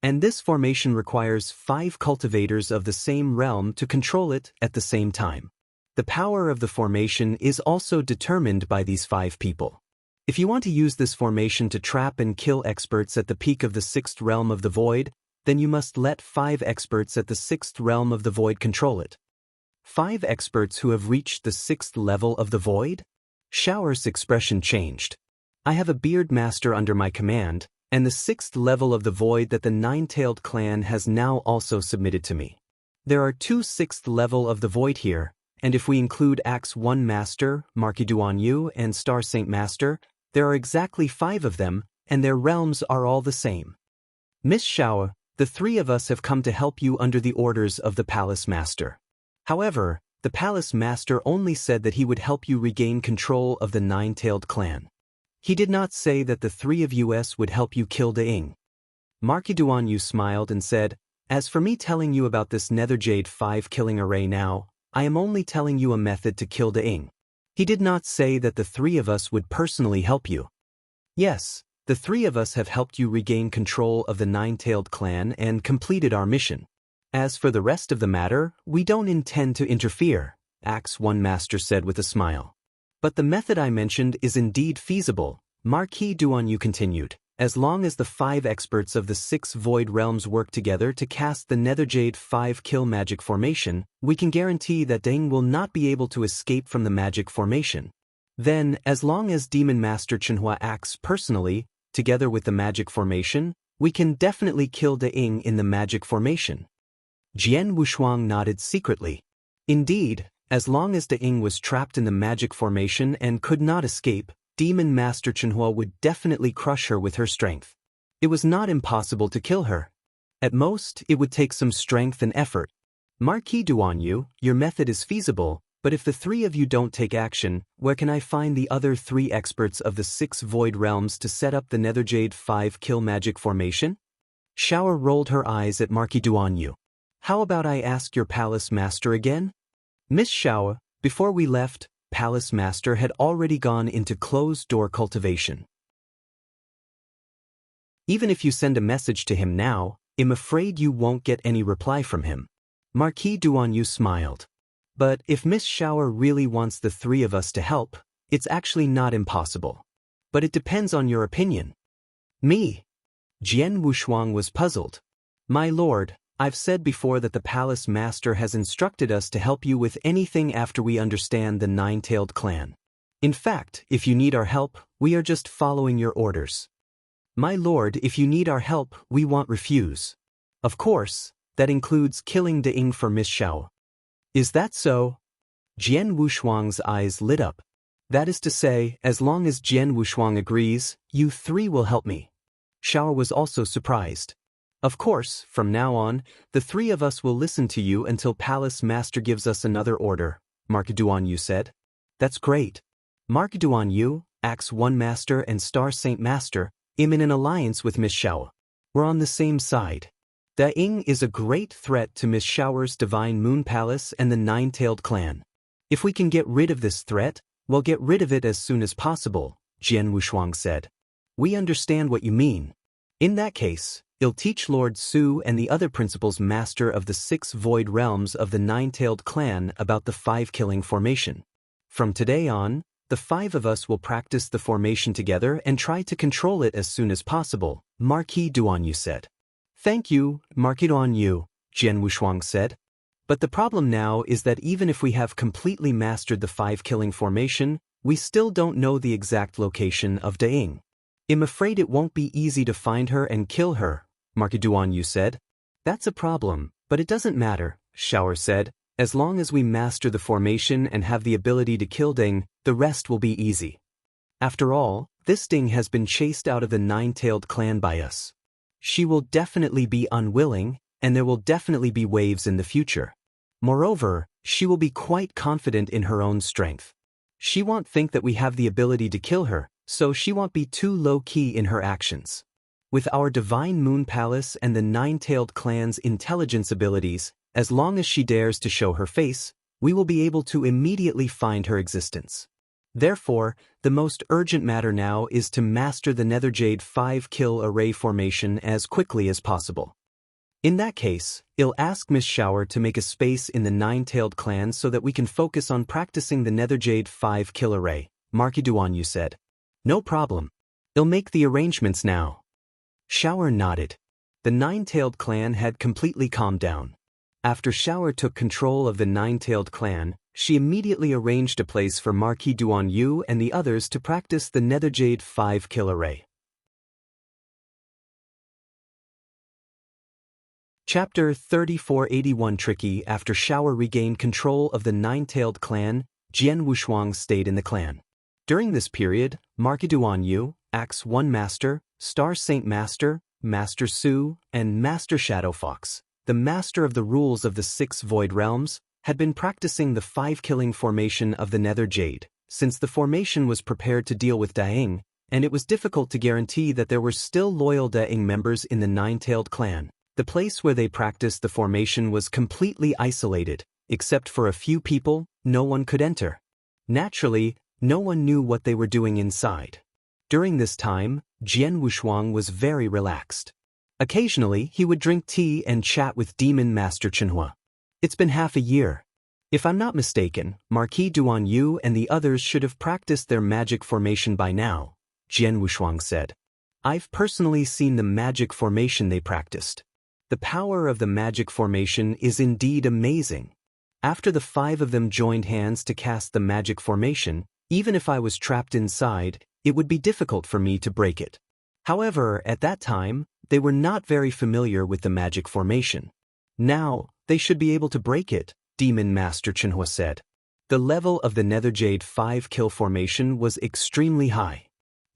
And this formation requires 5 cultivators of the same realm to control it at the same time. The power of the formation is also determined by these 5 people. If you want to use this formation to trap and kill experts at the peak of the 6th realm of the void, then you must let 5 experts at the 6th realm of the void control it. 5 experts who have reached the 6th level of the void? Shower's expression changed. I have a beard master under my command, and the 6th level of the void that the Nine-Tailed clan has now also submitted to me. There are 2 6th level of the void here, and if we include Axe 1 Master, Marquis Duanyu, and Star Saint Master, there are exactly 5 of them, and their realms are all the same. Miss Shower, the 3 of us have come to help you under the orders of the Palace Master. However, the Palace Master only said that he would help you regain control of the Nine-Tailed clan. He did not say that the 3 of us would help you kill De Ying. Marquis Duanyu smiled and said, as for me telling you about this Netherjade 5 killing array now, I am only telling you a method to kill De Ying. He did not say that the 3 of us would personally help you. Yes, the 3 of us have helped you regain control of the Nine-Tailed clan and completed our mission. As for the rest of the matter, we don't intend to interfere, Axe 1 Master said with a smile. But the method I mentioned is indeed feasible, Marquis Duanyu continued, as long as the 5 experts of the 6 void realms work together to cast the Netherjade 5 kill magic formation, we can guarantee that De Ying will not be able to escape from the magic formation. Then, as long as Demon Master Chenhua acts personally, together with the magic formation, we can definitely kill De Ying in the magic formation. Jian Wushuang nodded secretly. Indeed, as long as De Ying was trapped in the magic formation and could not escape, Demon Master Chenhua would definitely crush her with her strength. It was not impossible to kill her. At most, it would take some strength and effort. Marquis Duanyu, your method is feasible, but if the 3 of you don't take action, where can I find the other 3 experts of the 6 void realms to set up the Netherjade 5 kill magic formation? Shower rolled her eyes at Marquis Duanyu. How about I ask your Palace Master again? Miss Shower, before we left, Palace Master had already gone into closed-door cultivation. Even if you send a message to him now, I'm afraid you won't get any reply from him. Marquis Duanyu smiled. But if Miss Shower really wants the 3 of us to help, it's actually not impossible. But it depends on your opinion. Me? Jian Wushuang was puzzled. My lord, I've said before that the Palace Master has instructed us to help you with anything after we understand the Nine-Tailed clan. In fact, if you need our help, we are just following your orders. My lord, if you need our help, we won't refuse. Of course, that includes killing De Ying for Miss Xiao. Is that so? Jian Wushuang's eyes lit up. That is to say, as long as Jian Wushuang agrees, you 3 will help me. Xiao was also surprised. Of course, from now on, the 3 of us will listen to you until Palace Master gives us another order, Marquis Duanyu said. That's great. Marquis Duanyu, Axe 1 Master and Star Saint Master, am in an alliance with Miss Xiao. We're on the same side. De Ying is a great threat to Miss Xiao's Divine Moon Palace and the Nine-Tailed clan. If we can get rid of this threat, we'll get rid of it as soon as possible, Jian Wushuang said. We understand what you mean. In that case, I'll teach Lord Su and the other principals master of the 6 void realms of the 9-tailed clan about the 5-killing formation. From today on, the 5 of us will practice the formation together and try to control it as soon as possible, Marquis Duanyu said. Thank you, Marquis Duanyu, Jian Wushuang said. But the problem now is that even if we have completely mastered the 5-killing formation, we still don't know the exact location of Daing. I'm afraid it won't be easy to find her and kill her, Marquis Duanyu said. That's a problem, but it doesn't matter, Shower said. As long as we master the formation and have the ability to kill Ding, the rest will be easy. After all, this Ding has been chased out of the 9-tailed clan by us. She will definitely be unwilling, and there will definitely be waves in the future. Moreover, she will be quite confident in her own strength. She won't think that we have the ability to kill her, so she won't be too low-key in her actions. With our Divine Moon Palace and the 9-tailed clan's intelligence abilities, as long as she dares to show her face, we will be able to immediately find her existence. Therefore, the most urgent matter now is to master the Netherjade 5-kill array formation as quickly as possible. In that case, I'll ask Miss Shower to make a space in the 9-tailed clan so that we can focus on practicing the Netherjade 5-kill array, Marquis Duanyu said. No problem. I'll make the arrangements now. Shower nodded. The 9-tailed clan had completely calmed down. After Shower took control of the 9-tailed clan, she immediately arranged a place for Marquis Duanyu and the others to practice the Netherjade 5-kill array. Chapter 3481 Tricky. After Shower regained control of the 9-tailed clan, Jian Wushuang stayed in the clan. During this period, Marquis Duanyu, Axe 1 Master, Star Saint Master, Master Su, and Master Shadow Fox, the master of the rules of the 6 void realms, had been practicing the 5-killing formation of the Nether Jade, since the formation was prepared to deal with Daing, and it was difficult to guarantee that there were still loyal Daing members in the 9-tailed clan. The place where they practiced the formation was completely isolated, except for a few people, no one could enter. Naturally, no one knew what they were doing inside. During this time, Jian Wushuang was very relaxed. Occasionally, he would drink tea and chat with Demon Master Chenhua. It's been half a year. If I'm not mistaken, Marquis Duanyu and the others should have practiced their magic formation by now, Jian Wushuang said. I've personally seen the magic formation they practiced. The power of the magic formation is indeed amazing. After the 5 of them joined hands to cast the magic formation, even if I was trapped inside, it would be difficult for me to break it. However, at that time, they were not very familiar with the magic formation. Now, they should be able to break it, Demon Master Chenhua said. The level of the Netherjade 5-kill formation was extremely high.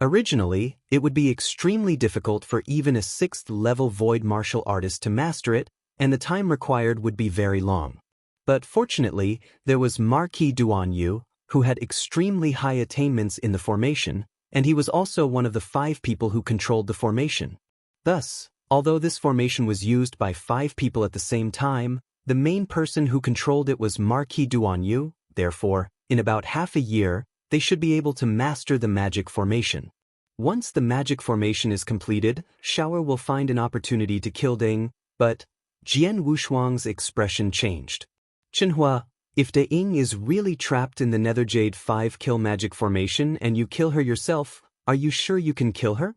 Originally, it would be extremely difficult for even a 6th-level void martial artist to master it, and the time required would be very long. But fortunately, there was Marquis Duanyu, who had extremely high attainments in the formation, and he was also one of the 5 people who controlled the formation. Thus, although this formation was used by 5 people at the same time, the main person who controlled it was Marquis Duanyu. Therefore, in about half a year, they should be able to master the magic formation. Once the magic formation is completed, Shower will find an opportunity to kill Ding, but Jian Wushuang's expression changed. Chenhua, if Daing is really trapped in the Netherjade 5-kill magic formation and you kill her yourself, are you sure you can kill her?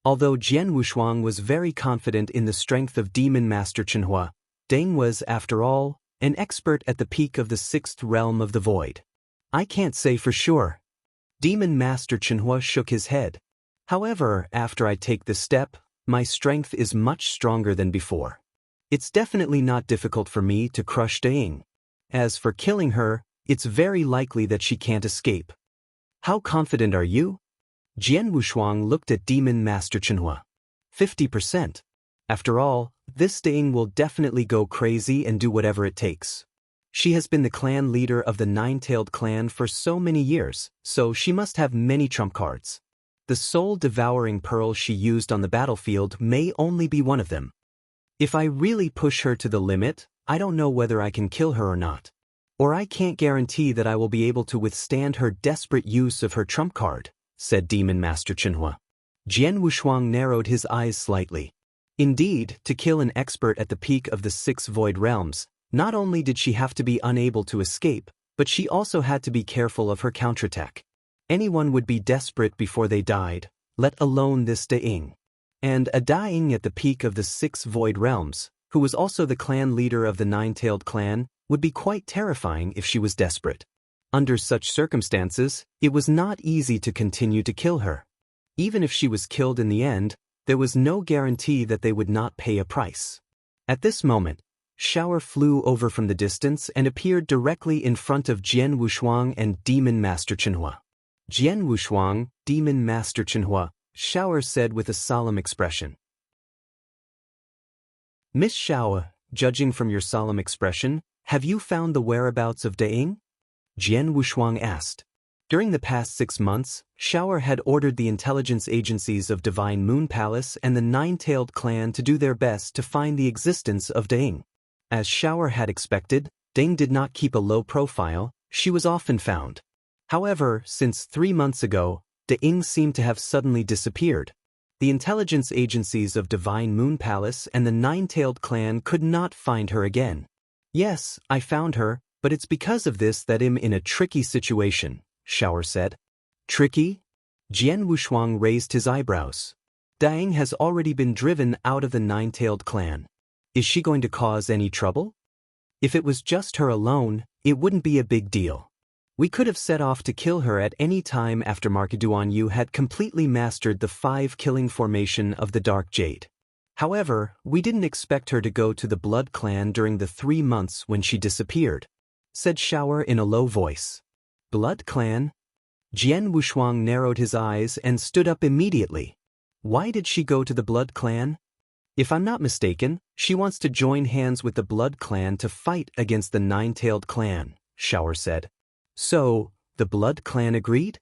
Although Jian Wushuang was very confident in the strength of Demon Master Chenhua, Daing was, after all, an expert at the peak of the 6th realm of the void. I can't say for sure. Demon Master Chenhua shook his head. However, after I take this step, my strength is much stronger than before. It's definitely not difficult for me to crush Daing. As for killing her, it's very likely that she can't escape. How confident are you? Jian Wushuang looked at Demon Master Chenhua. 50%. After all, this Daing will definitely go crazy and do whatever it takes. She has been the clan leader of the 9-tailed clan for so many years, so she must have many trump cards. The soul-devouring pearl she used on the battlefield may only be one of them. If I really push her to the limit, I don't know whether I can kill her or not. or I can't guarantee that I will be able to withstand her desperate use of her trump card, said Demon Master Chenhua. Jian Wushuang narrowed his eyes slightly. Indeed, to kill an expert at the peak of the 6 void realms, not only did she have to be unable to escape, but she also had to be careful of her counterattack. Anyone would be desperate before they died, let alone this Daing. And a Daing at the peak of the 6 void realms, who was also the clan leader of the Nine-Tailed clan, would be quite terrifying if she was desperate. Under such circumstances, it was not easy to continue to kill her. Even if she was killed in the end, there was no guarantee that they would not pay a price. At this moment, Shower flew over from the distance and appeared directly in front of Jian Wushuang and Demon Master Chenhua. Jian Wushuang, Demon Master Chenhua, Shower said with a solemn expression. Miss Shower, judging from your solemn expression, have you found the whereabouts of Daing? Jian Wushuang asked. During the past 6 months, Shower had ordered the intelligence agencies of Divine Moon Palace and the Nine-Tailed clan to do their best to find the existence of Daing. As Shower had expected, Daing did not keep a low profile, she was often found. However, since 3 months ago, Daing seemed to have suddenly disappeared. The intelligence agencies of Divine Moon Palace and the Nine-Tailed clan could not find her again. Yes, I found her, but it's because of this that I'm in a tricky situation, Shower said. Tricky? Jian Wushuang raised his eyebrows. Daing has already been driven out of the Nine-Tailed clan. Is she going to cause any trouble? If it was just her alone, it wouldn't be a big deal. We could have set off to kill her at any time after Markeduan Yu had completely mastered the 5-killing formation of the Dark Jade. However, we didn't expect her to go to the Blood Clan during the 3 months when she disappeared, said Shower in a low voice. Blood Clan? Jian Wushuang narrowed his eyes and stood up immediately. Why did she go to the Blood Clan? If I'm not mistaken, she wants to join hands with the Blood Clan to fight against the Nine-Tailed clan, Shower said. So, the Blood Clan agreed?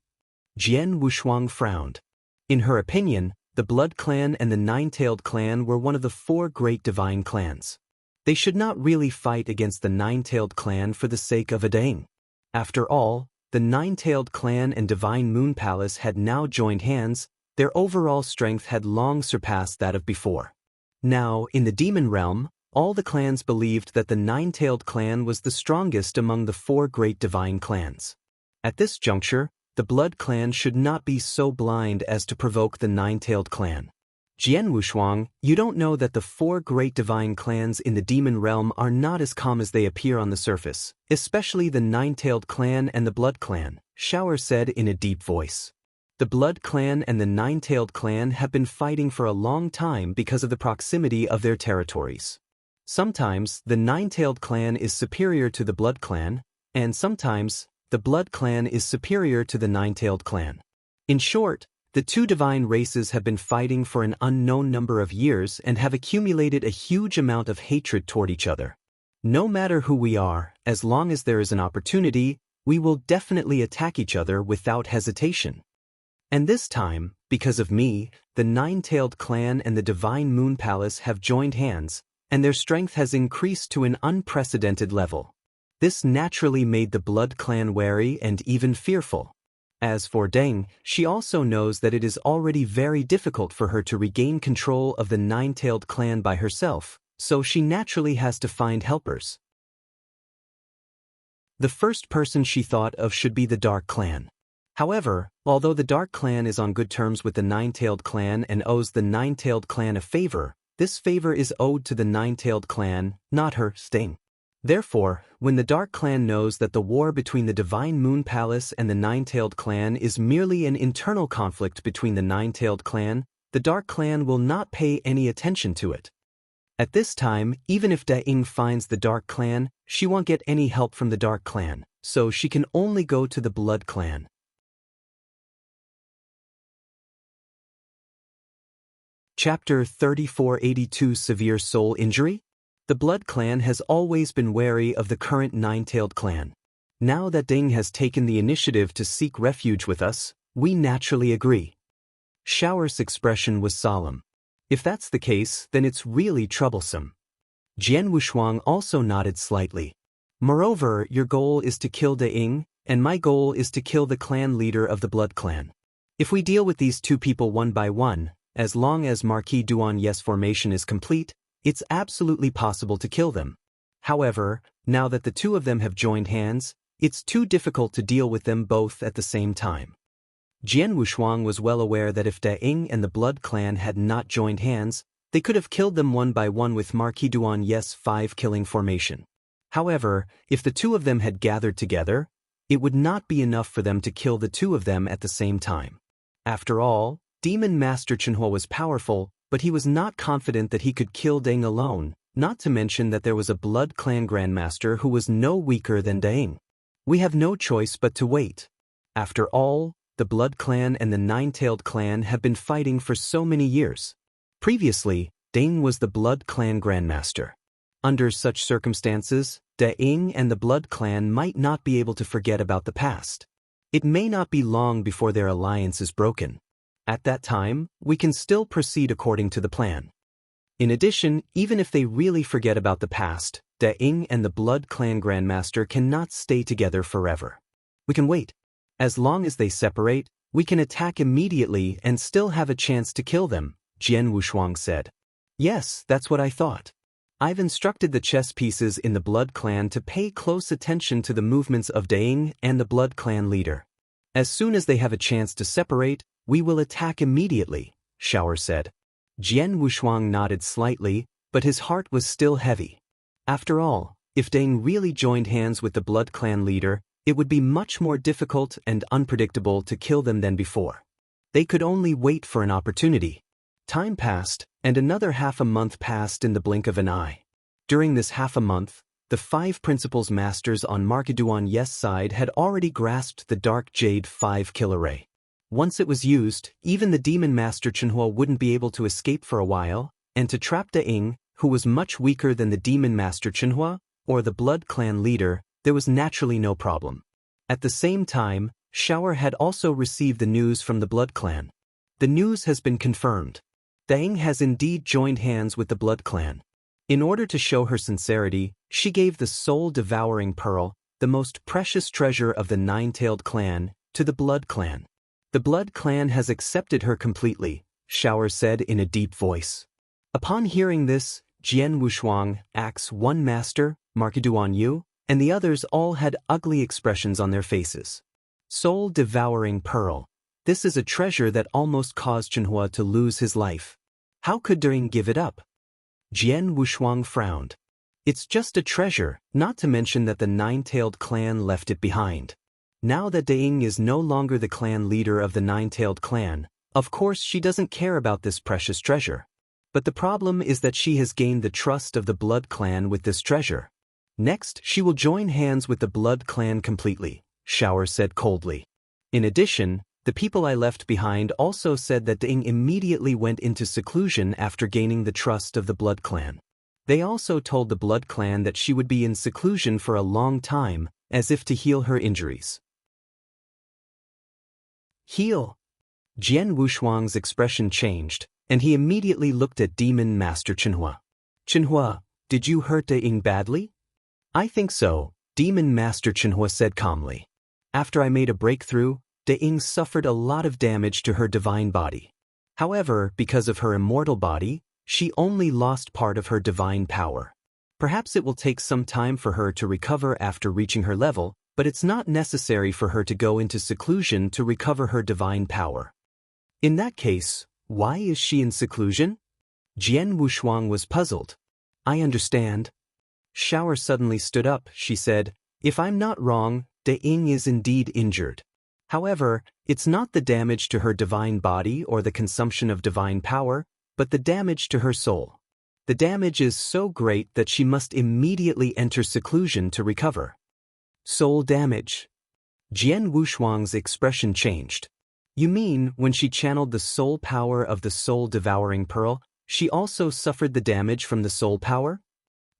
Jian Wushuang frowned. In her opinion, the Blood Clan and the Nine-Tailed clan were one of the 4 great divine clans. They should not really fight against the Nine-Tailed clan for the sake of a Daing. After all, the Nine-Tailed clan and Divine Moon Palace had now joined hands, their overall strength had long surpassed that of before. Now, in the demon realm, all the clans believed that the Nine-Tailed clan was the strongest among the 4 great divine clans. At this juncture, the Blood Clan should not be so blind as to provoke the Nine-Tailed clan. Jian Wushuang, you don't know that the 4 great divine clans in the demon realm are not as calm as they appear on the surface, especially the Nine-Tailed clan and the Blood Clan, Shower said in a deep voice. The Blood Clan and the Nine-Tailed clan have been fighting for a long time because of the proximity of their territories. Sometimes, the Nine-Tailed clan is superior to the Blood Clan, and sometimes, the Blood Clan is superior to the Nine-Tailed clan. In short, the 2 divine races have been fighting for an unknown number of years and have accumulated a huge amount of hatred toward each other. No matter who we are, as long as there is an opportunity, we will definitely attack each other without hesitation. And this time, because of me, the Nine-Tailed clan and the Divine Moon Palace have joined hands, and their strength has increased to an unprecedented level. This naturally made the Blood Clan wary and even fearful. As for Daing, she also knows that it is already very difficult for her to regain control of the Nine-Tailed clan by herself, so she naturally has to find helpers. The first person she thought of should be the Dark Clan. However, although the Dark Clan is on good terms with the Nine-Tailed clan and owes the Nine-Tailed clan a favor, this favor is owed to the Nine-Tailed clan, not her, Daing. Therefore, when the Dark Clan knows that the war between the Divine Moon Palace and the Nine-Tailed clan is merely an internal conflict between the Nine-Tailed clan, the Dark Clan will not pay any attention to it. At this time, even if Daing finds the Dark Clan, she won't get any help from the Dark Clan, so she can only go to the Blood Clan. Chapter 3482 Severe Soul Injury? The Blood Clan has always been wary of the current Nine-Tailed clan. Now that Daing has taken the initiative to seek refuge with us, we naturally agree. Shower's expression was solemn. If that's the case, then it's really troublesome. Jian Wushuang also nodded slightly. Moreover, your goal is to kill De Ying, and my goal is to kill the clan leader of the Blood Clan. If we deal with these two people one by one, as long as Marquis Duan-Yes formation is complete, it's absolutely possible to kill them. However, now that the two of them have joined hands, it's too difficult to deal with them both at the same time. Jian Wushuang was well aware that if De Ying and the Blood Clan had not joined hands, they could have killed them one by one with Marquis Duan-Yes 5-killing formation. However, if the two of them had gathered together, it would not be enough for them to kill the two of them at the same time. After all, Demon Master Chenhua was powerful, but he was not confident that he could kill De Ying alone, not to mention that there was a Blood Clan Grandmaster who was no weaker than De Ying. We have no choice but to wait. After all, the Blood Clan and the Nine-Tailed Clan have been fighting for so many years. Previously, De Ying was the Blood Clan Grandmaster. Under such circumstances, De Ying and the Blood Clan might not be able to forget about the past. It may not be long before their alliance is broken. At that time, we can still proceed according to the plan. In addition, even if they really forget about the past, De Ying and the Blood Clan Grandmaster cannot stay together forever. We can wait. As long as they separate, we can attack immediately and still have a chance to kill them, Jian Wushuang said. Yes, that's what I thought. I've instructed the chess pieces in the Blood Clan to pay close attention to the movements of De Ying and the Blood Clan leader. As soon as they have a chance to separate, we will attack immediately, Shower said. Jian Wushuang nodded slightly, but his heart was still heavy. After all, if De Ying really joined hands with the Blood Clan leader, it would be much more difficult and unpredictable to kill them than before. They could only wait for an opportunity. Time passed, and another half a month passed in the blink of an eye. During this half a month, the 5 principals masters on Marquis Duan-Yes side had already grasped the Dark Jade 5-kill array. Once it was used, even the Demon Master Chenhua wouldn't be able to escape for a while, and to trap De Ying, who was much weaker than the Demon Master Chenhua, or the Blood Clan leader, there was naturally no problem. At the same time, Shower had also received the news from the Blood Clan. The news has been confirmed. De Ying has indeed joined hands with the Blood Clan. In order to show her sincerity, she gave the soul-devouring pearl, the most precious treasure of the Nine-Tailed Clan, to the Blood Clan. The Blood Clan has accepted her completely, Shower said in a deep voice. Upon hearing this, Jian Wushuang, Axe 1 Master, Marquis Duan-Yu, and the others all had ugly expressions on their faces. Soul-devouring pearl. This is a treasure that almost caused Chenhua to lose his life. How could De Ying give it up? Jian Wushuang frowned. It's just a treasure, not to mention that the Nine-Tailed Clan left it behind. Now that De Ying is no longer the clan leader of the Nine-Tailed Clan, of course she doesn't care about this precious treasure. But the problem is that she has gained the trust of the Blood Clan with this treasure. Next, she will join hands with the Blood Clan completely, Shower said coldly. In addition, the people I left behind also said that De Ying immediately went into seclusion after gaining the trust of the Blood Clan. They also told the Blood Clan that she would be in seclusion for a long time, as if to heal her injuries. Heal. Jian Wushuang's expression changed, and he immediately looked at Demon Master Chenhua. Chenhua, did you hurt De Ying badly? I think so, Demon Master Chenhua said calmly. After I made a breakthrough, De Ying suffered a lot of damage to her divine body. However, because of her immortal body, she only lost part of her divine power. Perhaps it will take some time for her to recover after reaching her level, but it's not necessary for her to go into seclusion to recover her divine power. In that case, why is she in seclusion? Jian Wushuang was puzzled. I understand. Shower suddenly stood up, she said, if I'm not wrong, De Ying is indeed injured. However, it's not the damage to her divine body or the consumption of divine power, but the damage to her soul. The damage is so great that she must immediately enter seclusion to recover. Soul damage. Jian Wushuang's expression changed. You mean, when she channeled the soul power of the soul-devouring pearl, she also suffered the damage from the soul power?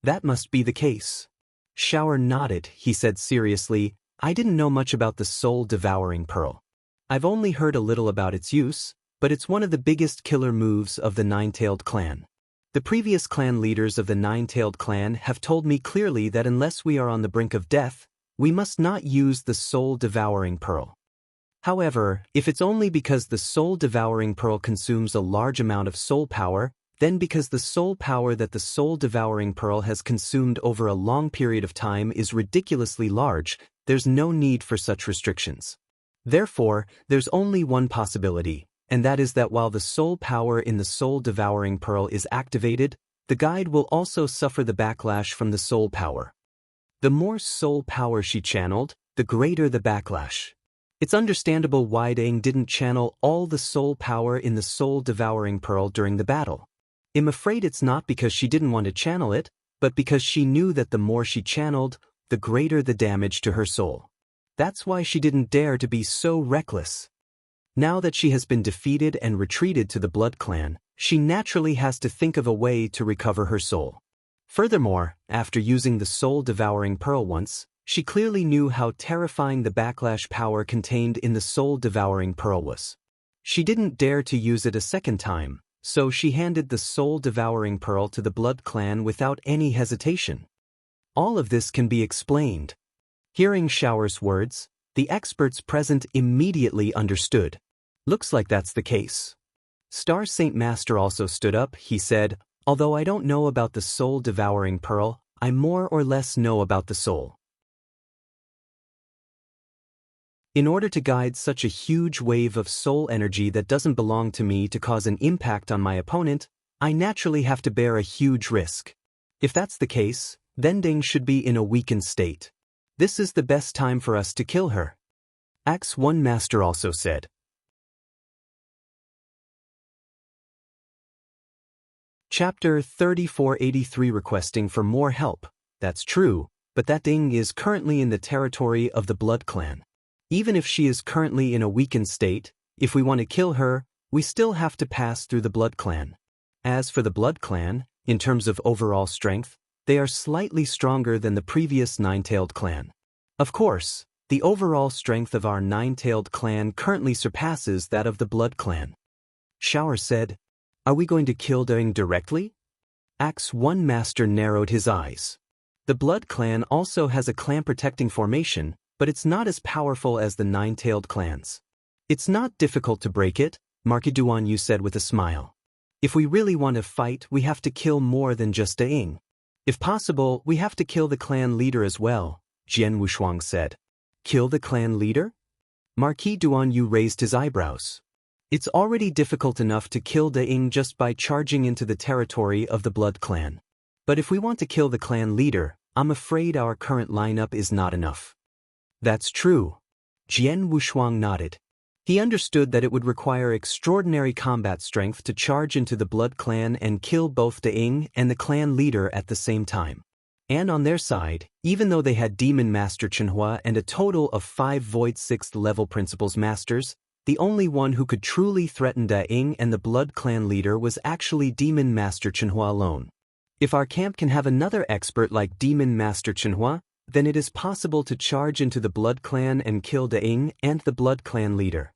That must be the case. Shower nodded, he said seriously, I didn't know much about the soul-devouring pearl. I've only heard a little about its use, but it's one of the biggest killer moves of the Nine-Tailed Clan. The previous clan leaders of the Nine-Tailed clan have told me clearly that unless we are on the brink of death, we must not use the soul-devouring pearl. However, if it's only because the soul-devouring pearl consumes a large amount of soul power, then because the soul power that the soul-devouring pearl has consumed over a long period of time is ridiculously large, there's no need for such restrictions. Therefore, there's only one possibility, and that is that while the soul power in the soul-devouring pearl is activated, the guide will also suffer the backlash from the soul power. The more soul power she channeled, the greater the backlash. It's understandable why Deng didn't channel all the soul power in the soul-devouring pearl during the battle. I'm afraid it's not because she didn't want to channel it, but because she knew that the more she channeled, the greater the damage to her soul. That's why she didn't dare to be so reckless. Now that she has been defeated and retreated to the Blood Clan, she naturally has to think of a way to recover her soul. Furthermore, after using the soul-devouring pearl once, she clearly knew how terrifying the backlash power contained in the soul-devouring pearl was. She didn't dare to use it a second time, so she handed the soul-devouring pearl to the Blood Clan without any hesitation. All of this can be explained. Hearing Shower's words, the experts present immediately understood. Looks like that's the case. Star Saint Master also stood up. He said, "Although I don't know about the soul-devouring pearl, I more or less know about the soul. In order to guide such a huge wave of soul energy that doesn't belong to me to cause an impact on my opponent, I naturally have to bear a huge risk. If that's the case, then Deng should be in a weakened state. This is the best time for us to kill her." Axe One Master also said. Chapter 3483 Requesting for more help. That's true, but that Deng is currently in the territory of the Blood Clan. Even if she is currently in a weakened state, if we want to kill her, we still have to pass through the Blood Clan. As for the Blood Clan, in terms of overall strength, they are slightly stronger than the previous Nine-Tailed clan. Of course, the overall strength of our Nine-Tailed clan currently surpasses that of the Blood Clan. Shower said, "Are we going to kill Deng directly?" Axe One Master narrowed his eyes. The Blood Clan also has a clan-protecting formation, but it's not as powerful as the Nine-Tailed clans. "It's not difficult to break it," Marquis Duan Yu said with a smile. "If we really want to fight, we have to kill more than just Deng. If possible, we have to kill the clan leader as well," Jian Wushuang said. "Kill the clan leader?" Marquis Duan Yu raised his eyebrows. "It's already difficult enough to kill Deng just by charging into the territory of the Blood Clan. But if we want to kill the clan leader, I'm afraid our current lineup is not enough." "That's true." Jian Wushuang nodded. He understood that it would require extraordinary combat strength to charge into the Blood Clan and kill both Deng and the clan leader at the same time. And on their side, even though they had Demon Master Chenhua and a total of 5 Void 6th level Principles Masters, the only one who could truly threaten Deng and the Blood Clan leader was actually Demon Master Chenhua alone. If our camp can have another expert like Demon Master Chenhua, then it is possible to charge into the Blood Clan and kill Deng and the Blood Clan leader.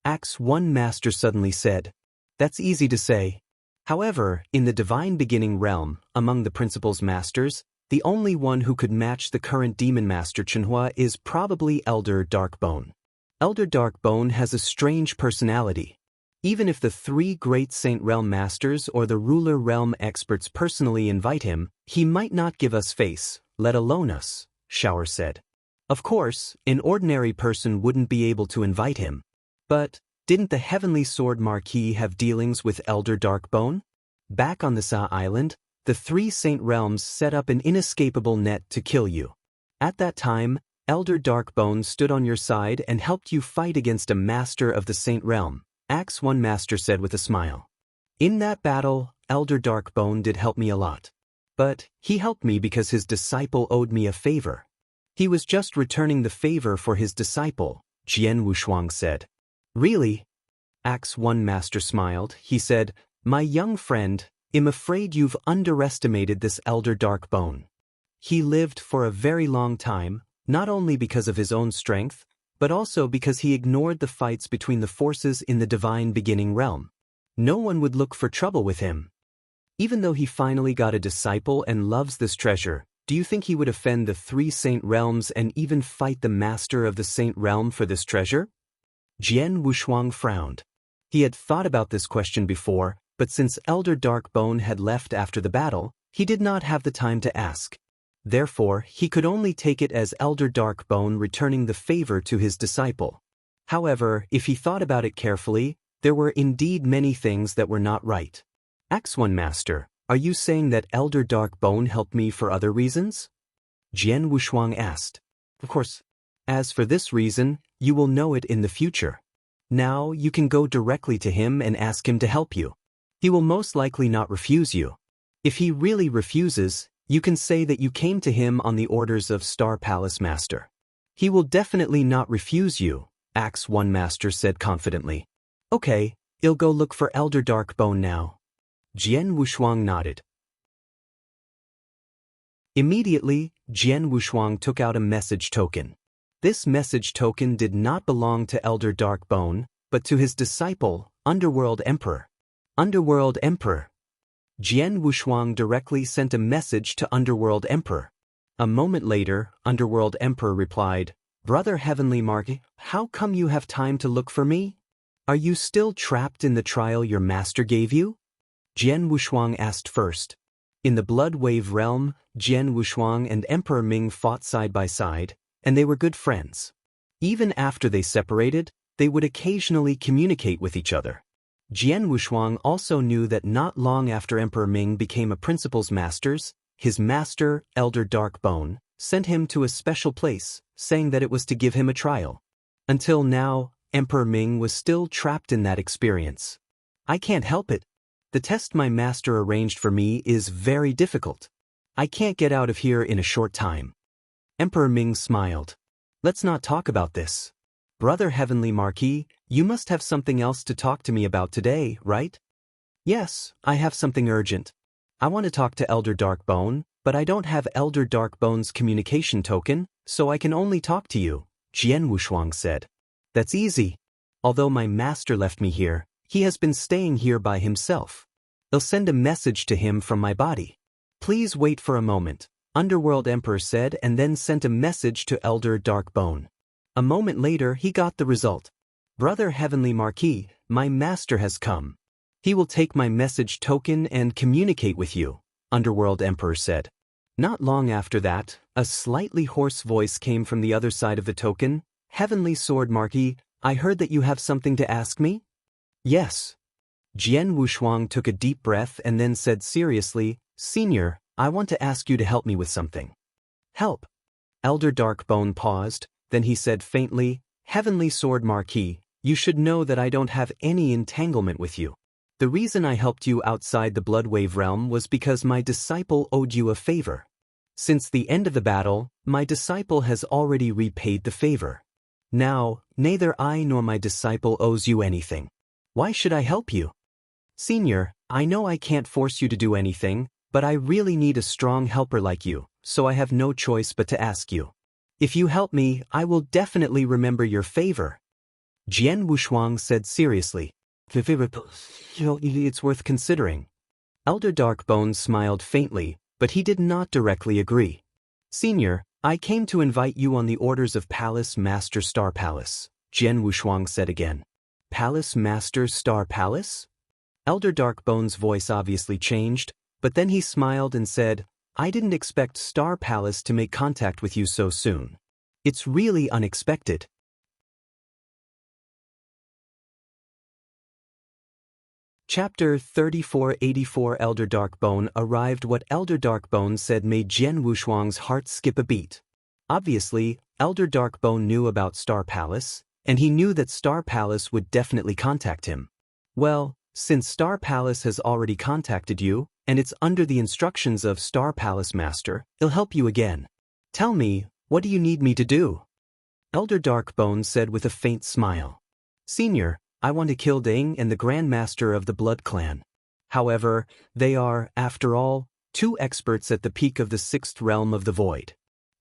Axe One Master suddenly said, "That's easy to say. However, in the Divine Beginning realm, among the Principles Masters, the only one who could match the current Demon Master Chenhua is probably Elder Darkbone. Elder Darkbone has a strange personality. Even if the 3 Great Saint Realm Masters or the Ruler Realm experts personally invite him, he might not give us face, let alone us," Shower said. "Of course, an ordinary person wouldn't be able to invite him. But, didn't the Heavenly Sword Marquis have dealings with Elder Darkbone? Back on the Sa Island, the 3 Saint Realms set up an inescapable net to kill you. At that time, Elder Darkbone stood on your side and helped you fight against a Master of the Saint Realm," Axe One Master said with a smile. "In that battle, Elder Darkbone did help me a lot. But he helped me because his disciple owed me a favor. He was just returning the favor for his disciple," Jian Wushuang said. "Really?" Axe One Master smiled. He said, "My young friend, I'm afraid you've underestimated this Elder Darkbone. He lived for a very long time, not only because of his own strength, but also because he ignored the fights between the forces in the Divine Beginning realm. No one would look for trouble with him. Even though he finally got a disciple and loves this treasure, do you think he would offend the 3 Saint Realms and even fight the master of the Saint Realm for this treasure? Jian Wushuang frowned. He had thought about this question before, but since Elder Darkbone had left after the battle, he did not have the time to ask. Therefore, he could only take it as Elder Darkbone returning the favor to his disciple. However, if he thought about it carefully, there were indeed many things that were not right. X1 Master, are you saying that Elder Darkbone helped me for other reasons? Jian Wushuang asked. Of course. As for this reason, you will know it in the future. Now you can go directly to him and ask him to help you. He will most likely not refuse you. If he really refuses, you can say that you came to him on the orders of Star Palace Master. He will definitely not refuse you, Axe One Master said confidently. Okay, I'll go look for Elder Darkbone now. Jian Wushuang nodded. Immediately, Jian Wushuang took out a message token. This message token did not belong to Elder Darkbone, but to his disciple, Underworld Emperor. Underworld Emperor. Jian Wushuang directly sent a message to Underworld Emperor. A moment later, Underworld Emperor replied, Brother Heavenly Mark, how come you have time to look for me? Are you still trapped in the trial your master gave you? Jian Wushuang asked first. In the Blood Wave realm, Jian Wushuang and Emperor Ming fought side by side, and they were good friends. Even after they separated, they would occasionally communicate with each other. Jian Wushuang also knew that not long after Emperor Ming became a Principal's Masters, his master, Elder Darkbone, sent him to a special place, saying that it was to give him a trial. Until now, Emperor Ming was still trapped in that experience. I can't help it. The test my master arranged for me is very difficult. I can't get out of here in a short time. Emperor Ming smiled. Let's not talk about this. Brother Heavenly Marquis, you must have something else to talk to me about today, right? Yes, I have something urgent. I want to talk to Elder Darkbone, but I don't have Elder Darkbone's communication token, so I can only talk to you, Jian Wushuang said. That's easy. Although my master left me here, he has been staying here by himself. I'll send a message to him from my body. Please wait for a moment, Underworld Emperor said, and then sent a message to Elder Darkbone. A moment later he got the result. Brother Heavenly Marquis, my master has come. He will take my message token and communicate with you, Underworld Emperor said. Not long after that, a slightly hoarse voice came from the other side of the token. Heavenly Sword Marquis, I heard that you have something to ask me? Yes. Jian Wushuang took a deep breath and then said seriously, Senior, I want to ask you to help me with something. Help. Elder Darkbone paused, then he said faintly, Heavenly Sword Marquis, you should know that I don't have any entanglement with you. The reason I helped you outside the Bloodwave realm was because my disciple owed you a favor. Since the end of the battle, my disciple has already repaid the favor. Now, neither I nor my disciple owes you anything. Why should I help you? Senior, I know I can't force you to do anything, but I really need a strong helper like you, so I have no choice but to ask you. If you help me, I will definitely remember your favor. Jian Wushuang said seriously. It's worth considering. Elder Darkbone smiled faintly, but he did not directly agree. Senior, I came to invite you on the orders of Palace Master Star Palace, Jian Wushuang said again. Palace Master Star Palace? Elder Darkbone's voice obviously changed, but then he smiled and said, I didn't expect Star Palace to make contact with you so soon. It's really unexpected. Chapter 3484 Elder Darkbone arrived. What Elder Darkbone said made Jian Wushuang's heart skip a beat. Obviously, Elder Darkbone knew about Star Palace, and he knew that Star Palace would definitely contact him. Well, since Star Palace has already contacted you, and it's under the instructions of Star Palace Master, he'll help you again. Tell me, what do you need me to do? Elder Darkbone said with a faint smile. Senior, I want to kill Ding and the Grand Master of the Blood Clan. However, they are, after all, 2 experts at the peak of the 6th realm of the Void.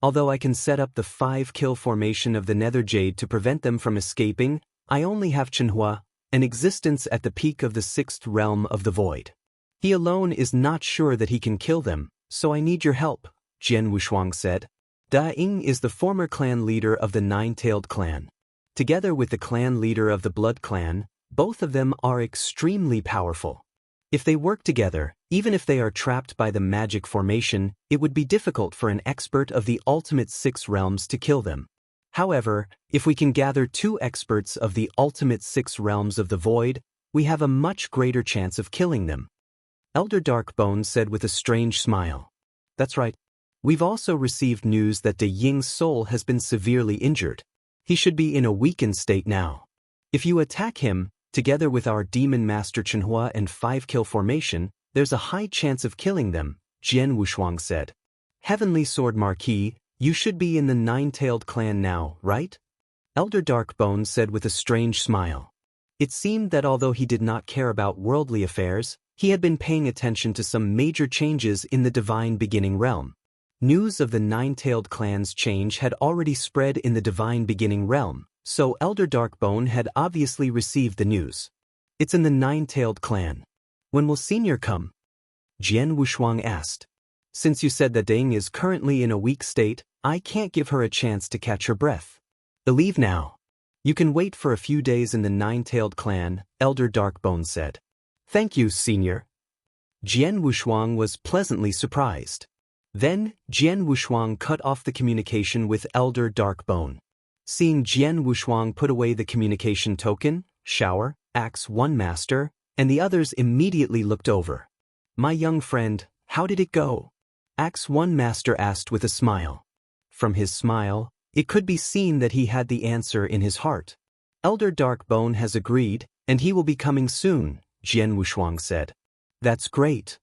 Although I can set up the 5-kill formation of the Nether Jade to prevent them from escaping, I only have Chenhua, an existence at the peak of the 6th realm of the Void. He alone is not sure that he can kill them, so I need your help, Jian Wushuang said. Da Ying is the former clan leader of the Nine-Tailed clan. Together with the clan leader of the Blood clan, both of them are extremely powerful. If they work together, even if they are trapped by the magic formation, it would be difficult for an expert of the ultimate 6 realms to kill them. However, if we can gather 2 experts of the ultimate 6 realms of the void, we have a much greater chance of killing them. Elder Darkbone said with a strange smile. That's right. We've also received news that De Ying's soul has been severely injured. He should be in a weakened state now. If you attack him, together with our Demon Master Chenhua and 5-kill formation, there's a high chance of killing them, Jian Wushuang said. Heavenly Sword Marquis, you should be in the Nine-Tailed clan now, right? Elder Darkbone said with a strange smile. It seemed that although he did not care about worldly affairs, he had been paying attention to some major changes in the Divine Beginning realm. News of the Nine-Tailed clan's change had already spread in the Divine Beginning realm, so Elder Darkbone had obviously received the news. It's in the Nine-Tailed clan. When will Senior come? Jian Wushuang asked. Since you said that Ding is currently in a weak state, I can't give her a chance to catch her breath. Leave now. You can wait for a few days in the Nine-Tailed clan, Elder Darkbone said. Thank you, Senior. Jian Wushuang was pleasantly surprised. Then, Jian Wushuang cut off the communication with Elder Darkbone. Seeing Jian Wushuang put away the communication token, Shower, Axe 1 Master, and the others immediately looked over. My young friend, how did it go? Axe 1 Master asked with a smile. From his smile, it could be seen that he had the answer in his heart. Elder Darkbone has agreed, and he will be coming soon, Jian Wushuang said. That's great.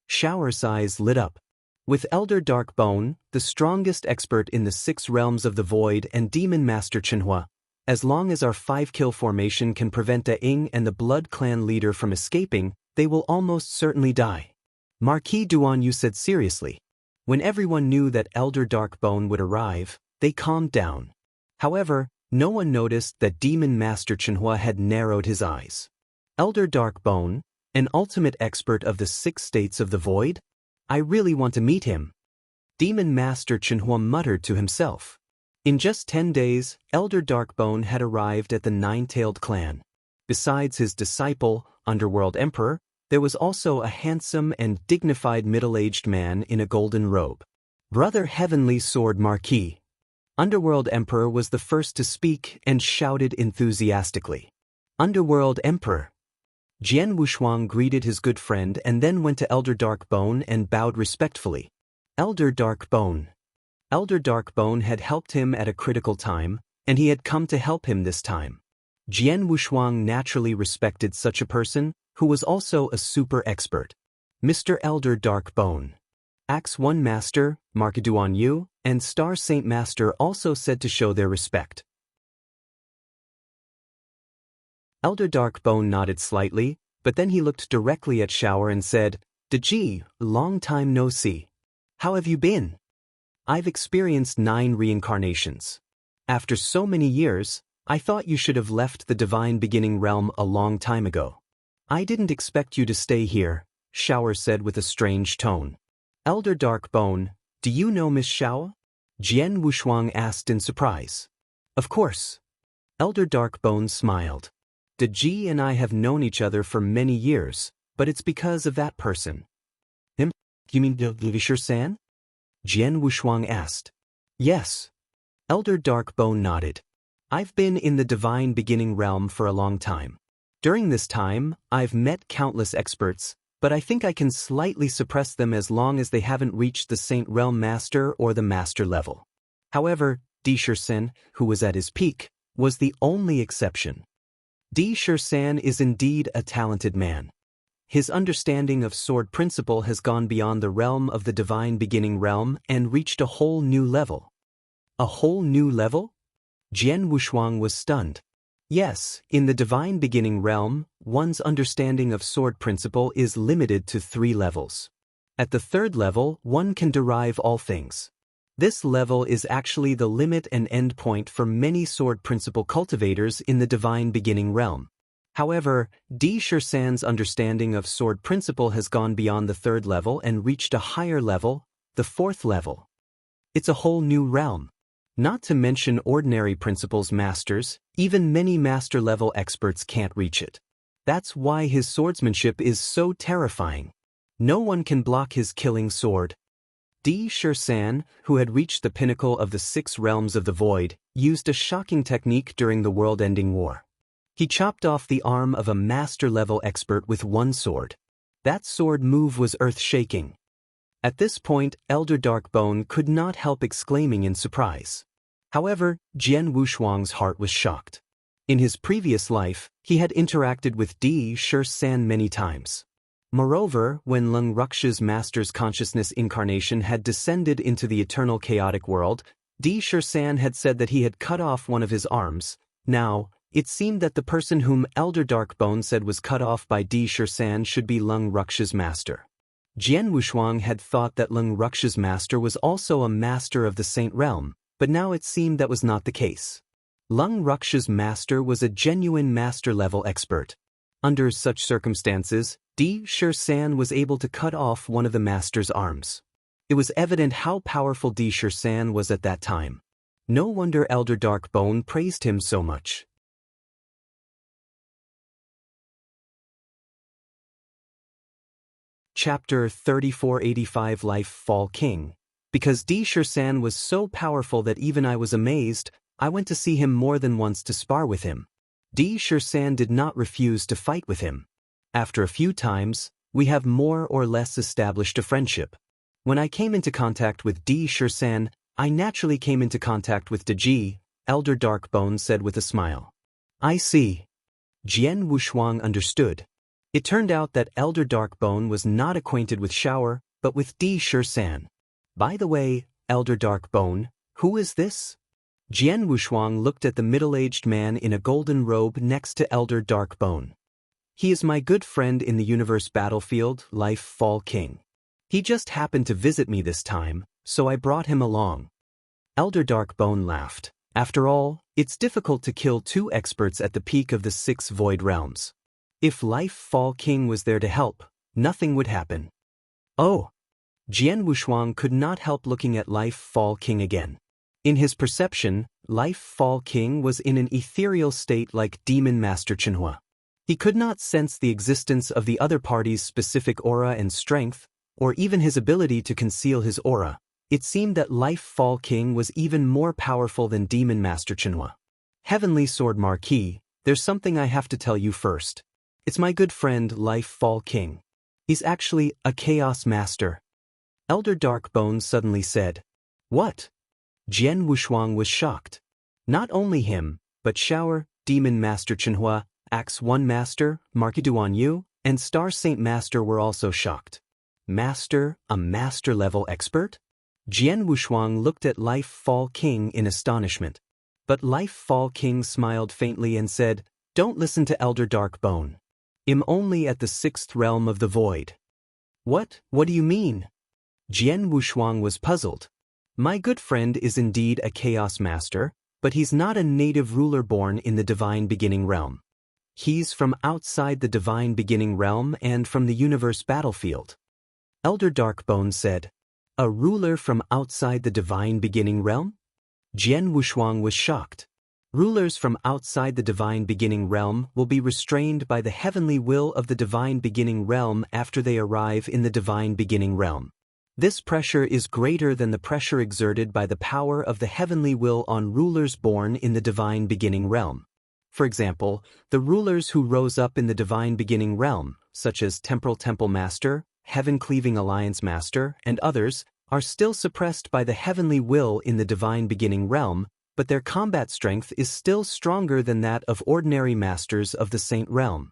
Shower's eyes lit up. With Elder Darkbone, the strongest expert in the 6 realms of the void, and Demon Master Chenhua, as long as our 5-kill formation can prevent Da Ying and the Blood clan leader from escaping, they will almost certainly die. Marquis Duanyu said seriously. When everyone knew that Elder Darkbone would arrive, they calmed down. However, no one noticed that Demon Master Chenhua had narrowed his eyes. Elder Darkbone, an ultimate expert of the 6 states of the void? I really want to meet him. Demon Master Chenhua muttered to himself. In just 10 days, Elder Darkbone had arrived at the Nine-Tailed clan. Besides his disciple, Underworld Emperor, there was also a handsome and dignified middle-aged man in a golden robe. Brother Heavenly Sword Marquis. Underworld Emperor was the first to speak and shouted enthusiastically. Underworld Emperor. Jian Wushuang greeted his good friend and then went to Elder Darkbone and bowed respectfully. Elder Darkbone. Elder Darkbone had helped him at a critical time, and he had come to help him this time. Jian Wushuang naturally respected such a person, who was also a super expert. Mr. Elder Darkbone. Axe 1 Master, Marquis Duanyu, and Star Saint Master also said to show their respect. Elder Darkbone nodded slightly, but then he looked directly at Shower and said, Deji, long time no see. How have you been? I've experienced 9 reincarnations. After so many years, I thought you should have left the Divine Beginning realm a long time ago. I didn't expect you to stay here, Shower said with a strange tone. Elder Darkbone, do you know Miss Shao? Jian Wushuang asked in surprise. Of course. Elder Darkbone smiled. Deji and I have known each other for many years, but it's because of that person. Him? You mean Visher-san? Jian Wushuang asked. Yes. Elder Darkbone nodded. I've been in the Divine Beginning realm for a long time. During this time, I've met countless experts, but I think I can slightly suppress them as long as they haven't reached the Saint Realm Master or the Master level. However, Visher-san, who was at his peak, was the only exception. Visher-san is indeed a talented man. His understanding of sword principle has gone beyond the realm of the Divine Beginning realm and reached a whole new level. A whole new level? Jian Wushuang was stunned. Yes, in the Divine Beginning realm, one's understanding of sword principle is limited to 3 levels. At the 3rd level, one can derive all things. This level is actually the limit and end point for many sword principle cultivators in the Divine Beginning realm. However, Di Shursan's understanding of sword principle has gone beyond the third level and reached a higher level, the fourth level. It's a whole new realm. Not to mention ordinary principles masters, even many master-level experts can't reach it. That's why his swordsmanship is so terrifying. No one can block his killing sword. Di Shursan, who had reached the pinnacle of the 6 realms of the void, used a shocking technique during the world-ending war. He chopped off the arm of a master-level expert with one sword. That sword move was earth-shaking. At this point, Elder Darkbone could not help exclaiming in surprise. However, Jian Wushuang's heart was shocked. In his previous life, he had interacted with Di Shursan many times. Moreover, when Lung Ruksha's master's consciousness incarnation had descended into the eternal chaotic world, Di Shursan had said that he had cut off one of his arms. Now, it seemed that the person whom Elder Darkbone said was cut off by Di Shursan should be Lung Ruksha's master. Jian Wushuang had thought that Lung Ruksha's master was also a master of the Saint Realm, but now it seemed that was not the case. Lung Ruksha's master was a genuine master-level expert. Under such circumstances, Di Shursan was able to cut off one of the master's arms. It was evident how powerful Di Shursan was at that time. No wonder Elder Darkbone praised him so much. Chapter 3485 Life Fall King. Because Di Shursan was so powerful that even I was amazed, I went to see him more than once to spar with him. Di Shursan did not refuse to fight with him. After a few times, we have more or less established a friendship. When I came into contact with Di Shursan, I naturally came into contact with Deji, Elder Darkbone said with a smile. I see. Jian Wushuang understood. It turned out that Elder Darkbone was not acquainted with Shower, but with Di Shursan. By the way, Elder Darkbone, who is this? Jian Wushuang looked at the middle-aged man in a golden robe next to Elder Darkbone. He is my good friend in the universe battlefield, Life Fall King. He just happened to visit me this time, so I brought him along. Elder Darkbone laughed. After all, it's difficult to kill 2 experts at the peak of the 6 void realms. If Life Fall King was there to help, nothing would happen. Oh! Jian Wushuang could not help looking at Life Fall King again. In his perception, Life Fall King was in an ethereal state like Demon Master Chenhua. He could not sense the existence of the other party's specific aura and strength, or even his ability to conceal his aura. It seemed that Life Fall King was even more powerful than Demon Master Chenhua. Heavenly Sword Marquis, there's something I have to tell you first. It's my good friend Life Fall King. He's actually a Chaos Master. Elder Darkbone suddenly said. What? Jian Wushuang was shocked. Not only him, but Shower, Demon Master Chenhua, Axe 1 Master, Marquis Duan Yu, and Star Saint Master were also shocked. Master, a master-level expert? Jian Wushuang looked at Life Fall King in astonishment. But Life Fall King smiled faintly and said, Don't listen to Elder Darkbone. I'm only at the 6th realm of the void. What do you mean? Jian Wushuang was puzzled. My good friend is indeed a Chaos Master, but he's not a native ruler born in the Divine Beginning Realm. He's from outside the Divine Beginning Realm and from the universe battlefield. Elder Darkbone said, A ruler from outside the Divine Beginning Realm? Jian Wushuang was shocked. Rulers from outside the Divine Beginning Realm will be restrained by the heavenly will of the Divine Beginning Realm after they arrive in the Divine Beginning Realm. This pressure is greater than the pressure exerted by the power of the heavenly will on rulers born in the Divine Beginning Realm. For example, the rulers who rose up in the Divine Beginning Realm, such as Temporal Temple Master, Heaven-Cleaving Alliance Master, and others, are still suppressed by the heavenly will in the Divine Beginning Realm, but their combat strength is still stronger than that of ordinary masters of the Saint Realm.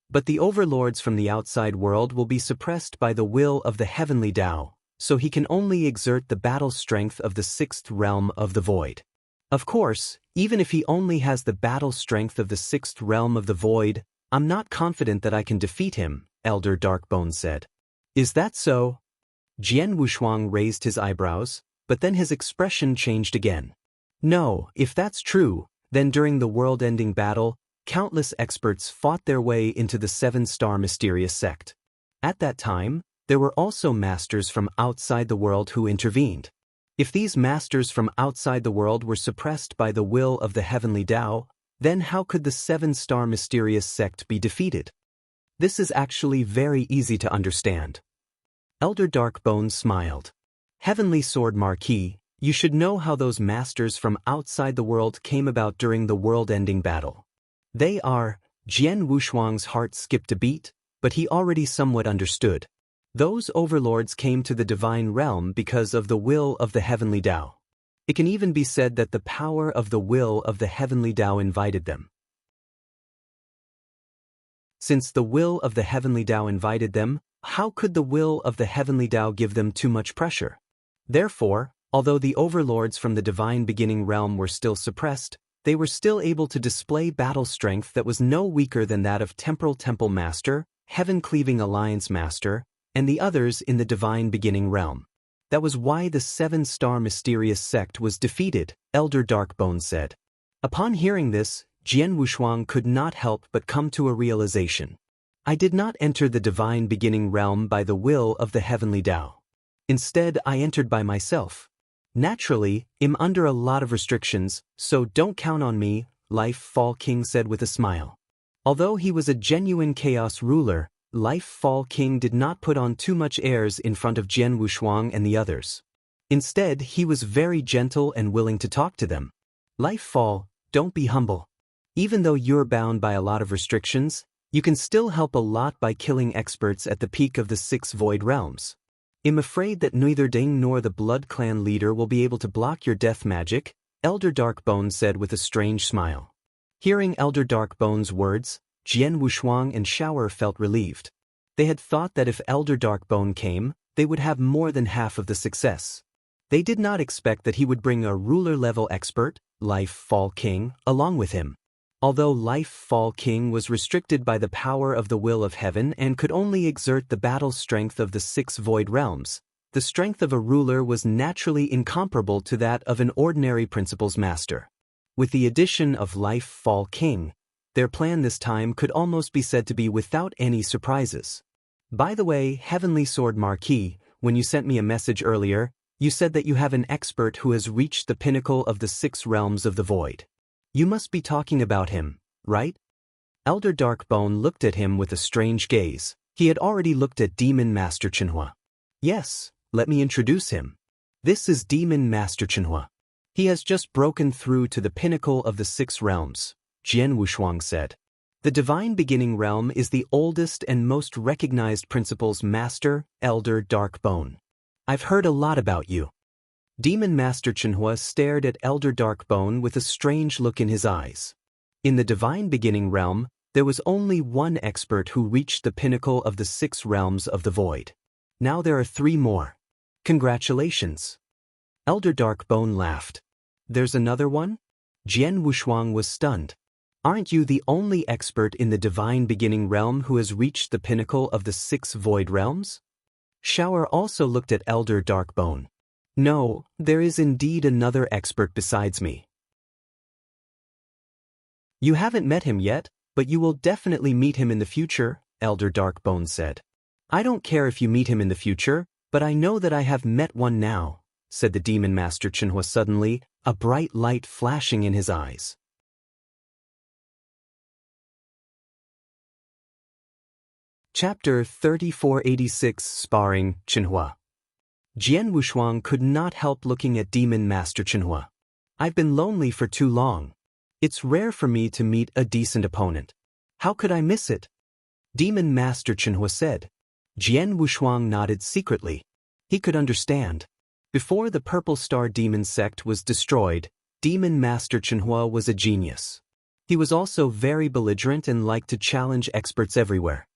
But the overlords from the outside world will be suppressed by the will of the heavenly Tao, so he can only exert the battle strength of the 6th realm of the void. Of course, even if he only has the battle strength of the 6th realm of the void, I'm not confident that I can defeat him, Elder Darkbone said. Is that so? Jian Wushuang raised his eyebrows, but then his expression changed again. No, if that's true, then during the world-ending battle, countless experts fought their way into the seven-star mysterious sect. At that time, there were also masters from outside the world who intervened. If these masters from outside the world were suppressed by the will of the heavenly Tao, then how could the seven-star mysterious sect be defeated? This is actually very easy to understand. Elder Darkbone smiled. Heavenly Sword Marquis, you should know how those masters from outside the world came about during the world-ending battle. They are, Jian Wushuang's heart skipped a beat, but he already somewhat understood. Those overlords came to the divine realm because of the will of the heavenly Tao. It can even be said that the power of the will of the heavenly Tao invited them. Since the will of the heavenly Tao invited them, how could the will of the heavenly Tao give them too much pressure? Therefore, although the overlords from the divine beginning realm were still suppressed, they were still able to display battle strength that was no weaker than that of Temporal Temple Master, Heaven-Cleaving Alliance Master, and the others in the divine beginning realm. That was why the seven-star mysterious sect was defeated, Elder Darkbone said. Upon hearing this, Jian Wushuang could not help but come to a realization. I did not enter the divine beginning realm by the will of the heavenly Tao. Instead, I entered by myself. Naturally, I'm under a lot of restrictions, so don't count on me, Life Fall King said with a smile. Although he was a genuine chaos ruler, Life Fall King did not put on too much airs in front of Jian Wushuang and the others. Instead, he was very gentle and willing to talk to them. Life Fall, don't be humble. Even though you're bound by a lot of restrictions, you can still help a lot by killing experts at the peak of the 6 void realms. I'm afraid that neither Ding nor the Blood Clan leader will be able to block your death magic, Elder Darkbone said with a strange smile. Hearing Elder Darkbone's words, Jian Wushuang and Shower felt relieved. They had thought that if Elder Darkbone came, they would have more than half of the success. They did not expect that he would bring a ruler-level expert, Life Fall King, along with him. Although Life Fall King was restricted by the power of the will of heaven and could only exert the battle strength of the 6 void realms, the strength of a ruler was naturally incomparable to that of an ordinary principles master. With the addition of Life Fall King, their plan this time could almost be said to be without any surprises. By the way, Heavenly Sword Marquis, when you sent me a message earlier, you said that you have an expert who has reached the pinnacle of the 6 realms of the void. You must be talking about him, right? Elder Darkbone looked at him with a strange gaze. He had already looked at Demon Master Chenhua. Yes, let me introduce him. This is Demon Master Chenhua. He has just broken through to the pinnacle of the 6 realms, Jian Wushuang said. The divine beginning realm is the oldest and most recognized principles master, Elder Darkbone. I've heard a lot about you. Demon Master Chenhua stared at Elder Darkbone with a strange look in his eyes. In the divine beginning realm, there was only one expert who reached the pinnacle of the 6 realms of the void. Now there are 3 more. Congratulations. Elder Darkbone laughed. There's another one? Jian Wushuang was stunned. Aren't you the only expert in the divine beginning realm who has reached the pinnacle of the 6 void realms? Shower also looked at Elder Darkbone. No, there is indeed another expert besides me. You haven't met him yet, but you will definitely meet him in the future, Elder Darkbone said. I don't care if you meet him in the future, but I know that I have met one now, said the Demon Master Chenhua suddenly, a bright light flashing in his eyes. Chapter 3486 Sparring, Chenhua. Jian Wushuang could not help looking at Demon Master Chenhua. I've been lonely for too long. It's rare for me to meet a decent opponent. How could I miss it? Demon Master Chenhua said. Jian Wushuang nodded secretly. He could understand. Before the Purple Star Demon sect was destroyed, Demon Master Chenhua was a genius. He was also very belligerent and liked to challenge experts everywhere.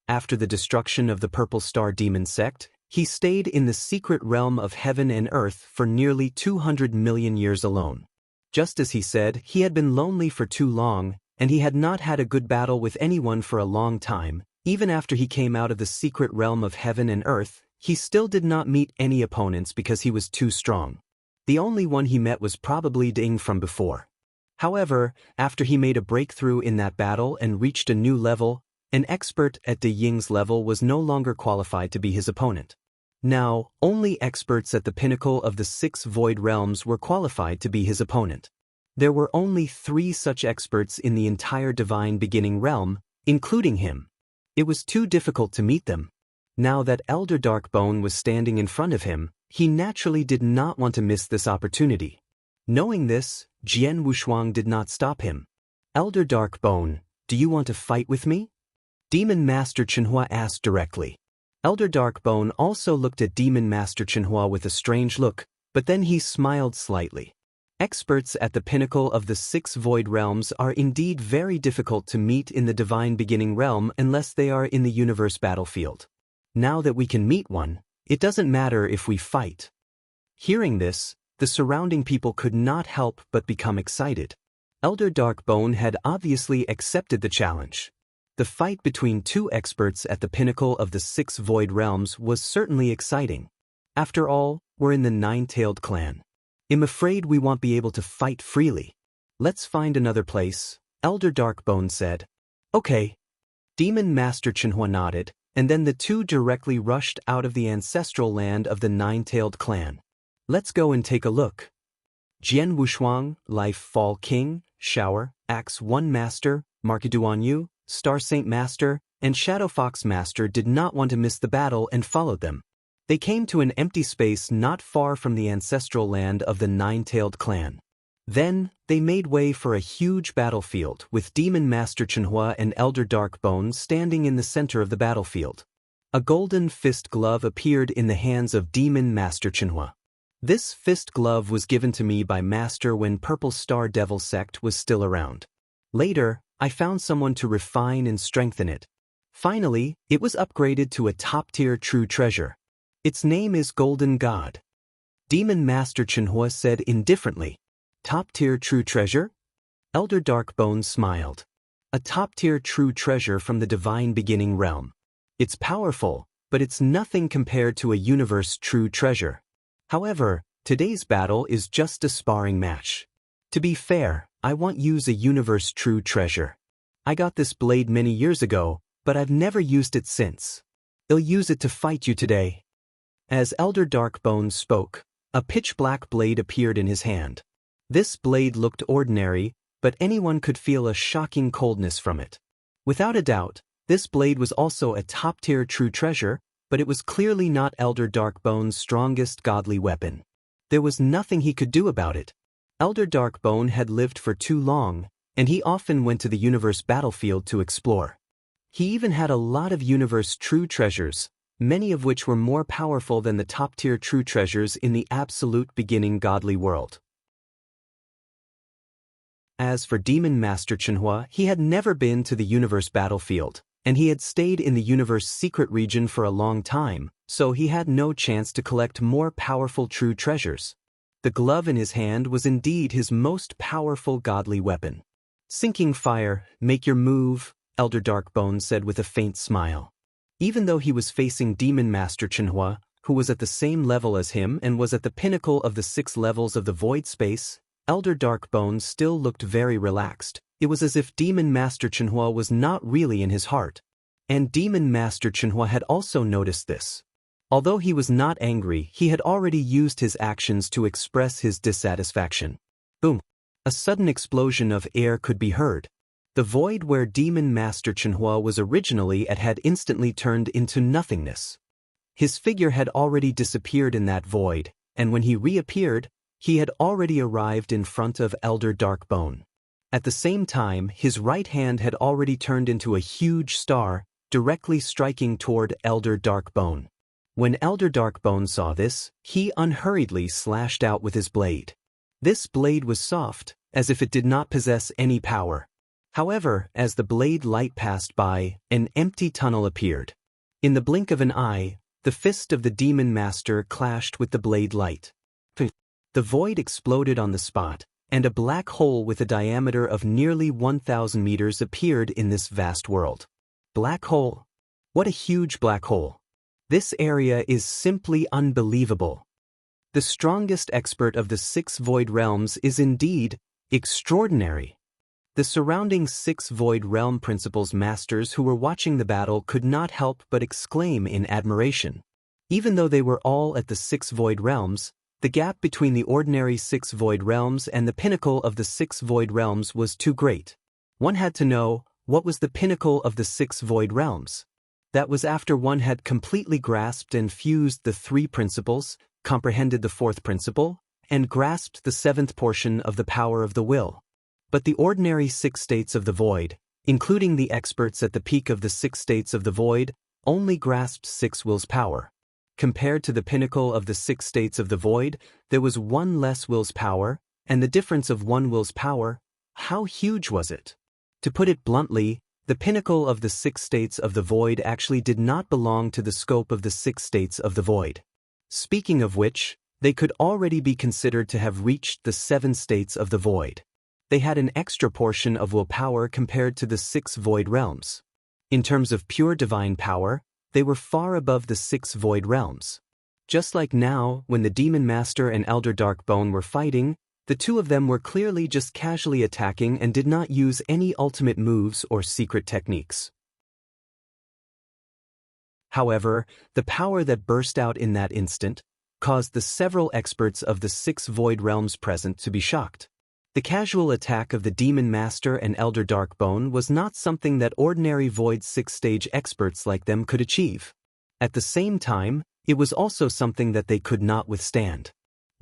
After the destruction of the Purple Star Demon sect, he stayed in the secret realm of heaven and earth for nearly 200 million years alone. Just as he said, he had been lonely for too long, and he had not had a good battle with anyone for a long time. Even after he came out of the secret realm of heaven and earth, he still did not meet any opponents because he was too strong. The only one he met was probably Ding from before. However, after he made a breakthrough in that battle and reached a new level, an expert at De Ying's level was no longer qualified to be his opponent. Now, only experts at the pinnacle of the 6 void realms were qualified to be his opponent. There were only 3 such experts in the entire divine beginning realm, including him. It was too difficult to meet them. Now that Elder Darkbone was standing in front of him, he naturally did not want to miss this opportunity. Knowing this, Jian Wushuang did not stop him. Elder Darkbone, do you want to fight with me? Demon Master Chenhua asked directly. Elder Darkbone also looked at Demon Master Chenhua with a strange look, but then he smiled slightly. Experts at the pinnacle of the 6 void realms are indeed very difficult to meet in the divine beginning realm unless they are in the universe battlefield. Now that we can meet one, it doesn't matter if we fight. Hearing this, the surrounding people could not help but become excited. Elder Darkbone had obviously accepted the challenge. The fight between 2 experts at the pinnacle of the 6 void realms was certainly exciting. After all, we're in the 9-tailed clan. I'm afraid we won't be able to fight freely. Let's find another place, Elder Darkbone said. Okay. Demon Master Chenhua nodded, and then the 2 directly rushed out of the ancestral land of the 9-tailed clan. Let's go and take a look. Jian Wushuang, Life Fall King, Shower, Axe 1 Master, Markeduan Yu, Star Saint Master, and Shadow Fox Master did not want to miss the battle and followed them. They came to an empty space not far from the ancestral land of the 9-tailed clan. Then, they made way for a huge battlefield with Demon Master Chenhua and Elder Darkbone standing in the center of the battlefield. A golden fist glove appeared in the hands of Demon Master Chenhua. This fist glove was given to me by Master when Purple Star Devil Sect was still around. Later, I found someone to refine and strengthen it. Finally, it was upgraded to a top-tier true treasure. Its name is Golden God. Demon Master Chenhua said indifferently. Top-tier true treasure? Elder Darkbone smiled. A top-tier true treasure from the divine beginning realm. It's powerful, but it's nothing compared to a universe true treasure. However, today's battle is just a sparring match. To be fair, I won't use a universe true treasure. I got this blade many years ago, but I've never used it since. I'll use it to fight you today. As Elder Darkbone spoke, a pitch-black blade appeared in his hand. This blade looked ordinary, but anyone could feel a shocking coldness from it. Without a doubt, this blade was also a top-tier true treasure, but it was clearly not Elder Darkbone's strongest godly weapon. There was nothing he could do about it. Elder Darkbone had lived for too long, and he often went to the universe battlefield to explore. He even had a lot of universe true treasures, many of which were more powerful than the top-tier true treasures in the absolute beginning godly world. As for Demon Master Chenhua, he had never been to the universe battlefield, and he had stayed in the universe secret region for a long time, so he had no chance to collect more powerful true treasures. The glove in his hand was indeed his most powerful godly weapon. Sinking fire, make your move, Elder Darkbone said with a faint smile. Even though he was facing Demon Master Chenhua, who was at the same level as him and was at the pinnacle of the 6 levels of the void space, Elder Darkbone still looked very relaxed. It was as if Demon Master Chenhua was not really in his heart. And Demon Master Chenhua had also noticed this. Although he was not angry, he had already used his actions to express his dissatisfaction. Boom! A sudden explosion of air could be heard. The void where Demon Master Chenhua was originally at had instantly turned into nothingness. His figure had already disappeared in that void, and when he reappeared, he had already arrived in front of Elder Darkbone. At the same time, his right hand had already turned into a huge star, directly striking toward Elder Darkbone. When Elder Darkbone saw this, he unhurriedly slashed out with his blade. This blade was soft, as if it did not possess any power. However, as the blade light passed by, an empty tunnel appeared. In the blink of an eye, the fist of the Demon Master clashed with the blade light. The void exploded on the spot, and a black hole with a diameter of nearly 1,000 meters appeared in this vast world. Black hole? What a huge black hole! This area is simply unbelievable. The strongest expert of the 6 void realms is indeed Extraordinary! The surrounding 6 Void Realm Principles masters who were watching the battle could not help but exclaim in admiration. Even though they were all at the 6 Void Realms, the gap between the ordinary 6 Void Realms and the pinnacle of the 6 Void Realms was too great. One had to know, what was the pinnacle of the 6 Void Realms? That was after one had completely grasped and fused the 3 principles, comprehended the 4th principle, and grasped the 7th portion of the power of the will. But the ordinary 6 states of the void, including the experts at the peak of the 6 states of the void, only grasped 6 will's power. Compared to the pinnacle of the 6 states of the void, there was 1 less will's power, and the difference of 1 will's power, how huge was it? To put it bluntly, the pinnacle of the 6 states of the void actually did not belong to the scope of the 6 states of the void. Speaking of which, they could already be considered to have reached the 7 states of the void. They had an extra portion of willpower compared to the 6 void realms. In terms of pure divine power, they were far above the 6 void realms. Just like now, when the Demon Master and Elder Darkbone were fighting, the two of them were clearly just casually attacking and did not use any ultimate moves or secret techniques. However, the power that burst out in that instant caused the several experts of the 6 void realms present to be shocked. The casual attack of the Demon Master and Elder Darkbone was not something that ordinary Void 6-stage experts like them could achieve. At the same time, it was also something that they could not withstand.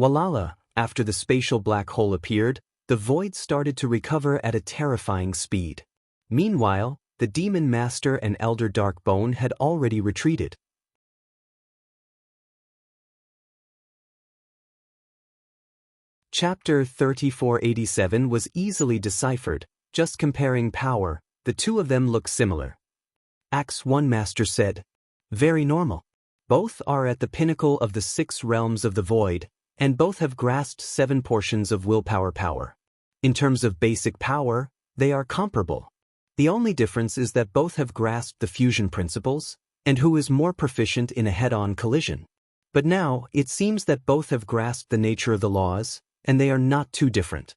Walala, after the spatial black hole appeared, the Void started to recover at a terrifying speed. Meanwhile, the Demon Master and Elder Darkbone had already retreated. Chapter 3487 was easily deciphered. Just comparing power, the two of them look similar. Axe 1 Master said, "Very normal. Both are at the pinnacle of the 6 realms of the void, and both have grasped 7 portions of willpower power. In terms of basic power, they are comparable. The only difference is that both have grasped the fusion principles, and who is more proficient in a head-on collision. But now, it seems that both have grasped the nature of the laws, and they are not too different."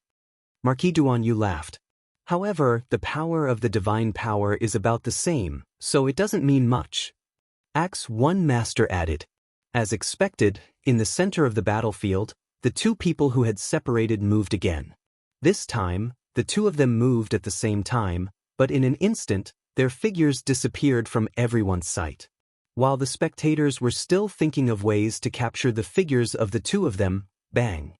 Marquis Duanyu laughed. "However, the power of the divine power is about the same, so it doesn't mean much." Axe 1 Master added. As expected, in the center of the battlefield, the two people who had separated moved again. This time, the two of them moved at the same time, but in an instant, their figures disappeared from everyone's sight. While the spectators were still thinking of ways to capture the figures of the two of them, bang!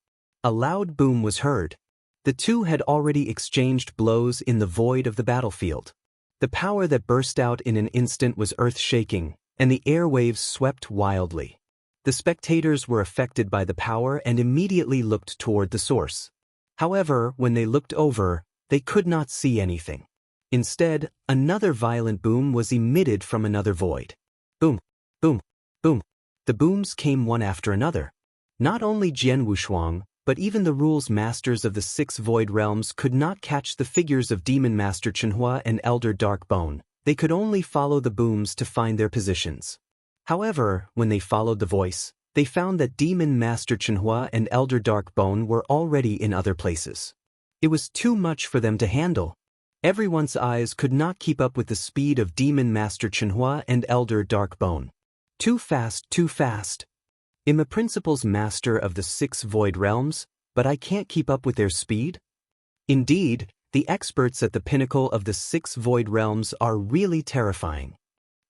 A loud boom was heard. The two had already exchanged blows in the void of the battlefield. The power that burst out in an instant was earth-shaking, and the airwaves swept wildly. The spectators were affected by the power and immediately looked toward the source. However, when they looked over, they could not see anything. Instead, another violent boom was emitted from another void. Boom, boom, boom. The booms came one after another. Not only Jian Wushuang, but even the rules masters of the 6 void realms could not catch the figures of Demon Master Chenhua and Elder Darkbone. They could only follow the booms to find their positions. However, when they followed the voice, they found that Demon Master Chenhua and Elder Darkbone were already in other places. It was too much for them to handle. Everyone's eyes could not keep up with the speed of Demon Master Chenhua and Elder Darkbone. Too fast, too fast. I'm a Principles Master of the 6 Void Realms, but I can't keep up with their speed? Indeed, the experts at the pinnacle of the 6 Void Realms are really terrifying.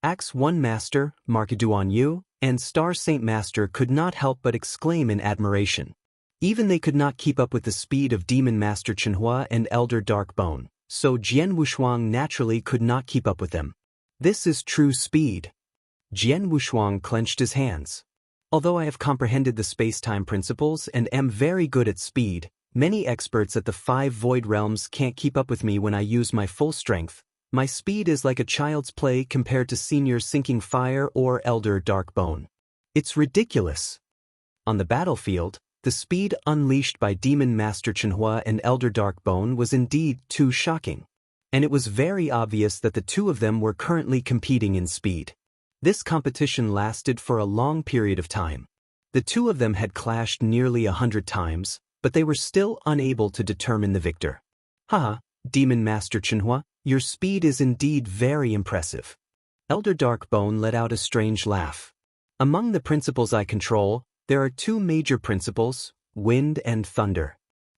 Axe 1 Master, Marquis Duanyu, and Star Saint Master could not help but exclaim in admiration. Even they could not keep up with the speed of Demon Master Chenhua and Elder Darkbone, so Jian Wushuang naturally could not keep up with them. This is true speed. Jian Wushuang clenched his hands. Although I have comprehended the space-time principles and am very good at speed, many experts at the 5 void realms can't keep up with me when I use my full strength. My speed is like a child's play compared to Senior Sinking Fire or Elder Darkbone. It's ridiculous. On the battlefield, the speed unleashed by Demon Master Chenhua and Elder Darkbone was indeed too shocking. And it was very obvious that the two of them were currently competing in speed. This competition lasted for a long period of time. The two of them had clashed nearly 100 times, but they were still unable to determine the victor. Haha, Demon Master Chenhua, your speed is indeed very impressive. Elder Darkbone let out a strange laugh. Among the principles I control, there are two major principles, wind and thunder.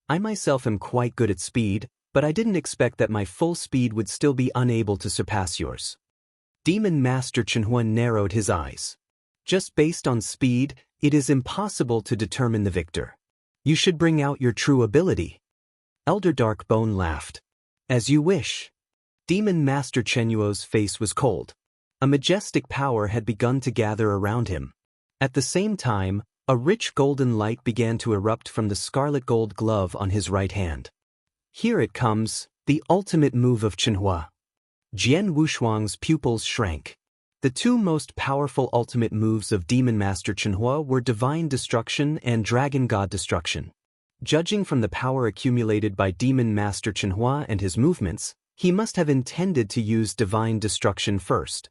I myself am quite good at speed, but I didn't expect that my full speed would still be unable to surpass yours. Demon Master Chenhua narrowed his eyes. Just based on speed, it is impossible to determine the victor. You should bring out your true ability. Elder Darkbone laughed. As you wish. Demon Master Chenhuo's face was cold. A majestic power had begun to gather around him. At the same time, a rich golden light began to erupt from the scarlet gold glove on his right hand. Here it comes, the ultimate move of Chenhua. Jian Wushuang's pupils shrank. The two most powerful ultimate moves of Demon Master Chenhua were Divine Destruction and Dragon God Destruction. Judging from the power accumulated by Demon Master Chenhua and his movements, he must have intended to use Divine Destruction first.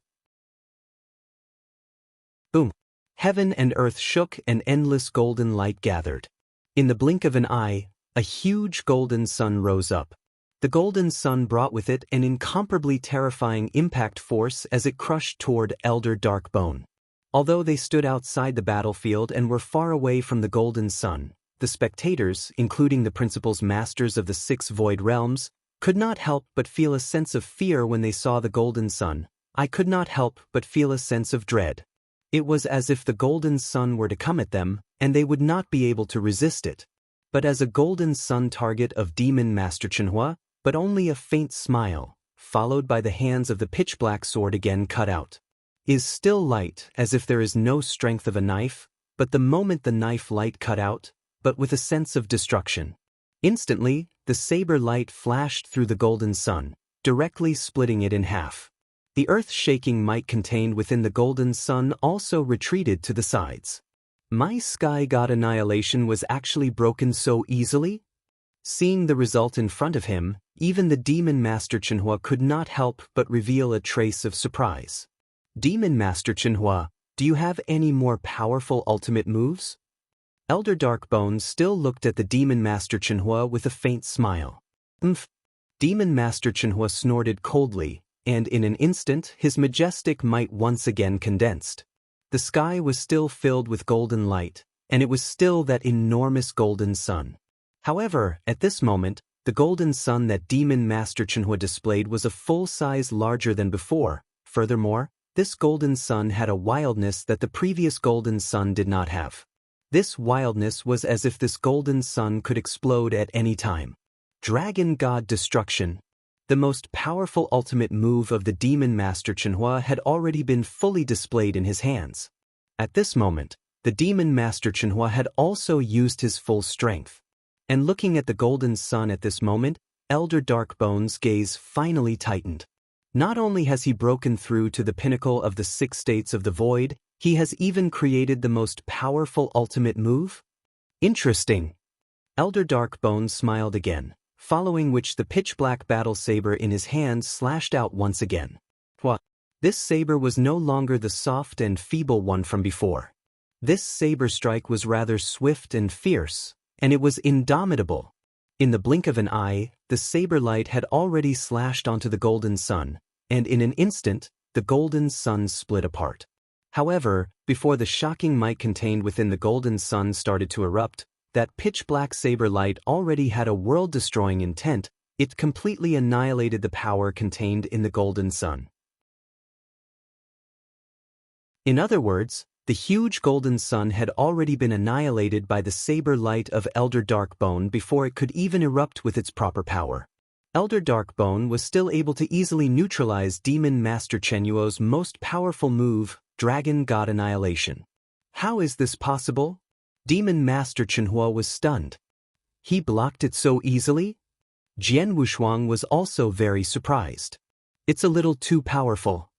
Boom! Heaven and earth shook and endless golden light gathered. In the blink of an eye, a huge golden sun rose up. The golden sun brought with it an incomparably terrifying impact force as it crushed toward Elder Darkbone. Although they stood outside the battlefield and were far away from the golden sun, the spectators, including the principal's masters of the 6 void realms, could not help but feel a sense of fear when they saw the golden sun. I could not help but feel a sense of dread. It was as if the golden sun were to come at them, and they would not be able to resist it. But as a golden sun target of Demon Master Chenhua, but only a faint smile, followed by the hands of the pitch-black sword again cut out. Is still light, as if there is no strength of a knife, but the moment the knife light cut out, but with a sense of destruction. Instantly, the saber light flashed through the golden sun, directly splitting it in half. The earth-shaking might contained within the golden sun also retreated to the sides. My sky god annihilation was actually broken so easily? Seeing the result in front of him, even the Demon Master Chenhua could not help but reveal a trace of surprise. Demon Master Chenhua, do you have any more powerful ultimate moves? Elder Darkbone still looked at the Demon Master Chenhua with a faint smile. Demon Master Chenhua snorted coldly, and in an instant his majestic might once again condensed. The sky was still filled with golden light, and it was still that enormous golden sun. However, at this moment, the golden sun that Demon Master Chenhua displayed was a full size larger than before. Furthermore, this golden sun had a wildness that the previous golden sun did not have. This wildness was as if this golden sun could explode at any time. Dragon God Destruction. The most powerful ultimate move of the Demon Master Chenhua had already been fully displayed in his hands. At this moment, the Demon Master Chenhua had also used his full strength. And looking at the golden sun at this moment, Elder Darkbone's gaze finally tightened. Not only has he broken through to the pinnacle of the 6 states of the void, he has even created the most powerful ultimate move? Interesting. Elder Darkbone smiled again, following which the pitch-black battle saber in his hand slashed out once again. What? This saber was no longer the soft and feeble one from before. This saber strike was rather swift and fierce, and it was indomitable. In the blink of an eye, the saber light had already slashed onto the golden sun, and in an instant, the golden sun split apart. However, before the shocking might contained within the golden sun started to erupt, that pitch-black saber light already had a world-destroying intent. It completely annihilated the power contained in the golden sun. In other words, the huge golden sun had already been annihilated by the saber light of Elder Darkbone before it could even erupt with its proper power. Elder Darkbone was still able to easily neutralize Demon Master Chenhuo's most powerful move, Dragon God Annihilation. How is this possible? Demon Master Chenhua was stunned. He blocked it so easily? Jian Wushuang was also very surprised. It's a little too powerful.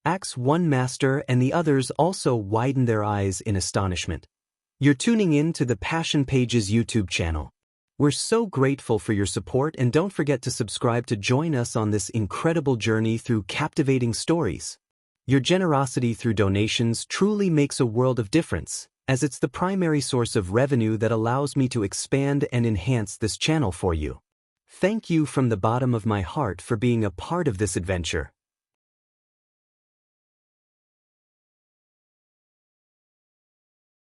Axe One Master and the others also widened their eyes in astonishment. You're tuning in to the Passion Pages YouTube channel. We're so grateful for your support, and don't forget to subscribe to join us on this incredible journey through captivating stories. Your generosity through donations truly makes a world of difference, as it's the primary source of revenue that allows me to expand and enhance this channel for you. Thank you from the bottom of my heart for being a part of this adventure.